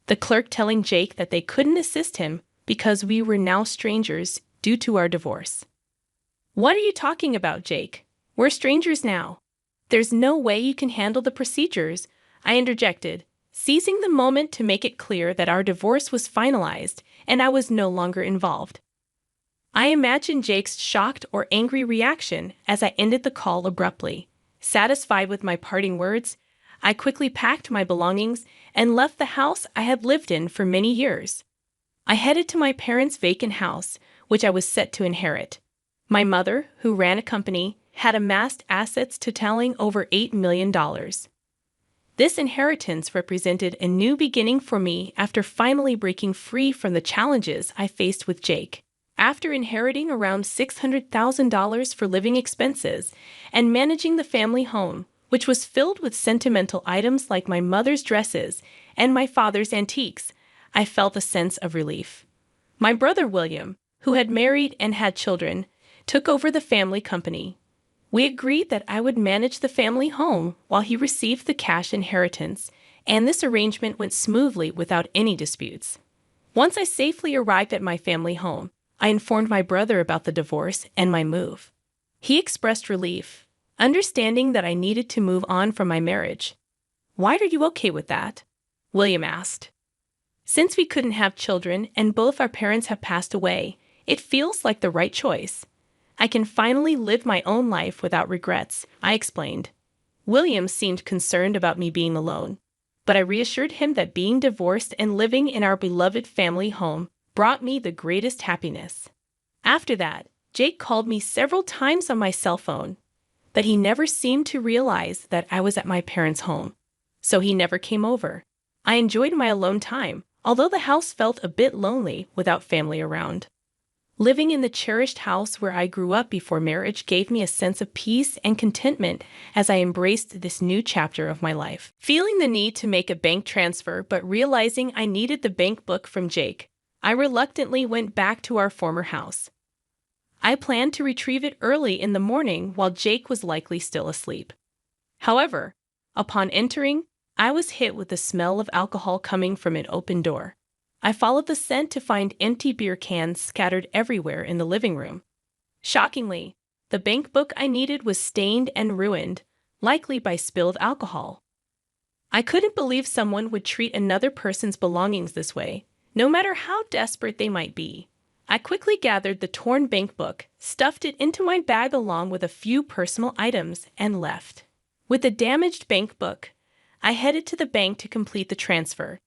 The clerk telling Jake that they couldn't assist him because we were now strangers due to our divorce. "What are you talking about, Jake? We're strangers now. There's no way you can handle the procedures," I interjected, seizing the moment to make it clear that our divorce was finalized and I was no longer involved. I imagined Jake's shocked or angry reaction as I ended the call abruptly. Satisfied with my parting words, I quickly packed my belongings and left the house I had lived in for many years. I headed to my parents' vacant house, which I was set to inherit. My mother, who ran a company, had amassed assets totaling over $8 million. This inheritance represented a new beginning for me after finally breaking free from the challenges I faced with Jake. After inheriting around $600,000 for living expenses and managing the family home, which was filled with sentimental items like my mother's dresses and my father's antiques, I felt a sense of relief. My brother William, who had married and had children, took over the family company. We agreed that I would manage the family home while he received the cash inheritance, and this arrangement went smoothly without any disputes. Once I safely arrived at my family home, I informed my brother about the divorce and my move. He expressed relief, understanding that I needed to move on from my marriage. "Why are you okay with that?" William asked. "Since we couldn't have children and both our parents have passed away, it feels like the right choice. I can finally live my own life without regrets," I explained. William seemed concerned about me being alone, but I reassured him that being divorced and living in our beloved family home brought me the greatest happiness. After that, Jake called me several times on my cell phone, but he never seemed to realize that I was at my parents' home, so he never came over. I enjoyed my alone time, although the house felt a bit lonely without family around. Living in the cherished house where I grew up before marriage gave me a sense of peace and contentment as I embraced this new chapter of my life. Feeling the need to make a bank transfer but realizing I needed the bank book from Jake, I reluctantly went back to our former house. I planned to retrieve it early in the morning while Jake was likely still asleep. However, upon entering, I was hit with the smell of alcohol coming from an open door. I followed the scent to find empty beer cans scattered everywhere in the living room. Shockingly, the bank book I needed was stained and ruined, likely by spilled alcohol. I couldn't believe someone would treat another person's belongings this way, no matter how desperate they might be. I quickly gathered the torn bank book, stuffed it into my bag along with a few personal items, and left. With the damaged bank book, I headed to the bank to complete the transfer.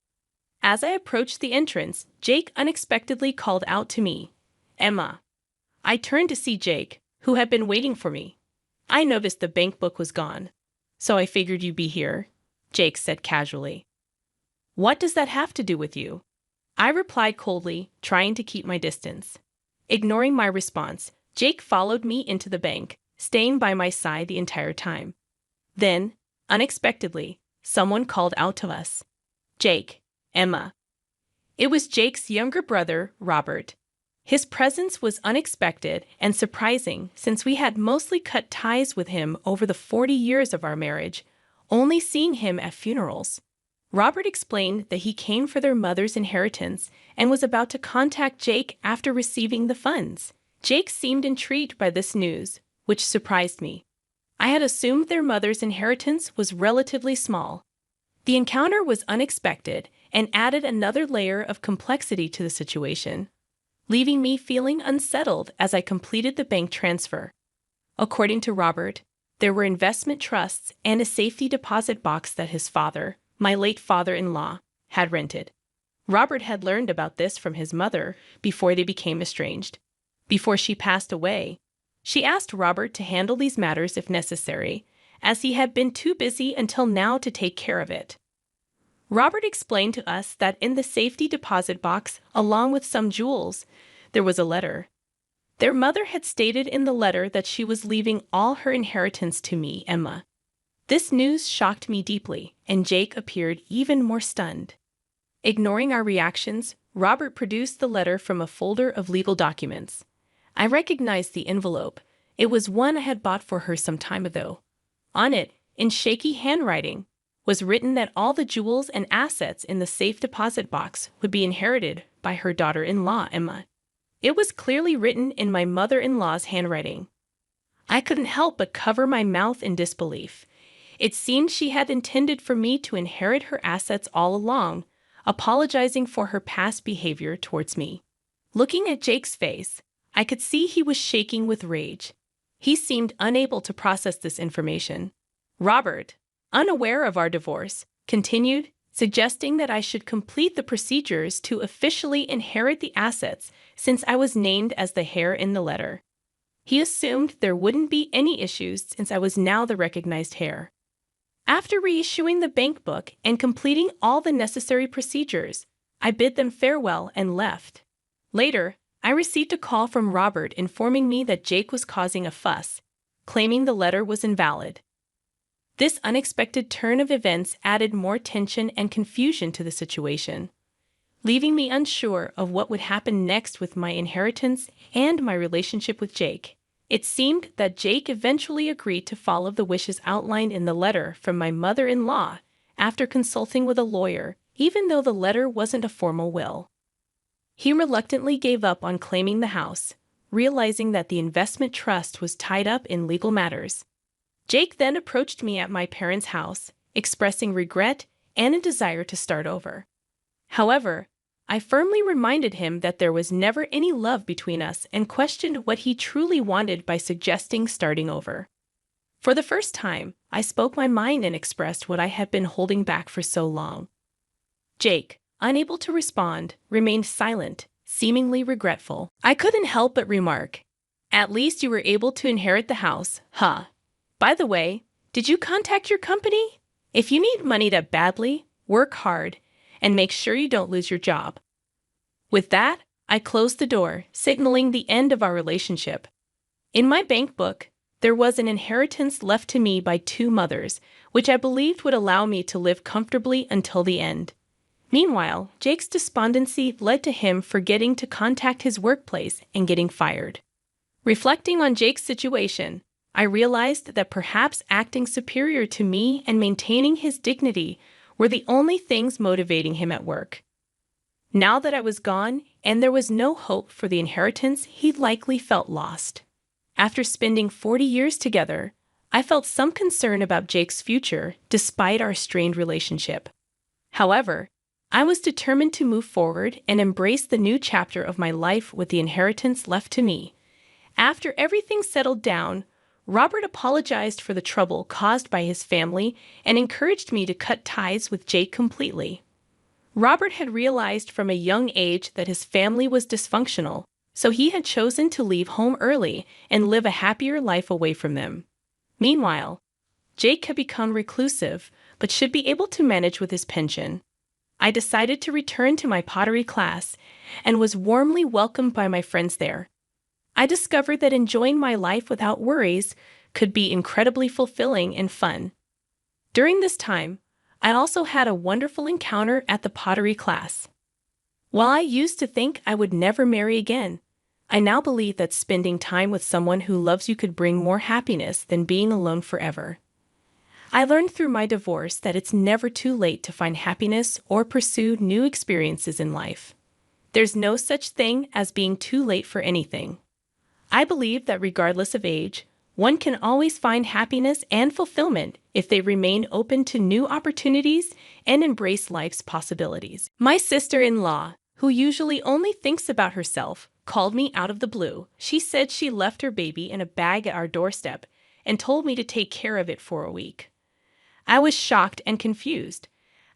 As I approached the entrance, Jake unexpectedly called out to me, "Emma." I turned to see Jake, who had been waiting for me. "I noticed the bank book was gone, so I figured you'd be here," Jake said casually. "What does that have to do with you?" I replied coldly, trying to keep my distance. Ignoring my response, Jake followed me into the bank, staying by my side the entire time. Then, unexpectedly, someone called out to us, "Jake, Emma." It was Jake's younger brother, Robert. His presence was unexpected and surprising since we had mostly cut ties with him over the 40 years of our marriage, only seeing him at funerals. Robert explained that he came for their mother's inheritance and was about to contact Jake after receiving the funds. Jake seemed intrigued by this news, which surprised me. I had assumed their mother's inheritance was relatively small. The encounter was unexpected and added another layer of complexity to the situation, leaving me feeling unsettled as I completed the bank transfer. According to Robert, there were investment trusts and a safety deposit box that his father, my late father-in-law, had rented. Robert had learned about this from his mother before they became estranged. Before she passed away, she asked Robert to handle these matters if necessary, as he had been too busy until now to take care of it. Robert explained to us that in the safety deposit box, along with some jewels, there was a letter. Their mother had stated in the letter that she was leaving all her inheritance to me, Emma. This news shocked me deeply, and Jake appeared even more stunned. Ignoring our reactions, Robert produced the letter from a folder of legal documents. I recognized the envelope. It was one I had bought for her some time ago. On it, in shaky handwriting, was written that all the jewels and assets in the safe deposit box would be inherited by her daughter-in-law, Emma. It was clearly written in my mother-in-law's handwriting. I couldn't help but cover my mouth in disbelief. It seemed she had intended for me to inherit her assets all along, apologizing for her past behavior towards me. Looking at Jake's face, I could see he was shaking with rage. He seemed unable to process this information. Robert, unaware of our divorce, continued, suggesting that I should complete the procedures to officially inherit the assets since I was named as the heir in the letter. He assumed there wouldn't be any issues since I was now the recognized heir. After reissuing the bank book and completing all the necessary procedures, I bid them farewell and left. Later, I received a call from Robert informing me that Jake was causing a fuss, claiming the letter was invalid. This unexpected turn of events added more tension and confusion to the situation. leaving me unsure of what would happen next with my inheritance and my relationship with Jake. It seemed that Jake eventually agreed to follow the wishes outlined in the letter from my mother-in-law after consulting with a lawyer, even though the letter wasn't a formal will. He reluctantly gave up on claiming the house, realizing that the investment trust was tied up in legal matters. Jake then approached me at my parents' house, expressing regret and a desire to start over. However, I firmly reminded him that there was never any love between us and questioned what he truly wanted by suggesting starting over. For the first time, I spoke my mind and expressed what I had been holding back for so long. Jake, unable to respond, remained silent, seemingly regretful. I couldn't help but remark, "At least you were able to inherit the house, huh? By the way, did you contact your company? If you need money that badly, work hard, and make sure you don't lose your job." With that, I closed the door, signaling the end of our relationship. In my bank book, there was an inheritance left to me by two mothers, which I believed would allow me to live comfortably until the end. Meanwhile, Jake's despondency led to him forgetting to contact his workplace and getting fired. Reflecting on Jake's situation, I realized that perhaps acting superior to me and maintaining his dignity were the only things motivating him at work. Now that I was gone and there was no hope for the inheritance, he likely felt lost. After spending 40 years together, I felt some concern about Jake's future despite our strained relationship. However, I was determined to move forward and embrace the new chapter of my life with the inheritance left to me. After everything settled down, Robert apologized for the trouble caused by his family and encouraged me to cut ties with Jake completely. Robert had realized from a young age that his family was dysfunctional, so he had chosen to leave home early and live a happier life away from them. Meanwhile, Jake had become reclusive, but should be able to manage with his pension. I decided to return to my pottery class and was warmly welcomed by my friends there. I discovered that enjoying my life without worries could be incredibly fulfilling and fun. During this time, I also had a wonderful encounter at the pottery class. While I used to think I would never marry again, I now believe that spending time with someone who loves you could bring more happiness than being alone forever. I learned through my divorce that it's never too late to find happiness or pursue new experiences in life. There's no such thing as being too late for anything. I believe that regardless of age, one can always find happiness and fulfillment if they remain open to new opportunities and embrace life's possibilities. My sister-in-law, who usually only thinks about herself, called me out of the blue. She said she left her baby in a bag at our doorstep and told me to take care of it for a week. I was shocked and confused.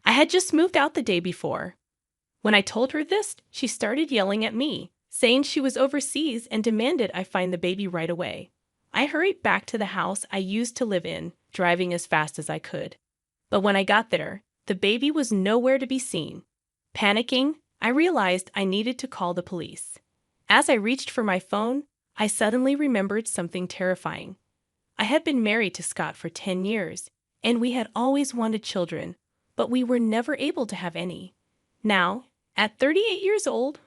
I had just moved out the day before. When I told her this, she started yelling at me, saying she was overseas and demanded I find the baby right away. I hurried back to the house I used to live in, driving as fast as I could. But when I got there, the baby was nowhere to be seen. Panicking, I realized I needed to call the police. As I reached for my phone, I suddenly remembered something terrifying. I had been married to Scott for 10 years, and we had always wanted children, but we were never able to have any. Now, at 38 years old,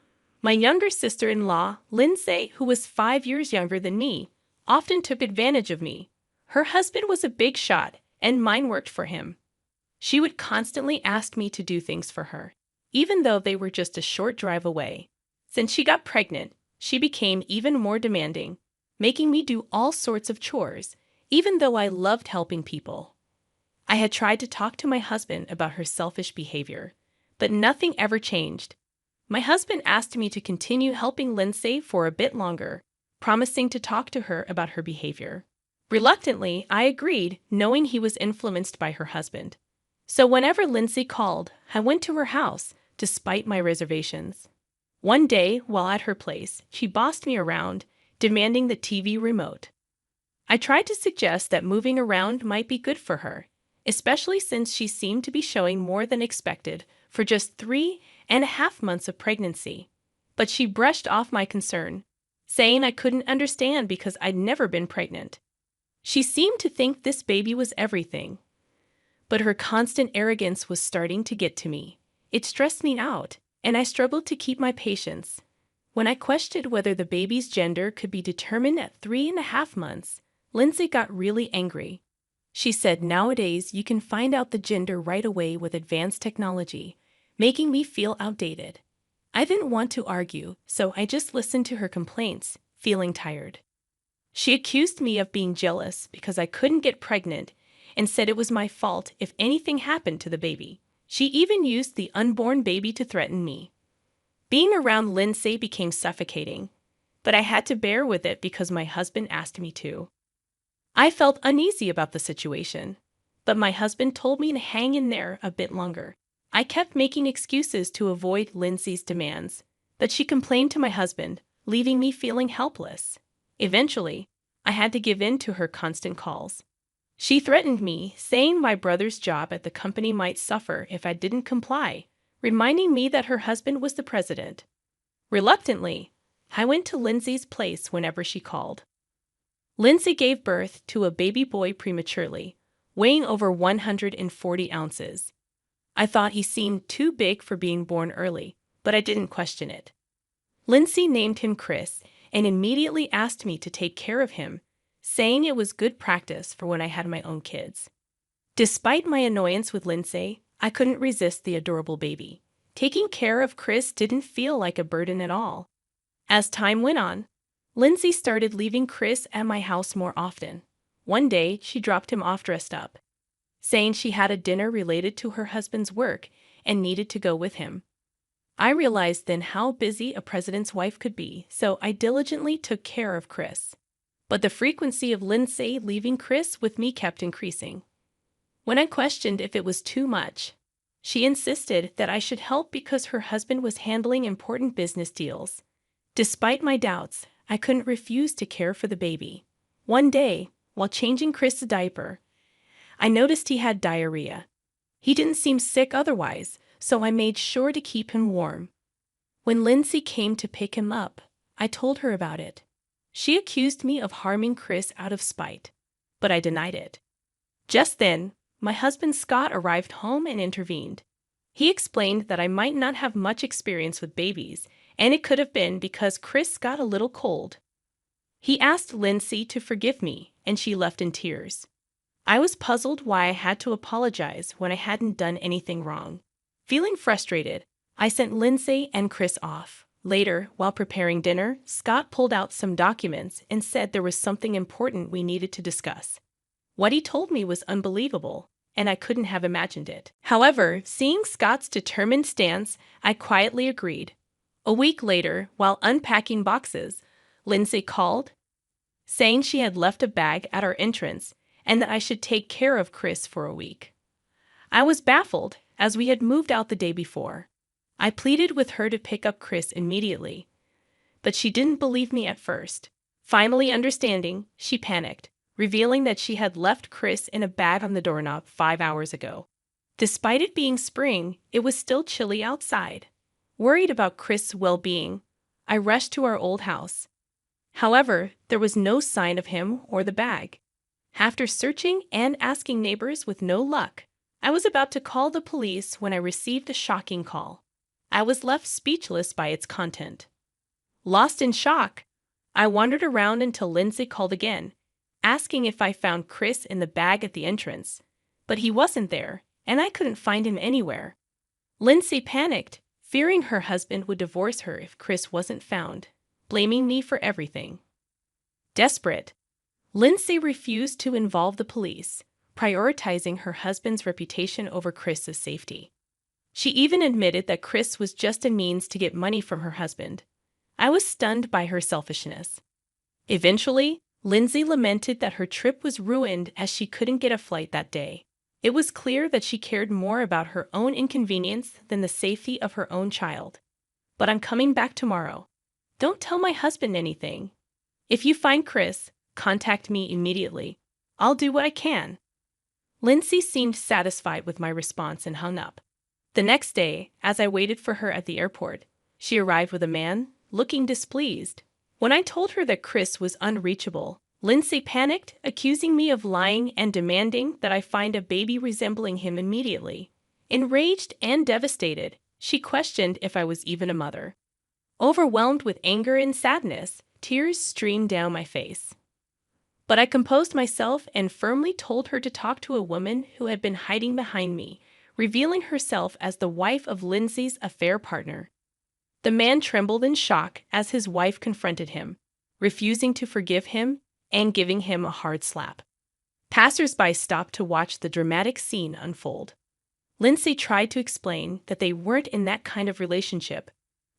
my younger sister-in-law, Lindsay, who was 5 years younger than me, often took advantage of me. Her husband was a big shot, and mine worked for him. She would constantly ask me to do things for her, even though they were just a short drive away. Since she got pregnant, she became even more demanding, making me do all sorts of chores, even though I loved helping people. I had tried to talk to my husband about her selfish behavior, but nothing ever changed. My husband asked me to continue helping Lindsay for a bit longer, promising to talk to her about her behavior. Reluctantly, I agreed, knowing he was influenced by her husband. So whenever Lindsay called, I went to her house, despite my reservations. One day, while at her place, she bossed me around, demanding the TV remote. I tried to suggest that moving around might be good for her, especially since she seemed to be showing more than expected for just 3.5 months of pregnancy. But she brushed off my concern, saying I couldn't understand because I'd never been pregnant. She seemed to think this baby was everything. But her constant arrogance was starting to get to me. It stressed me out, and I struggled to keep my patience. When I questioned whether the baby's gender could be determined at 3.5 months, Lindsay got really angry. She said nowadays you can find out the gender right away with advanced technology, making me feel outdated. I didn't want to argue, so I just listened to her complaints, feeling tired. She accused me of being jealous because I couldn't get pregnant and said it was my fault if anything happened to the baby. She even used the unborn baby to threaten me. Being around Lindsay became suffocating, but I had to bear with it because my husband asked me to. I felt uneasy about the situation, but my husband told me to hang in there a bit longer. I kept making excuses to avoid Lindsay's demands, but she complained to my husband, leaving me feeling helpless. Eventually, I had to give in to her constant calls. She threatened me, saying my brother's job at the company might suffer if I didn't comply, reminding me that her husband was the president. Reluctantly, I went to Lindsay's place whenever she called. Lindsay gave birth to a baby boy prematurely, weighing over 140 ounces. I thought he seemed too big for being born early, but I didn't question it. Lindsay named him Chris and immediately asked me to take care of him, saying it was good practice for when I had my own kids. Despite my annoyance with Lindsay, I couldn't resist the adorable baby. Taking care of Chris didn't feel like a burden at all. As time went on, Lindsay started leaving Chris at my house more often. One day, she dropped him off dressed up, saying she had a dinner related to her husband's work and needed to go with him. I realized then how busy a president's wife could be, so I diligently took care of Chris. But the frequency of Lindsay leaving Chris with me kept increasing. When I questioned if it was too much, she insisted that I should help because her husband was handling important business deals. Despite my doubts, I couldn't refuse to care for the baby. One day, while changing Chris' diaper, I noticed he had diarrhea. He didn't seem sick otherwise, so I made sure to keep him warm. When Lindsay came to pick him up, I told her about it. She accused me of harming Chris out of spite, but I denied it. Just then, my husband Scott arrived home and intervened. He explained that I might not have much experience with babies, and it could have been because Chris got a little cold. He asked Lindsay to forgive me, and she left in tears. I was puzzled why I had to apologize when I hadn't done anything wrong. Feeling frustrated, I sent Lindsay and Chris off. Later, while preparing dinner, Scott pulled out some documents and said there was something important we needed to discuss. What he told me was unbelievable, and I couldn't have imagined it. However, seeing Scott's determined stance, I quietly agreed. A week later, while unpacking boxes, Lindsay called, saying she had left a bag at our entrance and that I should take care of Chris for a week. I was baffled, as we had moved out the day before. I pleaded with her to pick up Chris immediately, but she didn't believe me at first. Finally understanding, she panicked, revealing that she had left Chris in a bag on the doorknob 5 hours ago. Despite it being spring, it was still chilly outside. Worried about Chris' well-being, I rushed to our old house. However, there was no sign of him or the bag. After searching and asking neighbors with no luck, I was about to call the police when I received a shocking call. I was left speechless by its content. Lost in shock, I wandered around until Lindsay called again, asking if I found Chris in the bag at the entrance, but he wasn't there, and I couldn't find him anywhere. Lindsay panicked, fearing her husband would divorce her if Chris wasn't found, blaming me for everything. Desperate, Lindsay refused to involve the police, prioritizing her husband's reputation over Chris's safety. She even admitted that Chris was just a means to get money from her husband. I was stunned by her selfishness. Eventually, Lindsay lamented that her trip was ruined as she couldn't get a flight that day. It was clear that she cared more about her own inconvenience than the safety of her own child. But I'm coming back tomorrow. Don't tell my husband anything. If you find Chris, contact me immediately. I'll do what I can. Lindsay seemed satisfied with my response and hung up. The next day, as I waited for her at the airport, she arrived with a man, looking displeased. When I told her that Chris was unreachable, Lindsay panicked, accusing me of lying and demanding that I find a baby resembling him immediately. Enraged and devastated, She questioned if I was even a mother. Overwhelmed with anger and sadness, tears streamed down my face. But I composed myself and firmly told her to talk to a woman who had been hiding behind me, revealing herself as the wife of Lindsay's affair partner. The man trembled in shock as his wife confronted him, refusing to forgive him and giving him a hard slap. Passers-by stopped to watch the dramatic scene unfold. Lindsay tried to explain that they weren't in that kind of relationship,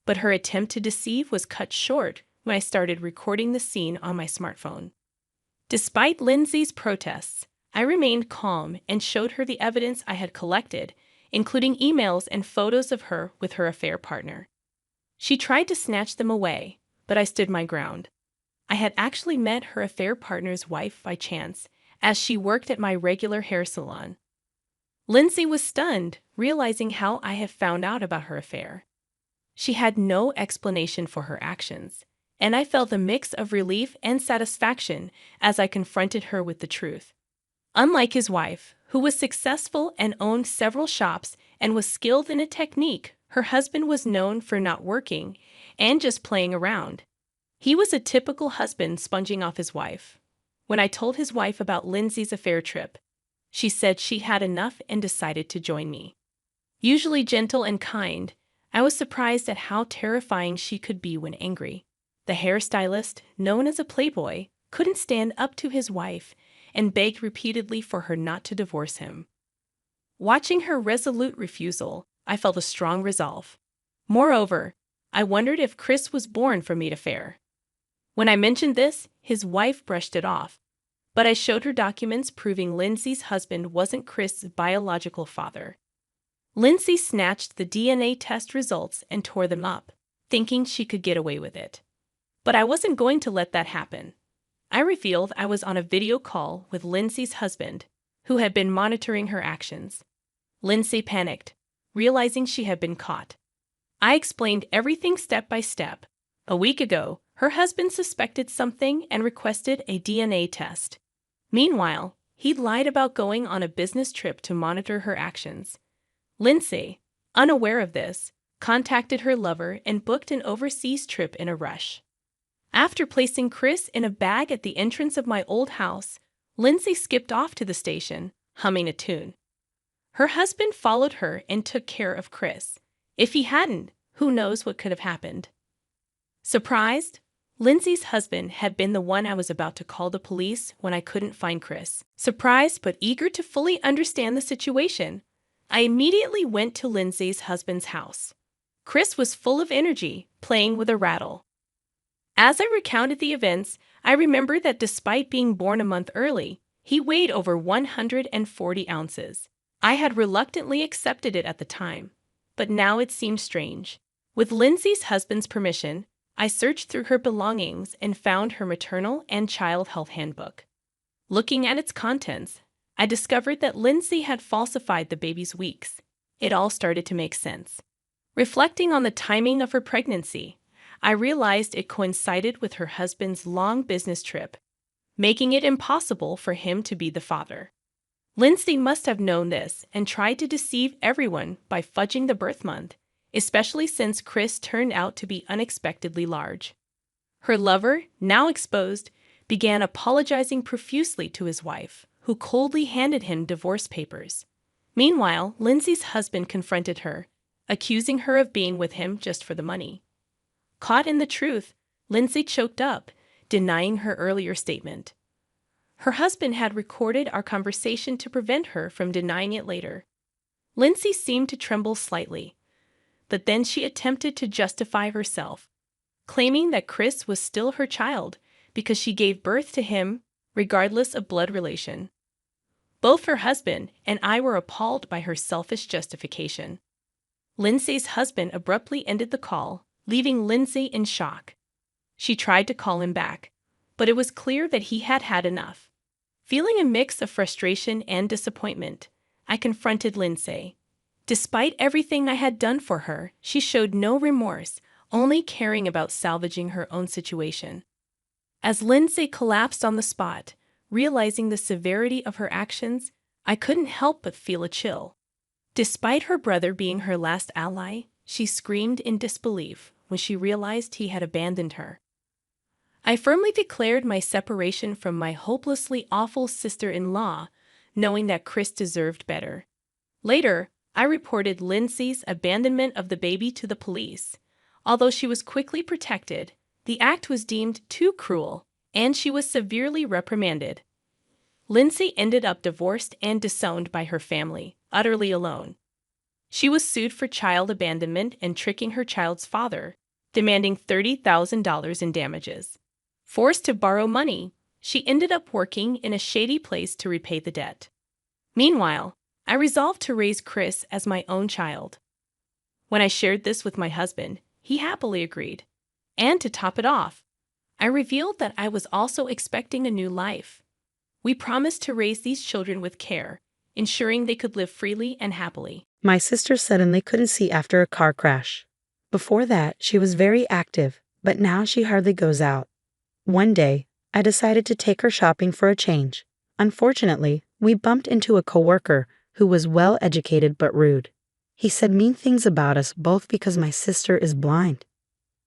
but her attempt to deceive was cut short when I started recording the scene on my smartphone. Despite Lindsay's protests, I remained calm and showed her the evidence I had collected, including emails and photos of her with her affair partner. She tried to snatch them away, but I stood my ground. I had actually met her affair partner's wife by chance, as she worked at my regular hair salon. Lindsay was stunned, realizing how I had found out about her affair. She had no explanation for her actions, and I felt a mix of relief and satisfaction as I confronted her with the truth. Unlike his wife, who was successful and owned several shops and was skilled in a technique, her husband was known for not working and just playing around. He was a typical husband sponging off his wife. When I told his wife about Lindsay's affair trip, she said she had enough and decided to join me. Usually gentle and kind, I was surprised at how terrifying she could be when angry. The hairstylist, known as a playboy, couldn't stand up to his wife and begged repeatedly for her not to divorce him. Watching her resolute refusal, I felt a strong resolve. Moreover, I wondered if Chris was born from the affair. When I mentioned this, his wife brushed it off, but I showed her documents proving Lindsay's husband wasn't Chris' biological father. Lindsay snatched the DNA test results and tore them up, thinking she could get away with it. But I wasn't going to let that happen. I revealed I was on a video call with Lindsay's husband, who had been monitoring her actions. Lindsay panicked, realizing she had been caught. I explained everything step by step. A week ago, her husband suspected something and requested a DNA test. Meanwhile, he'd lied about going on a business trip to monitor her actions. Lindsay, unaware of this, contacted her lover and booked an overseas trip in a rush. After placing Chris in a bag at the entrance of my old house, Lindsay skipped off to the station, humming a tune. Her husband followed her and took care of Chris. If he hadn't, who knows what could have happened. Surprised, Lindsay's husband had been the one I was about to call the police when I couldn't find Chris. Surprised but eager to fully understand the situation, I immediately went to Lindsay's husband's house. Chris was full of energy, playing with a rattle. As I recounted the events, I remembered that despite being born a month early, he weighed over 140 ounces. I had reluctantly accepted it at the time, but now it seemed strange. With Lindsay's husband's permission, I searched through her belongings and found her maternal and child health handbook. Looking at its contents, I discovered that Lindsay had falsified the baby's weeks. It all started to make sense. Reflecting on the timing of her pregnancy, I realized it coincided with her husband's long business trip, making it impossible for him to be the father. Lindsay must have known this and tried to deceive everyone by fudging the birth month, especially since Chris turned out to be unexpectedly large. Her lover, now exposed, began apologizing profusely to his wife, who coldly handed him divorce papers. Meanwhile, Lindsay's husband confronted her, accusing her of being with him just for the money. Caught in the truth, Lindsay choked up, denying her earlier statement. Her husband had recorded our conversation to prevent her from denying it later. Lindsay seemed to tremble slightly, but then she attempted to justify herself, claiming that Chris was still her child because she gave birth to him regardless of blood relation. Both her husband and I were appalled by her selfish justification. Lindsay's husband abruptly ended the call, leaving Lindsay in shock. She tried to call him back, but it was clear that he had had enough. Feeling a mix of frustration and disappointment, I confronted Lindsay. Despite everything I had done for her, she showed no remorse, only caring about salvaging her own situation. As Lindsay collapsed on the spot, realizing the severity of her actions, I couldn't help but feel a chill. Despite her brother being her last ally, She screamed in disbelief when she realized he had abandoned her. I firmly declared my separation from my hopelessly awful sister-in-law, knowing that Chris deserved better. Later, I reported Lindsay's abandonment of the baby to the police. Although she was quickly protected, the act was deemed too cruel, and she was severely reprimanded. Lindsay ended up divorced and disowned by her family, utterly alone. She was sued for child abandonment and tricking her child's father, demanding $30,000 in damages. Forced to borrow money, she ended up working in a shady place to repay the debt. Meanwhile, I resolved to raise Chris as my own child. When I shared this with my husband, he happily agreed. And to top it off, I revealed that I was also expecting a new life. We promised to raise these children with care, ensuring they could live freely and happily. My sister suddenly couldn't see after a car crash. Before that, she was very active, but now she hardly goes out. One day, I decided to take her shopping for a change. Unfortunately, we bumped into a coworker who was well-educated but rude. He said mean things about us both because my sister is blind.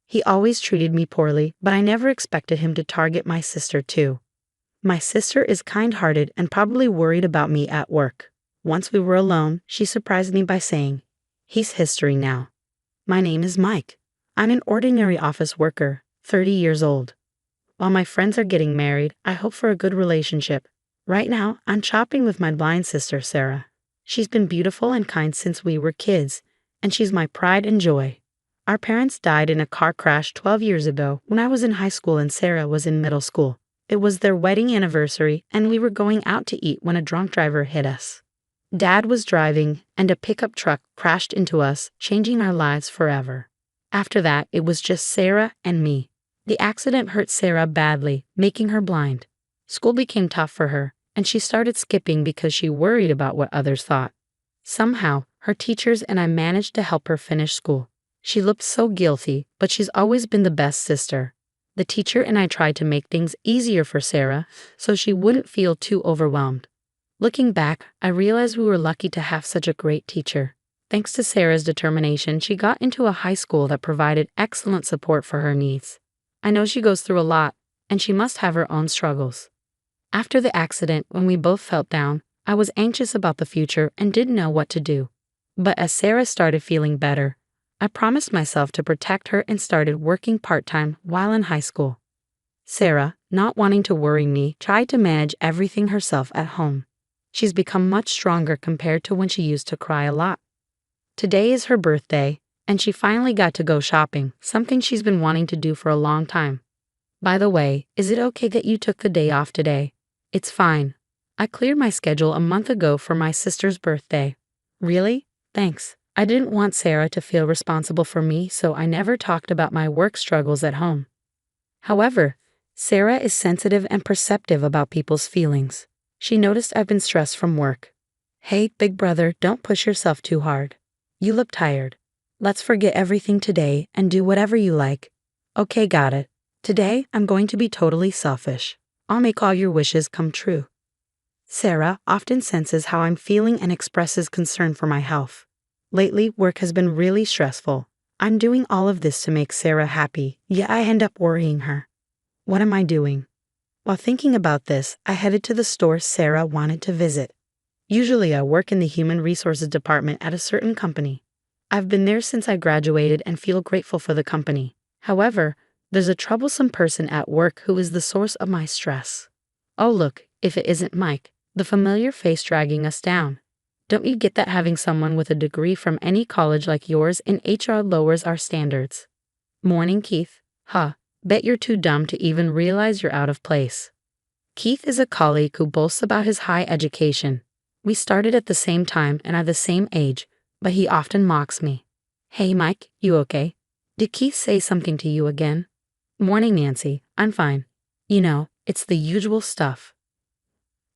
He always treated me poorly, but I never expected him to target my sister too. My sister is kind-hearted and probably worried about me at work. Once we were alone, she surprised me by saying, "He's history now." My name is Mike. I'm an ordinary office worker, 30 years old. While my friends are getting married, I hope for a good relationship. Right now, I'm shopping with my blind sister, Sarah. She's been beautiful and kind since we were kids, and she's my pride and joy. Our parents died in a car crash 12 years ago when I was in high school and Sarah was in middle school. It was their wedding anniversary, and we were going out to eat when a drunk driver hit us. Dad was driving, and a pickup truck crashed into us, changing our lives forever. After that, it was just Sarah and me. The accident hurt Sarah badly, making her blind. School became tough for her, and she started skipping because she worried about what others thought. Somehow, her teachers and I managed to help her finish school. She looked so guilty, but she's always been the best sister. The teacher and I tried to make things easier for Sarah so she wouldn't feel too overwhelmed. Looking back, I realized we were lucky to have such a great teacher. Thanks to Sarah's determination, she got into a high school that provided excellent support for her needs. I know she goes through a lot, and she must have her own struggles. After the accident, when we both felt down, I was anxious about the future and didn't know what to do. But as Sarah started feeling better, I promised myself to protect her and started working part-time while in high school. Sarah, not wanting to worry me, tried to manage everything herself at home. She's become much stronger compared to when she used to cry a lot. Today is her birthday, and she finally got to go shopping, something she's been wanting to do for a long time. By the way, is it okay that you took the day off today? It's fine. I cleared my schedule a month ago for my sister's birthday. Really? Thanks. I didn't want Sarah to feel responsible for me, so I never talked about my work struggles at home. However, Sarah is sensitive and perceptive about people's feelings. She noticed I've been stressed from work. Hey, big brother, don't push yourself too hard. You look tired. Let's forget everything today and do whatever you like. Okay, got it. Today, I'm going to be totally selfish. I'll make all your wishes come true. Sarah often senses how I'm feeling and expresses concern for my health. Lately, work has been really stressful. I'm doing all of this to make Sarah happy, yet I end up worrying her. What am I doing? While thinking about this, I headed to the store Sarah wanted to visit. Usually I work in the human resources department at a certain company. I've been there since I graduated and feel grateful for the company. However, there's a troublesome person at work who is the source of my stress. Oh look, if it isn't Mike, the familiar face dragging us down. Don't you get that having someone with a degree from any college like yours in HR lowers our standards? Morning, Keith. Huh, bet you're too dumb to even realize you're out of place. Keith is a colleague who boasts about his high education. We started at the same time and are the same age, but he often mocks me. Hey Mike, you okay? Did Keith say something to you again? Morning, Nancy. I'm fine. You know, it's the usual stuff.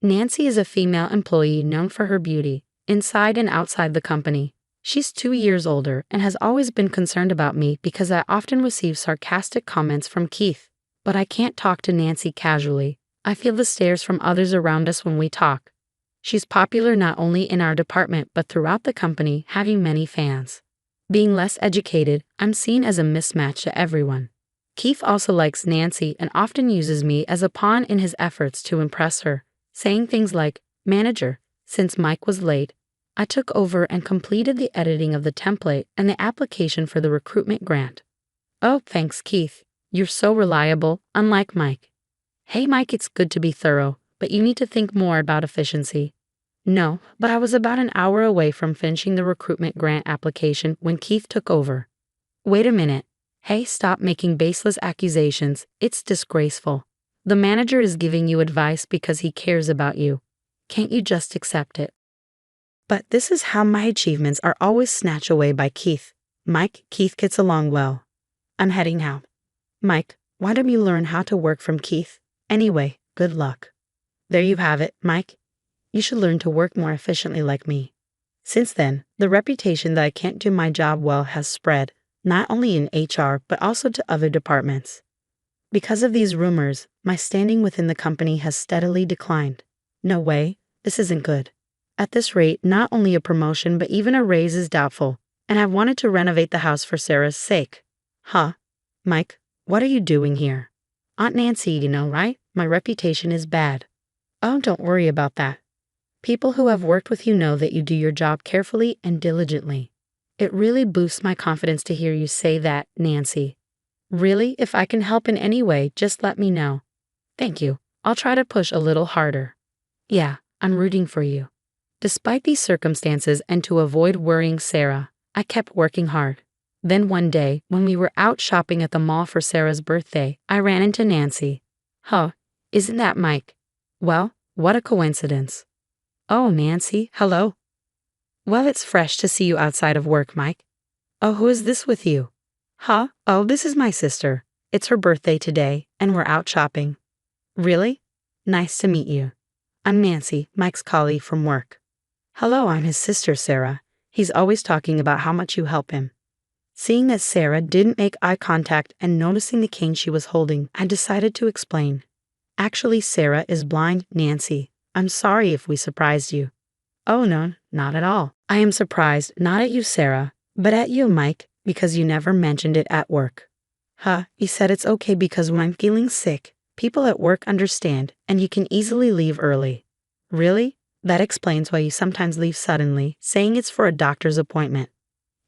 Nancy is a female employee known for her beauty, inside and outside the company. She's 2 years older and has always been concerned about me because I often receive sarcastic comments from Keith. But I can't talk to Nancy casually. I feel the stares from others around us when we talk. She's popular not only in our department but throughout the company, having many fans. Being less educated, I'm seen as a mismatch to everyone. Keith also likes Nancy and often uses me as a pawn in his efforts to impress her, saying things like, "Manager, since Mike was late, I took over and completed the editing of the template and the application for the recruitment grant." "Oh, thanks, Keith. You're so reliable, unlike Mike." "Hey, Mike, it's good to be thorough, but you need to think more about efficiency." "No, but I was about an hour away from finishing the recruitment grant application when Keith took over." "Wait a minute. Hey, stop making baseless accusations. It's disgraceful. The manager is giving you advice because he cares about you. Can't you just accept it?" But this is how my achievements are always snatched away by Keith. "Mike, Keith gets along well. I'm heading out." "Mike, why don't you learn how to work from Keith? Anyway, good luck." There you have it, Mike. You should learn to work more efficiently like me. Since then, the reputation that I can't do my job well has spread, not only in HR but also to other departments. Because of these rumors, my standing within the company has steadily declined. No way, this isn't good. At this rate, not only a promotion but even a raise is doubtful, and I've wanted to renovate the house for Sarah's sake. Huh? Mike, what are you doing here? Aunt Nancy, you know, right? My reputation is bad. Oh, don't worry about that. People who have worked with you know that you do your job carefully and diligently. It really boosts my confidence to hear you say that, Nancy. Really, if I can help in any way, just let me know. Thank you. I'll try to push a little harder. Yeah, I'm rooting for you. Despite these circumstances and to avoid worrying Sarah, I kept working hard. Then one day, when we were out shopping at the mall for Sarah's birthday, I ran into Nancy. Huh, isn't that Mike? Well, what a coincidence. Oh, Nancy, hello. Well, it's fresh to see you outside of work, Mike. Oh, who is this with you? Huh? Oh, this is my sister. It's her birthday today, and we're out shopping. Really? Nice to meet you. I'm Nancy, Mike's colleague from work. Hello, I'm his sister, Sarah. He's always talking about how much you help him. Seeing that Sarah didn't make eye contact and noticing the cane she was holding, I decided to explain. Actually, Sarah is blind, Nancy. I'm sorry if we surprised you. Oh no, not at all. I am surprised not at you, Sarah, but at you, Mike, because you never mentioned it at work. Huh, you said it's okay because when I'm feeling sick, people at work understand and you can easily leave early. Really? That explains why you sometimes leave suddenly, saying it's for a doctor's appointment.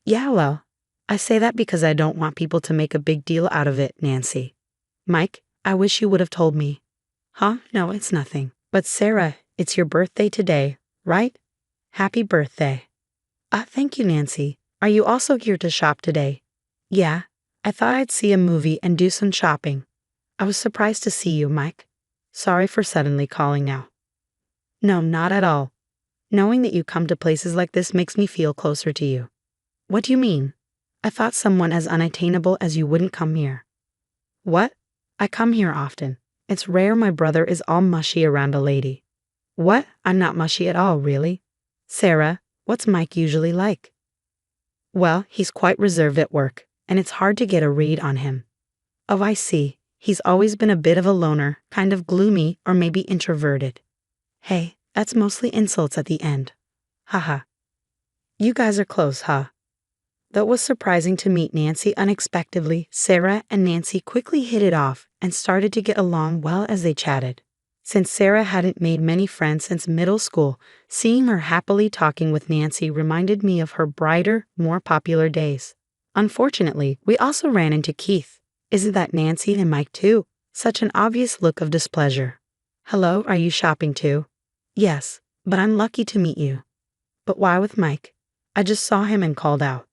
Yeah, well, I say that because I don't want people to make a big deal out of it, Nancy. Mike, I wish you would have told me. Huh? No, it's nothing. But Sarah, it's your birthday today, right? Happy birthday. Thank you, Nancy. Are you also here to shop today? Yeah, I thought I'd see a movie and do some shopping. I was surprised to see you, Mike. Sorry for suddenly calling now. No, not at all. Knowing that you come to places like this makes me feel closer to you. What do you mean? I thought someone as unattainable as you wouldn't come here. What? I come here often. It's rare my brother is all mushy around a lady. What? I'm not mushy at all, really. Sarah, what's Mike usually like? Well, he's quite reserved at work, and it's hard to get a read on him. Oh, I see. He's always been a bit of a loner, kind of gloomy or maybe introverted. Hey, that's mostly insults at the end. Haha. You guys are close, huh? Though it was surprising to meet Nancy unexpectedly, Sarah and Nancy quickly hit it off and started to get along well as they chatted. Since Sarah hadn't made many friends since middle school, seeing her happily talking with Nancy reminded me of her brighter, more popular days. Unfortunately, we also ran into Keith. Isn't that Nancy and Mike too? Such an obvious look of displeasure. Hello, are you shopping too? Yes, but I'm lucky to meet you. But why with Mike? I just saw him and called out.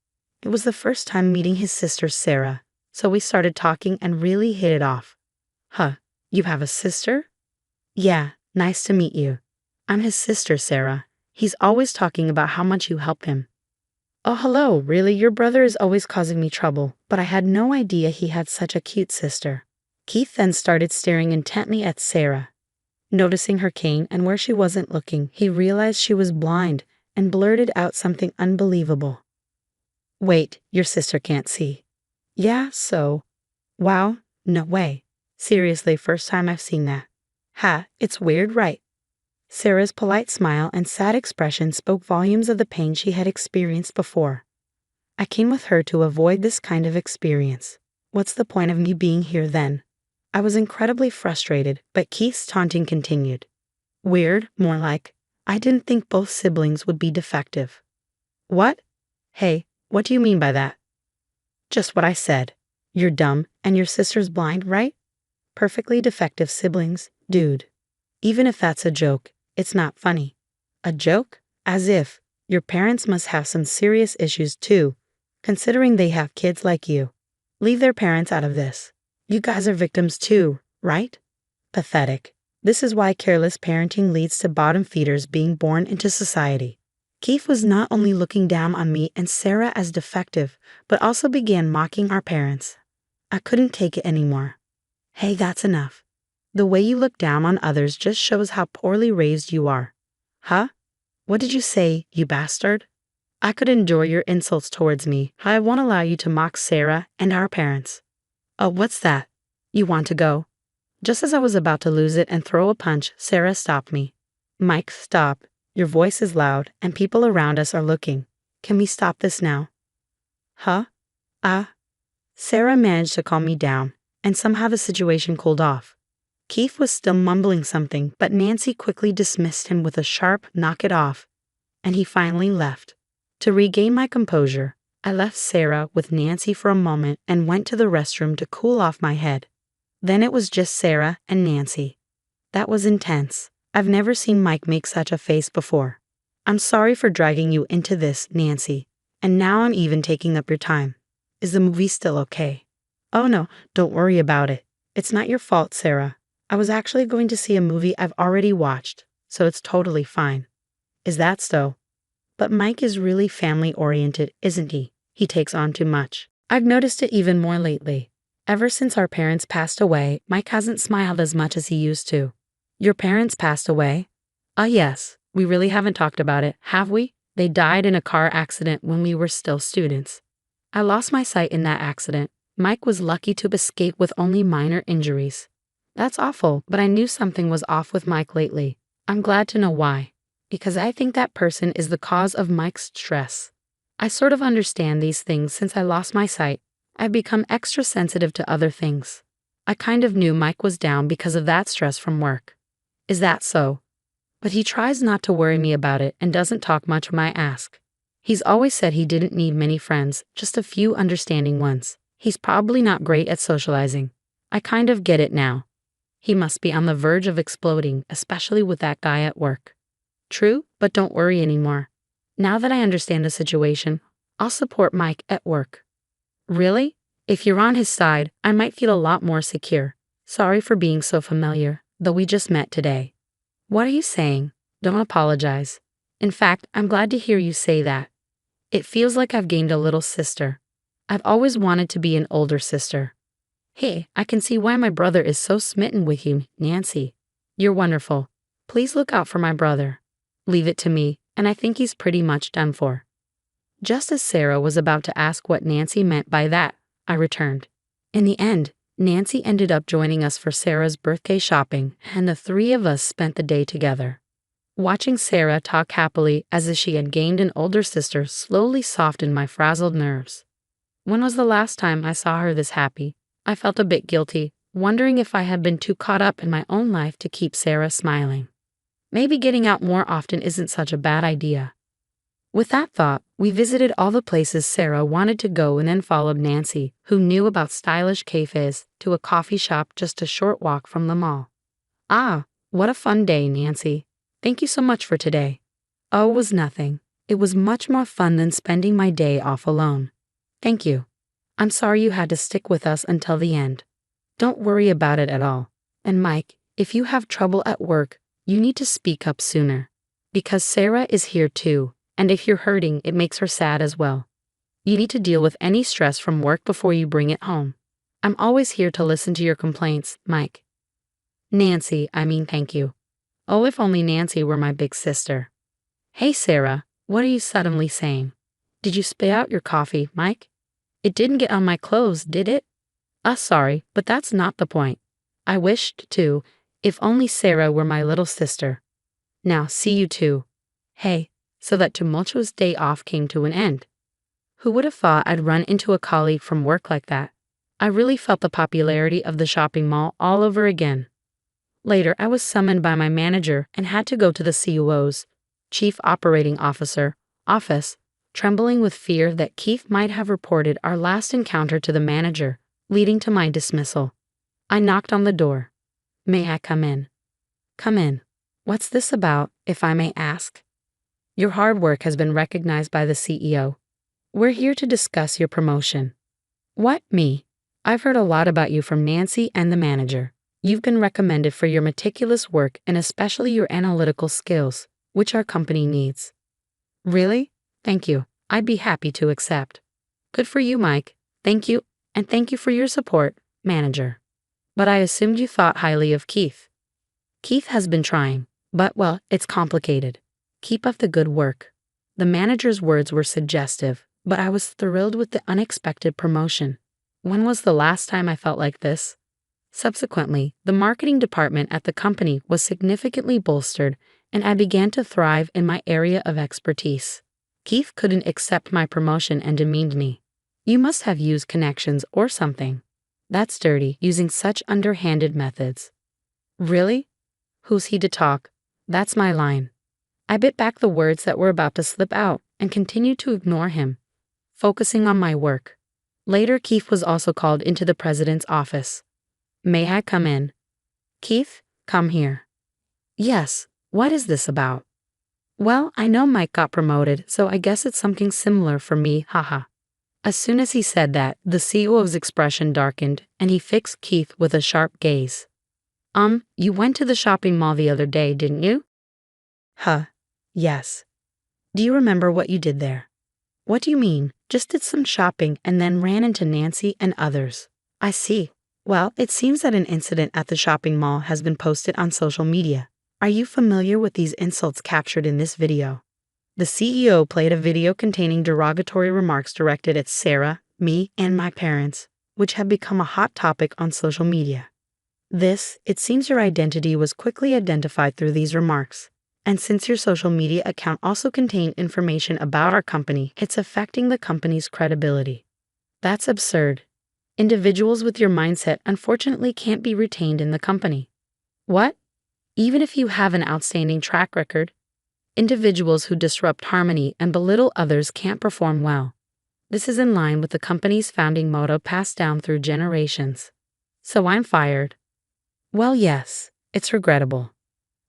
It was the first time meeting his sister Sarah, so we started talking and really hit it off. Huh, you have a sister? Yeah, nice to meet you. I'm his sister, Sarah. He's always talking about how much you help him. Oh, hello, really? Your brother is always causing me trouble, but I had no idea he had such a cute sister. Keith then started staring intently at Sarah. Noticing her cane and where she wasn't looking, he realized she was blind and blurted out something unbelievable. Wait, your sister can't see. Yeah, so. Wow, no way. Seriously, first time I've seen that. Ha, it's weird, right? Sarah's polite smile and sad expression spoke volumes of the pain she had experienced before. I came with her to avoid this kind of experience. What's the point of me being here then? I was incredibly frustrated, but Keith's taunting continued. Weird, more like, I didn't think both siblings would be defective. What? Hey, what do you mean by that? Just what I said. You're dumb, and your sister's blind, right? Perfectly defective siblings, dude. Even if that's a joke, it's not funny. A joke? As if. Your parents must have some serious issues too, considering they have kids like you. Leave their parents out of this. You guys are victims too, right? Pathetic. This is why careless parenting leads to bottom feeders being born into society. Keith was not only looking down on me and Sarah as defective, but also began mocking our parents. I couldn't take it anymore. Hey, that's enough. The way you look down on others just shows how poorly raised you are. Huh? What did you say, you bastard? I could endure your insults towards me. I won't allow you to mock Sarah and our parents. Oh, what's that? You want to go? Just as I was about to lose it and throw a punch, Sarah stopped me. Mike, stop. Your voice is loud, and people around us are looking. Can we stop this now? Huh? Sarah managed to calm me down, and somehow the situation cooled off. Keith was still mumbling something, but Nancy quickly dismissed him with a sharp knock it off, and he finally left. To regain my composure, I left Sarah with Nancy for a moment and went to the restroom to cool off my head. Then it was just Sarah and Nancy. That was intense. I've never seen Mike make such a face before. I'm sorry for dragging you into this, Nancy, and now I'm even taking up your time. Is the movie still okay? Oh no, don't worry about it. It's not your fault, Sarah. I was actually going to see a movie I've already watched, so it's totally fine. Is that so? But Mike is really family-oriented, isn't he? He takes on too much. I've noticed it even more lately. Ever since our parents passed away, Mike hasn't smiled as much as he used to. Your parents passed away? Yes. We really haven't talked about it, have we? They died in a car accident when we were still students. I lost my sight in that accident. Mike was lucky to escape with only minor injuries. That's awful, but I knew something was off with Mike lately. I'm glad to know why. Because I think that person is the cause of Mike's stress. I sort of understand these things since I lost my sight. I've become extra sensitive to other things. I kind of knew Mike was down because of that stress from work. Is that so? But he tries not to worry me about it and doesn't talk much when I ask. He's always said he didn't need many friends, just a few understanding ones. He's probably not great at socializing. I kind of get it now. He must be on the verge of exploding, especially with that guy at work. True, but don't worry anymore. Now that I understand the situation, I'll support Mike at work. Really? If you're on his side, I might feel a lot more secure. Sorry for being so familiar, though we just met today. What are you saying? Don't apologize. In fact, I'm glad to hear you say that. It feels like I've gained a little sister. I've always wanted to be an older sister. Hey, I can see why my brother is so smitten with you, Nancy. You're wonderful. Please look out for my brother. Leave it to me, and I think he's pretty much done for. Just as Sarah was about to ask what Nancy meant by that, I returned. In the end, Nancy ended up joining us for Sarah's birthday shopping, and the three of us spent the day together. Watching Sarah talk happily as if she had gained an older sister slowly softened my frazzled nerves. When was the last time I saw her this happy? I felt a bit guilty, wondering if I had been too caught up in my own life to keep Sarah smiling. Maybe getting out more often isn't such a bad idea. With that thought, we visited all the places Sarah wanted to go and then followed Nancy, who knew about stylish cafes, to a coffee shop just a short walk from the mall. Ah, what a fun day, Nancy. Thank you so much for today. Oh, it was nothing. It was much more fun than spending my day off alone. Thank you. I'm sorry you had to stick with us until the end. Don't worry about it at all. And Mike, if you have trouble at work, you need to speak up sooner. Because Sarah is here too, and if you're hurting, it makes her sad as well. You need to deal with any stress from work before you bring it home. I'm always here to listen to your complaints, Mike. Nancy, thank you. Oh, if only Nancy were my big sister. Hey, Sarah, what are you suddenly saying? Did you spit out your coffee, Mike? It didn't get on my clothes, did it? Sorry, but that's not the point. I wished, too, if only Sarah were my little sister. Now, see you two. Hey, so that tumultuous day off came to an end. Who would have thought I'd run into a colleague from work like that? I really felt the popularity of the shopping mall all over again. Later, I was summoned by my manager and had to go to the COO's, Chief Operating Officer, office, trembling with fear that Keith might have reported our last encounter to the manager, leading to my dismissal. I knocked on the door. May I come in? Come in. What's this about, if I may ask? Your hard work has been recognized by the CEO. We're here to discuss your promotion. What, me? I've heard a lot about you from Nancy and the manager. You've been recommended for your meticulous work and especially your analytical skills, which our company needs. Really? Thank you. I'd be happy to accept. Good for you, Mike. Thank you, and thank you for your support, manager. But I assumed you thought highly of Keith. Keith has been trying, but well, it's complicated. Keep up the good work. The manager's words were suggestive, but I was thrilled with the unexpected promotion. When was the last time I felt like this? Subsequently, the marketing department at the company was significantly bolstered, and I began to thrive in my area of expertise. Keith couldn't accept my promotion and demeaned me. You must have used connections or something. That's dirty, using such underhanded methods. Really? Who's he to talk? That's my line. I bit back the words that were about to slip out and continued to ignore him, focusing on my work. Later, Keith was also called into the president's office. May I come in? Keith, come here. Yes, what is this about? Well, I know Mike got promoted, so I guess it's something similar for me, haha. As soon as he said that, the CEO's expression darkened, and he fixed Keith with a sharp gaze. You went to the shopping mall the other day, didn't you? Yes. Do you remember what you did there? What do you mean? Just did some shopping and then ran into Nancy and others. I see. Well, it seems that an incident at the shopping mall has been posted on social media. Are you familiar with these insults captured in this video? The CEO played a video containing derogatory remarks directed at Sarah, me, and my parents, which have become a hot topic on social media. It seems your identity was quickly identified through these remarks. And since your social media account also contained information about our company, it's affecting the company's credibility. That's absurd. Individuals with your mindset unfortunately can't be retained in the company. What? Even if you have an outstanding track record, individuals who disrupt harmony and belittle others can't perform well. This is in line with the company's founding motto passed down through generations. So I'm fired. Well, yes, it's regrettable.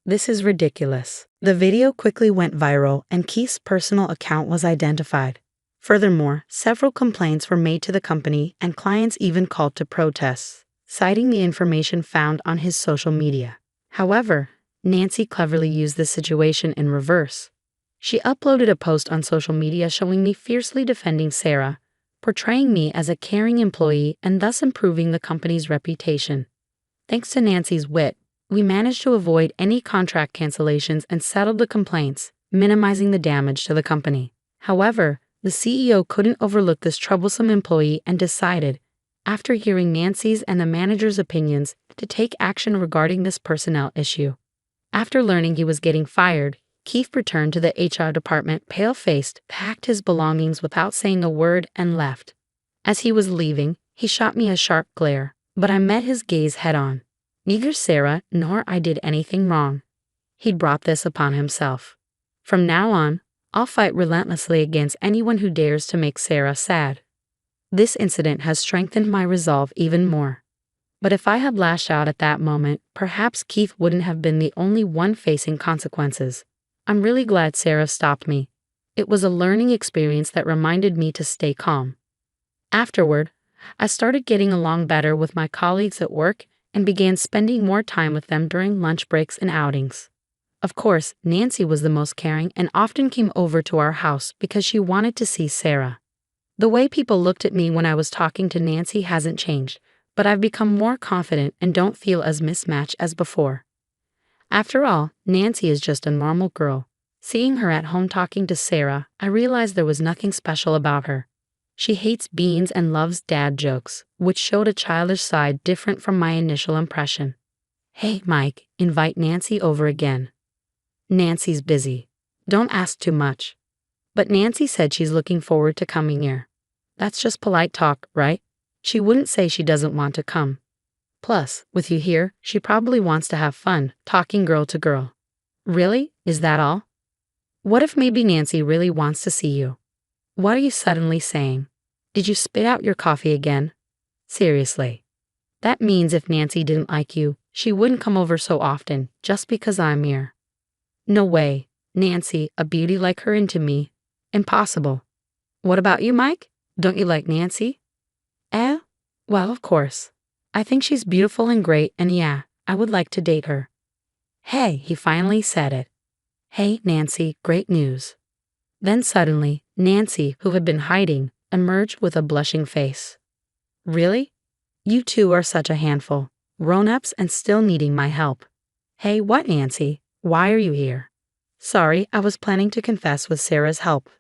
This is ridiculous. The video quickly went viral and Keith's personal account was identified. Furthermore, several complaints were made to the company and clients even called to protests, citing the information found on his social media. However, Nancy cleverly used this situation in reverse. She uploaded a post on social media showing me fiercely defending Sarah, portraying me as a caring employee and thus improving the company's reputation. Thanks to Nancy's wit, we managed to avoid any contract cancellations and settled the complaints, minimizing the damage to the company. However, the CEO couldn't overlook this troublesome employee and decided, after hearing Nancy's and the manager's opinions, to take action regarding this personnel issue. After learning he was getting fired, Keith returned to the HR department pale-faced, packed his belongings without saying a word, and left. As he was leaving, he shot me a sharp glare, but I met his gaze head-on. Neither Sarah nor I did anything wrong. He'd brought this upon himself. From now on, I'll fight relentlessly against anyone who dares to make Sarah sad. This incident has strengthened my resolve even more. But if I had lashed out at that moment, perhaps Keith wouldn't have been the only one facing consequences. I'm really glad Sarah stopped me. It was a learning experience that reminded me to stay calm. Afterward, I started getting along better with my colleagues at work and began spending more time with them during lunch breaks and outings. Of course, Nancy was the most caring and often came over to our house because she wanted to see Sarah. The way people looked at me when I was talking to Nancy hasn't changed, but I've become more confident and don't feel as mismatched as before. After all, Nancy is just a normal girl. Seeing her at home talking to Sarah, I realized there was nothing special about her. She hates beans and loves dad jokes, which showed a childish side different from my initial impression. Hey, Mike, invite Nancy over again. Nancy's busy. Don't ask too much. But Nancy said she's looking forward to coming here. That's just polite talk, right? She wouldn't say she doesn't want to come. Plus, with you here, she probably wants to have fun, talking girl to girl. Really? Is that all? What if maybe Nancy really wants to see you? What are you suddenly saying? Did you spit out your coffee again? Seriously. That means if Nancy didn't like you, she wouldn't come over so often, just because I'm here. No way. Nancy, a beauty like her into me. Impossible. What about you, Mike? Don't you like Nancy? Well, of course. I think she's beautiful and great, and yeah, I would like to date her. Hey, he finally said it. Hey, Nancy, great news. Then suddenly, Nancy, who had been hiding, emerged with a blushing face. Really? You two are such a handful, grown-ups and still needing my help. Hey, what, Nancy? Why are you here? Sorry, I was planning to confess with Sarah's help,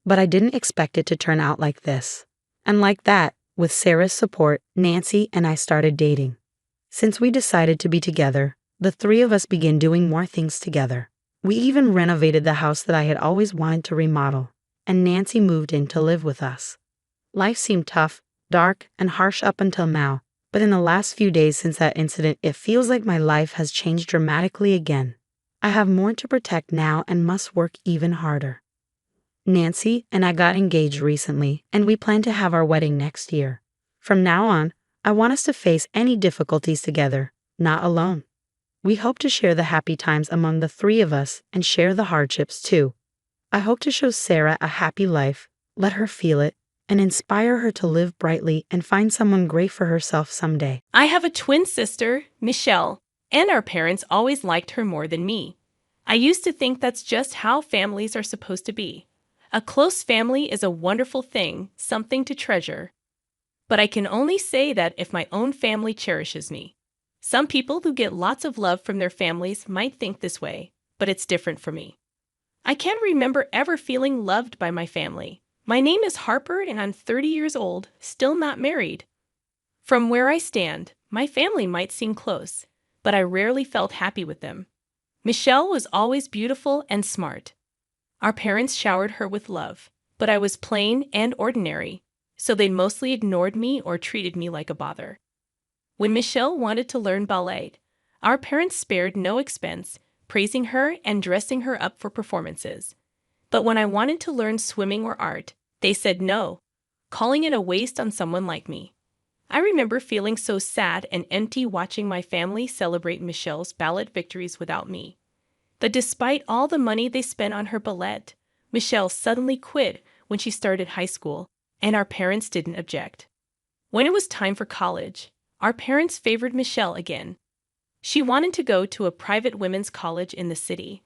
but I didn't expect it to turn out like this. And like that, with Sarah's support, Nancy and I started dating. Since we decided to be together, the three of us began doing more things together. We even renovated the house that I had always wanted to remodel, and Nancy moved in to live with us. Life seemed tough, dark, and harsh up until now, but in the last few days since that incident, it feels like my life has changed dramatically again. I have more to protect now and must work even harder. Nancy and I got engaged recently, and we plan to have our wedding next year. From now on, I want us to face any difficulties together, not alone. We hope to share the happy times among the three of us and share the hardships too. I hope to show Sarah a happy life, let her feel it, and inspire her to live brightly and find someone great for herself someday. I have a twin sister, Michelle, and our parents always liked her more than me. I used to think that's just how families are supposed to be. A close family is a wonderful thing, something to treasure. But I can only say that if my own family cherishes me. Some people who get lots of love from their families might think this way, but it's different for me. I can't remember ever feeling loved by my family. My name is Harper and I'm 30 years old, still not married. From where I stand, my family might seem close, but I rarely felt happy with them. Michelle was always beautiful and smart. Our parents showered her with love, but I was plain and ordinary, so they mostly ignored me or treated me like a bother. When Michelle wanted to learn ballet, our parents spared no expense, praising her and dressing her up for performances. But when I wanted to learn swimming or art, they said no, calling it a waste on someone like me. I remember feeling so sad and empty watching my family celebrate Michelle's ballet victories without me. But despite all the money they spent on her ballet, Michelle suddenly quit when she started high school, and our parents didn't object. When it was time for college, our parents favored Michelle again. She wanted to go to a private women's college in the city,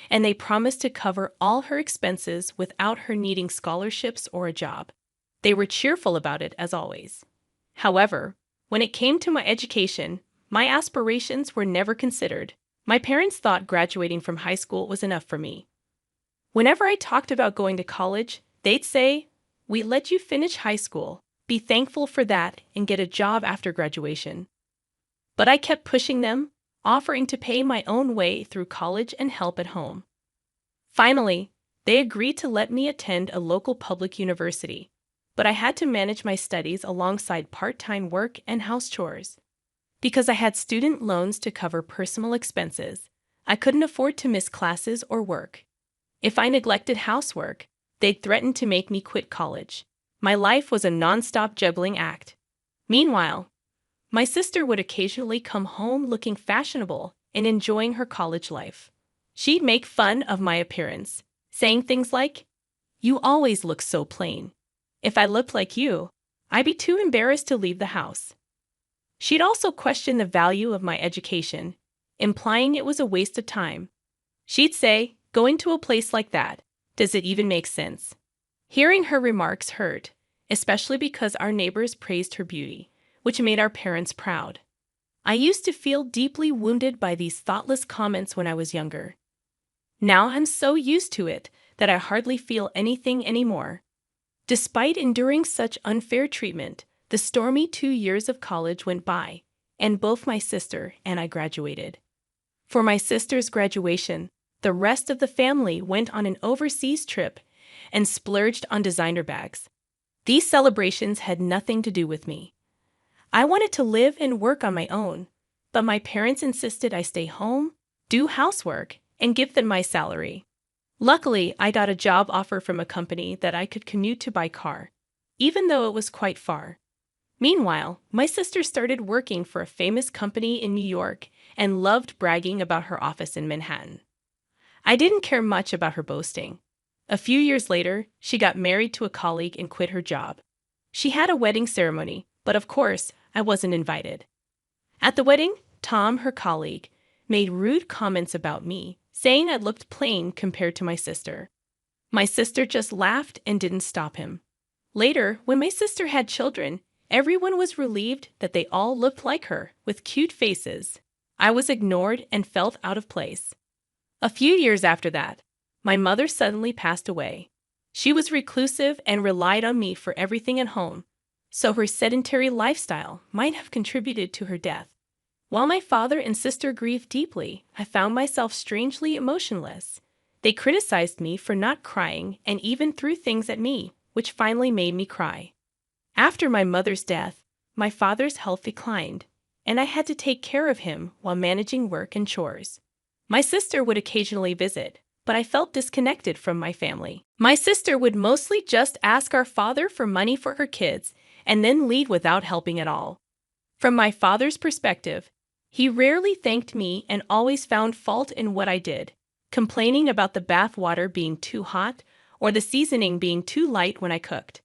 and they promised to cover all her expenses without her needing scholarships or a job. They were cheerful about it, as always. However, when it came to my education, my aspirations were never considered. My parents thought graduating from high school was enough for me. Whenever I talked about going to college, they'd say, "We let you finish high school, be thankful for that, and get a job after graduation." But I kept pushing them, offering to pay my own way through college and help at home. Finally, they agreed to let me attend a local public university, but I had to manage my studies alongside part-time work and house chores. Because I had student loans to cover personal expenses, I couldn't afford to miss classes or work. If I neglected housework, they'd threaten to make me quit college. My life was a non-stop juggling act. Meanwhile, my sister would occasionally come home looking fashionable and enjoying her college life. She'd make fun of my appearance, saying things like, "You always look so plain. If I looked like you, I'd be too embarrassed to leave the house." She'd also question the value of my education, implying it was a waste of time. She'd say, "Going to a place like that, does it even make sense?" Hearing her remarks hurt, especially because our neighbors praised her beauty, which made our parents proud. I used to feel deeply wounded by these thoughtless comments when I was younger. Now I'm so used to it that I hardly feel anything anymore. Despite enduring such unfair treatment, the stormy 2 years of college went by, and both my sister and I graduated. For my sister's graduation, the rest of the family went on an overseas trip, and splurged on designer bags. These celebrations had nothing to do with me. I wanted to live and work on my own, but my parents insisted I stay home, do housework, and give them my salary. Luckily, I got a job offer from a company that I could commute to by car, even though it was quite far. Meanwhile, my sister started working for a famous company in New York and loved bragging about her office in Manhattan. I didn't care much about her boasting. A few years later, she got married to a colleague and quit her job. She had a wedding ceremony, but of course, I wasn't invited. At the wedding, Tom, her colleague, made rude comments about me, saying I looked plain compared to my sister. My sister just laughed and didn't stop him. Later, when my sister had children, everyone was relieved that they all looked like her, with cute faces. I was ignored and felt out of place. A few years after that, my mother suddenly passed away. She was reclusive and relied on me for everything at home, so her sedentary lifestyle might have contributed to her death. While my father and sister grieved deeply, I found myself strangely emotionless. They criticized me for not crying and even threw things at me, which finally made me cry. After my mother's death, my father's health declined, and I had to take care of him while managing work and chores. My sister would occasionally visit, but I felt disconnected from my family. My sister would mostly just ask our father for money for her kids and then leave without helping at all. From my father's perspective, he rarely thanked me and always found fault in what I did, complaining about the bath water being too hot or the seasoning being too light when I cooked.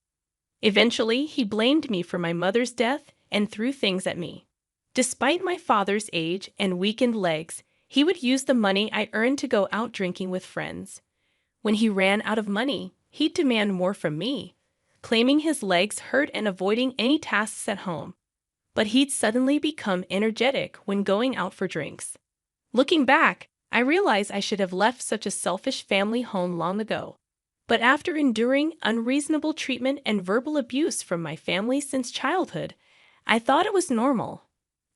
Eventually, he blamed me for my mother's death and threw things at me. Despite my father's age and weakened legs, he would use the money I earned to go out drinking with friends. When he ran out of money, he'd demand more from me, claiming his legs hurt and avoiding any tasks at home. But he'd suddenly become energetic when going out for drinks. Looking back, I realize I should have left such a selfish family home long ago. But after enduring unreasonable treatment and verbal abuse from my family since childhood, I thought it was normal.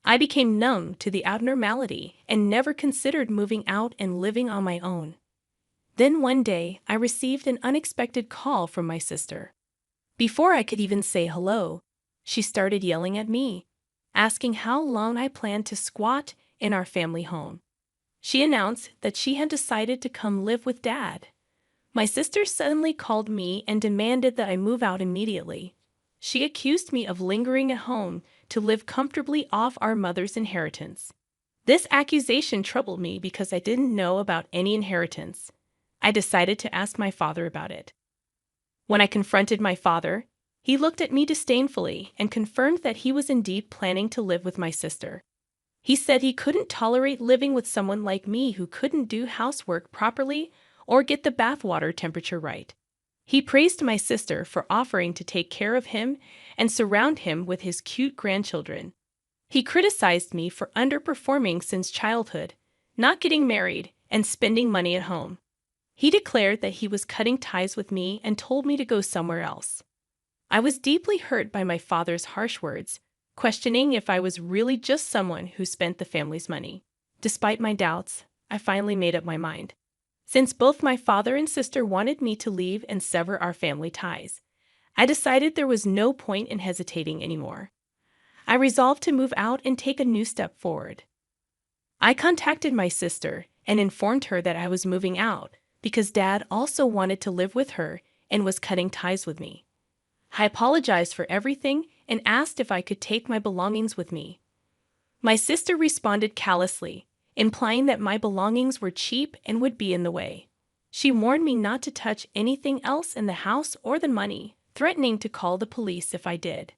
I became numb to the abnormality and never considered moving out and living on my own. Then one day, I received an unexpected call from my sister. Before I could even say hello, she started yelling at me, asking how long I planned to squat in our family home. She announced that she had decided to come live with Dad. My sister suddenly called me and demanded that I move out immediately. She accused me of lingering at home to live comfortably off our mother's inheritance. This accusation troubled me because I didn't know about any inheritance. I decided to ask my father about it. When I confronted my father, he looked at me disdainfully and confirmed that he was indeed planning to live with my sister. He said he couldn't tolerate living with someone like me who couldn't do housework properly or get the bathwater temperature right. He praised my sister for offering to take care of him and surround him with his cute grandchildren. He criticized me for underperforming since childhood, not getting married, and spending money at home. He declared that he was cutting ties with me and told me to go somewhere else. I was deeply hurt by my father's harsh words, questioning if I was really just someone who spent the family's money. Despite my doubts, I finally made up my mind. Since both my father and sister wanted me to leave and sever our family ties, I decided there was no point in hesitating anymore. I resolved to move out and take a new step forward. I contacted my sister and informed her that I was moving out because Dad also wanted to live with her and was cutting ties with me. I apologized for everything and asked if I could take my belongings with me. My sister responded callously, implying that my belongings were cheap and would be in the way. She warned me not to touch anything else in the house or the money, threatening to call the police if I did.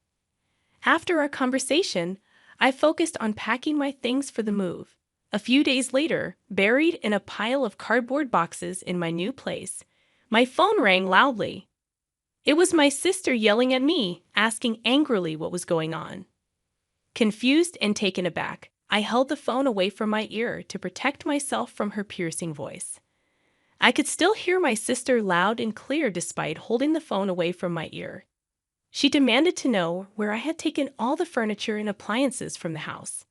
After our conversation, I focused on packing my things for the move. A few days later, buried in a pile of cardboard boxes in my new place, my phone rang loudly. It was my sister yelling at me, asking angrily what was going on. Confused and taken aback, I held the phone away from my ear to protect myself from her piercing voice. I could still hear my sister loud and clear despite holding the phone away from my ear. She demanded to know where I had taken all the furniture and appliances from the house.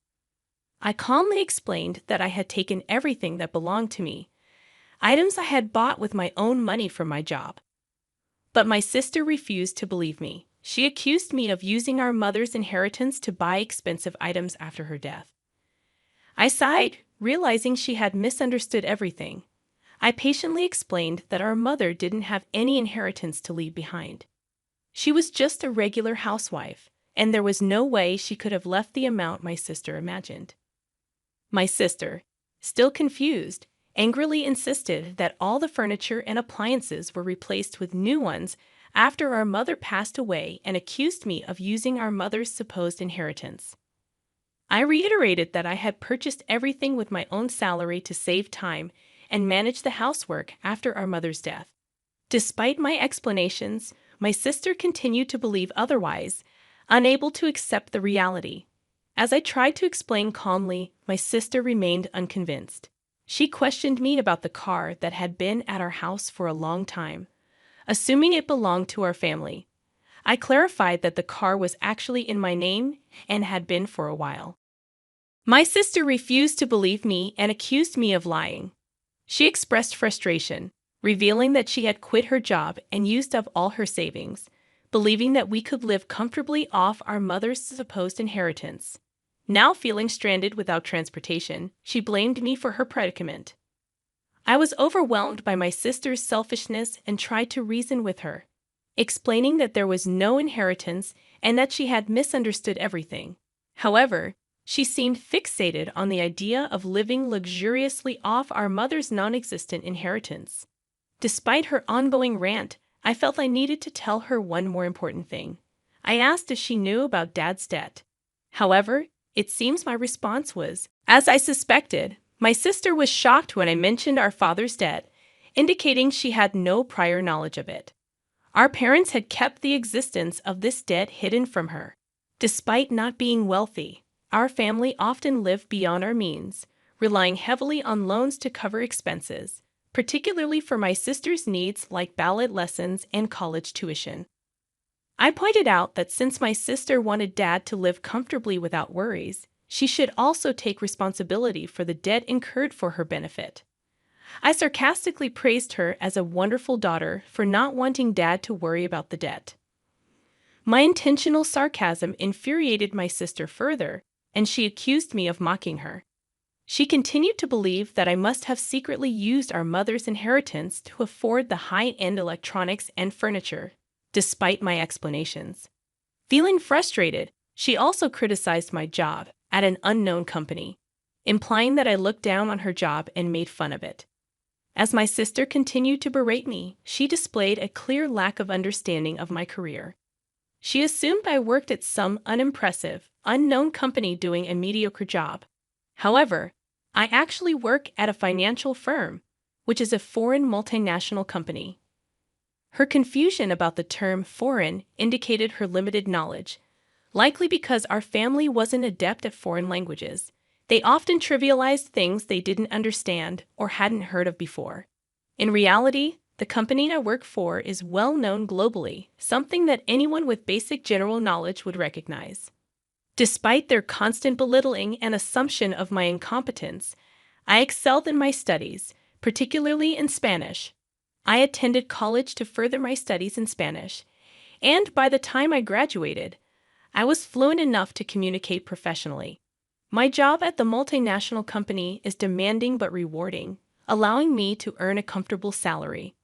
I calmly explained that I had taken everything that belonged to me, items I had bought with my own money from my job. But my sister refused to believe me. She accused me of using our mother's inheritance to buy expensive items after her death. I sighed, realizing she had misunderstood everything. I patiently explained that our mother didn't have any inheritance to leave behind. She was just a regular housewife, and there was no way she could have left the amount my sister imagined. My sister, still confused, angrily insisted that all the furniture and appliances were replaced with new ones after our mother passed away and accused me of using our mother's supposed inheritance. I reiterated that I had purchased everything with my own salary to save time and manage the housework after our mother's death. Despite my explanations, my sister continued to believe otherwise, unable to accept the reality. As I tried to explain calmly, my sister remained unconvinced. She questioned me about the car that had been at our house for a long time, assuming it belonged to our family. I clarified that the car was actually in my name and had been for a while. My sister refused to believe me and accused me of lying. She expressed frustration, revealing that she had quit her job and used up all her savings, believing that we could live comfortably off our mother's supposed inheritance. Now feeling stranded without transportation, she blamed me for her predicament. I was overwhelmed by my sister's selfishness and tried to reason with her, explaining that there was no inheritance and that she had misunderstood everything. However, she seemed fixated on the idea of living luxuriously off our mother's non-existent inheritance. Despite her ongoing rant, I felt I needed to tell her one more important thing. I asked if she knew about Dad's debt. However, it seems my response was, as I suspected. My sister was shocked when I mentioned our father's debt, indicating she had no prior knowledge of it. Our parents had kept the existence of this debt hidden from her. Despite not being wealthy, our family often lived beyond our means, relying heavily on loans to cover expenses, particularly for my sister's needs like ballet lessons and college tuition. I pointed out that since my sister wanted Dad to live comfortably without worries, she should also take responsibility for the debt incurred for her benefit. I sarcastically praised her as a wonderful daughter for not wanting Dad to worry about the debt. My intentional sarcasm infuriated my sister further, and she accused me of mocking her. She continued to believe that I must have secretly used our mother's inheritance to afford the high-end electronics and furniture, despite my explanations. Feeling frustrated, she also criticized my job at an unknown company, implying that I looked down on her job and made fun of it. As my sister continued to berate me, she displayed a clear lack of understanding of my career. She assumed I worked at some unimpressive, unknown company doing a mediocre job. However, I actually work at a financial firm, which is a foreign multinational company. Her confusion about the term foreign indicated her limited knowledge, likely because our family wasn't adept at foreign languages. They often trivialized things they didn't understand or hadn't heard of before. In reality, the company I work for is well known globally, something that anyone with basic general knowledge would recognize. Despite their constant belittling and assumption of my incompetence, I excelled in my studies, particularly in Spanish. I attended college to further my studies in Spanish, and by the time I graduated, I was fluent enough to communicate professionally. My job at the multinational company is demanding but rewarding, allowing me to earn a comfortable salary.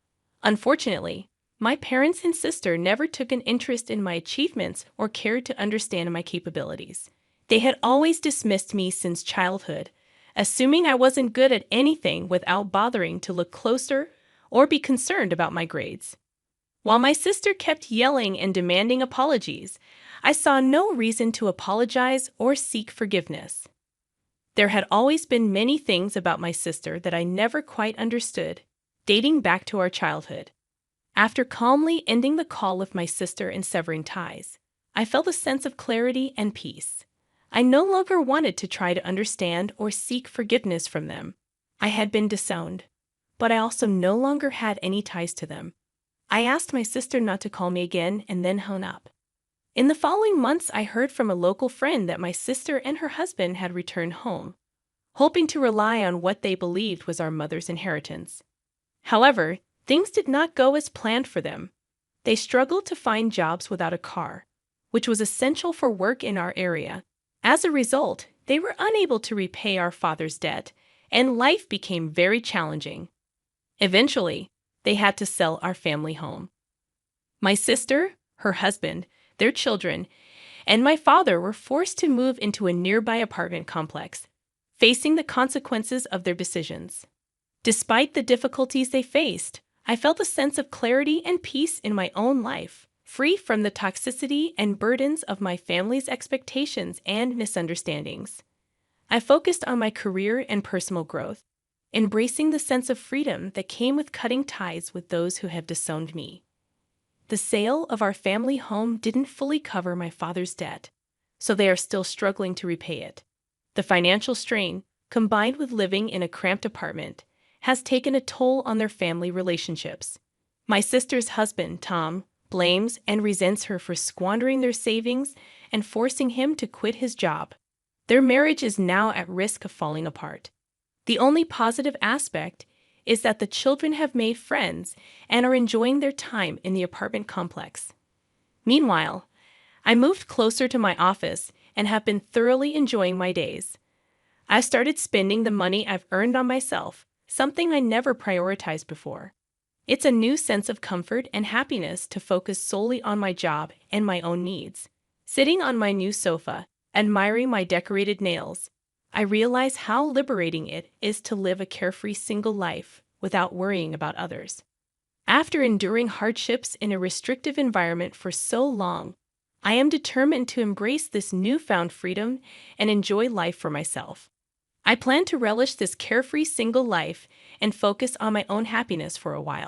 Unfortunately, my parents and sister never took an interest in my achievements or cared to understand my capabilities. They had always dismissed me since childhood, assuming I wasn't good at anything without bothering to look closer or be concerned about my grades. While my sister kept yelling and demanding apologies, I saw no reason to apologize or seek forgiveness. There had always been many things about my sister that I never quite understood, dating back to our childhood. After calmly ending the call with my sister and severing ties, I felt a sense of clarity and peace. I no longer wanted to try to understand or seek forgiveness from them. I had been disowned, but I also no longer had any ties to them. I asked my sister not to call me again and then hung up. In the following months, I heard from a local friend that my sister and her husband had returned home, hoping to rely on what they believed was our mother's inheritance. However, things did not go as planned for them. They struggled to find jobs without a car, which was essential for work in our area. As a result, they were unable to repay our father's debt, and life became very challenging. Eventually, they had to sell our family home. My sister, her husband, their children, and my father were forced to move into a nearby apartment complex, facing the consequences of their decisions. Despite the difficulties they faced, I felt a sense of clarity and peace in my own life, free from the toxicity and burdens of my family's expectations and misunderstandings. I focused on my career and personal growth, embracing the sense of freedom that came with cutting ties with those who have disowned me. The sale of our family home didn't fully cover my father's debt, so they are still struggling to repay it. The financial strain, combined with living in a cramped apartment, has taken a toll on their family relationships. My sister's husband, Tom, blames and resents her for squandering their savings and forcing him to quit his job. Their marriage is now at risk of falling apart. The only positive aspect is that the children have made friends and are enjoying their time in the apartment complex. Meanwhile, I moved closer to my office and have been thoroughly enjoying my days. I've started spending the money I've earned on myself, something I never prioritized before. It's a new sense of comfort and happiness to focus solely on my job and my own needs. Sitting on my new sofa, admiring my decorated nails, I realize how liberating it is to live a carefree single life without worrying about others. After enduring hardships in a restrictive environment for so long, I am determined to embrace this newfound freedom and enjoy life for myself. I plan to relish this carefree single life and focus on my own happiness for a while.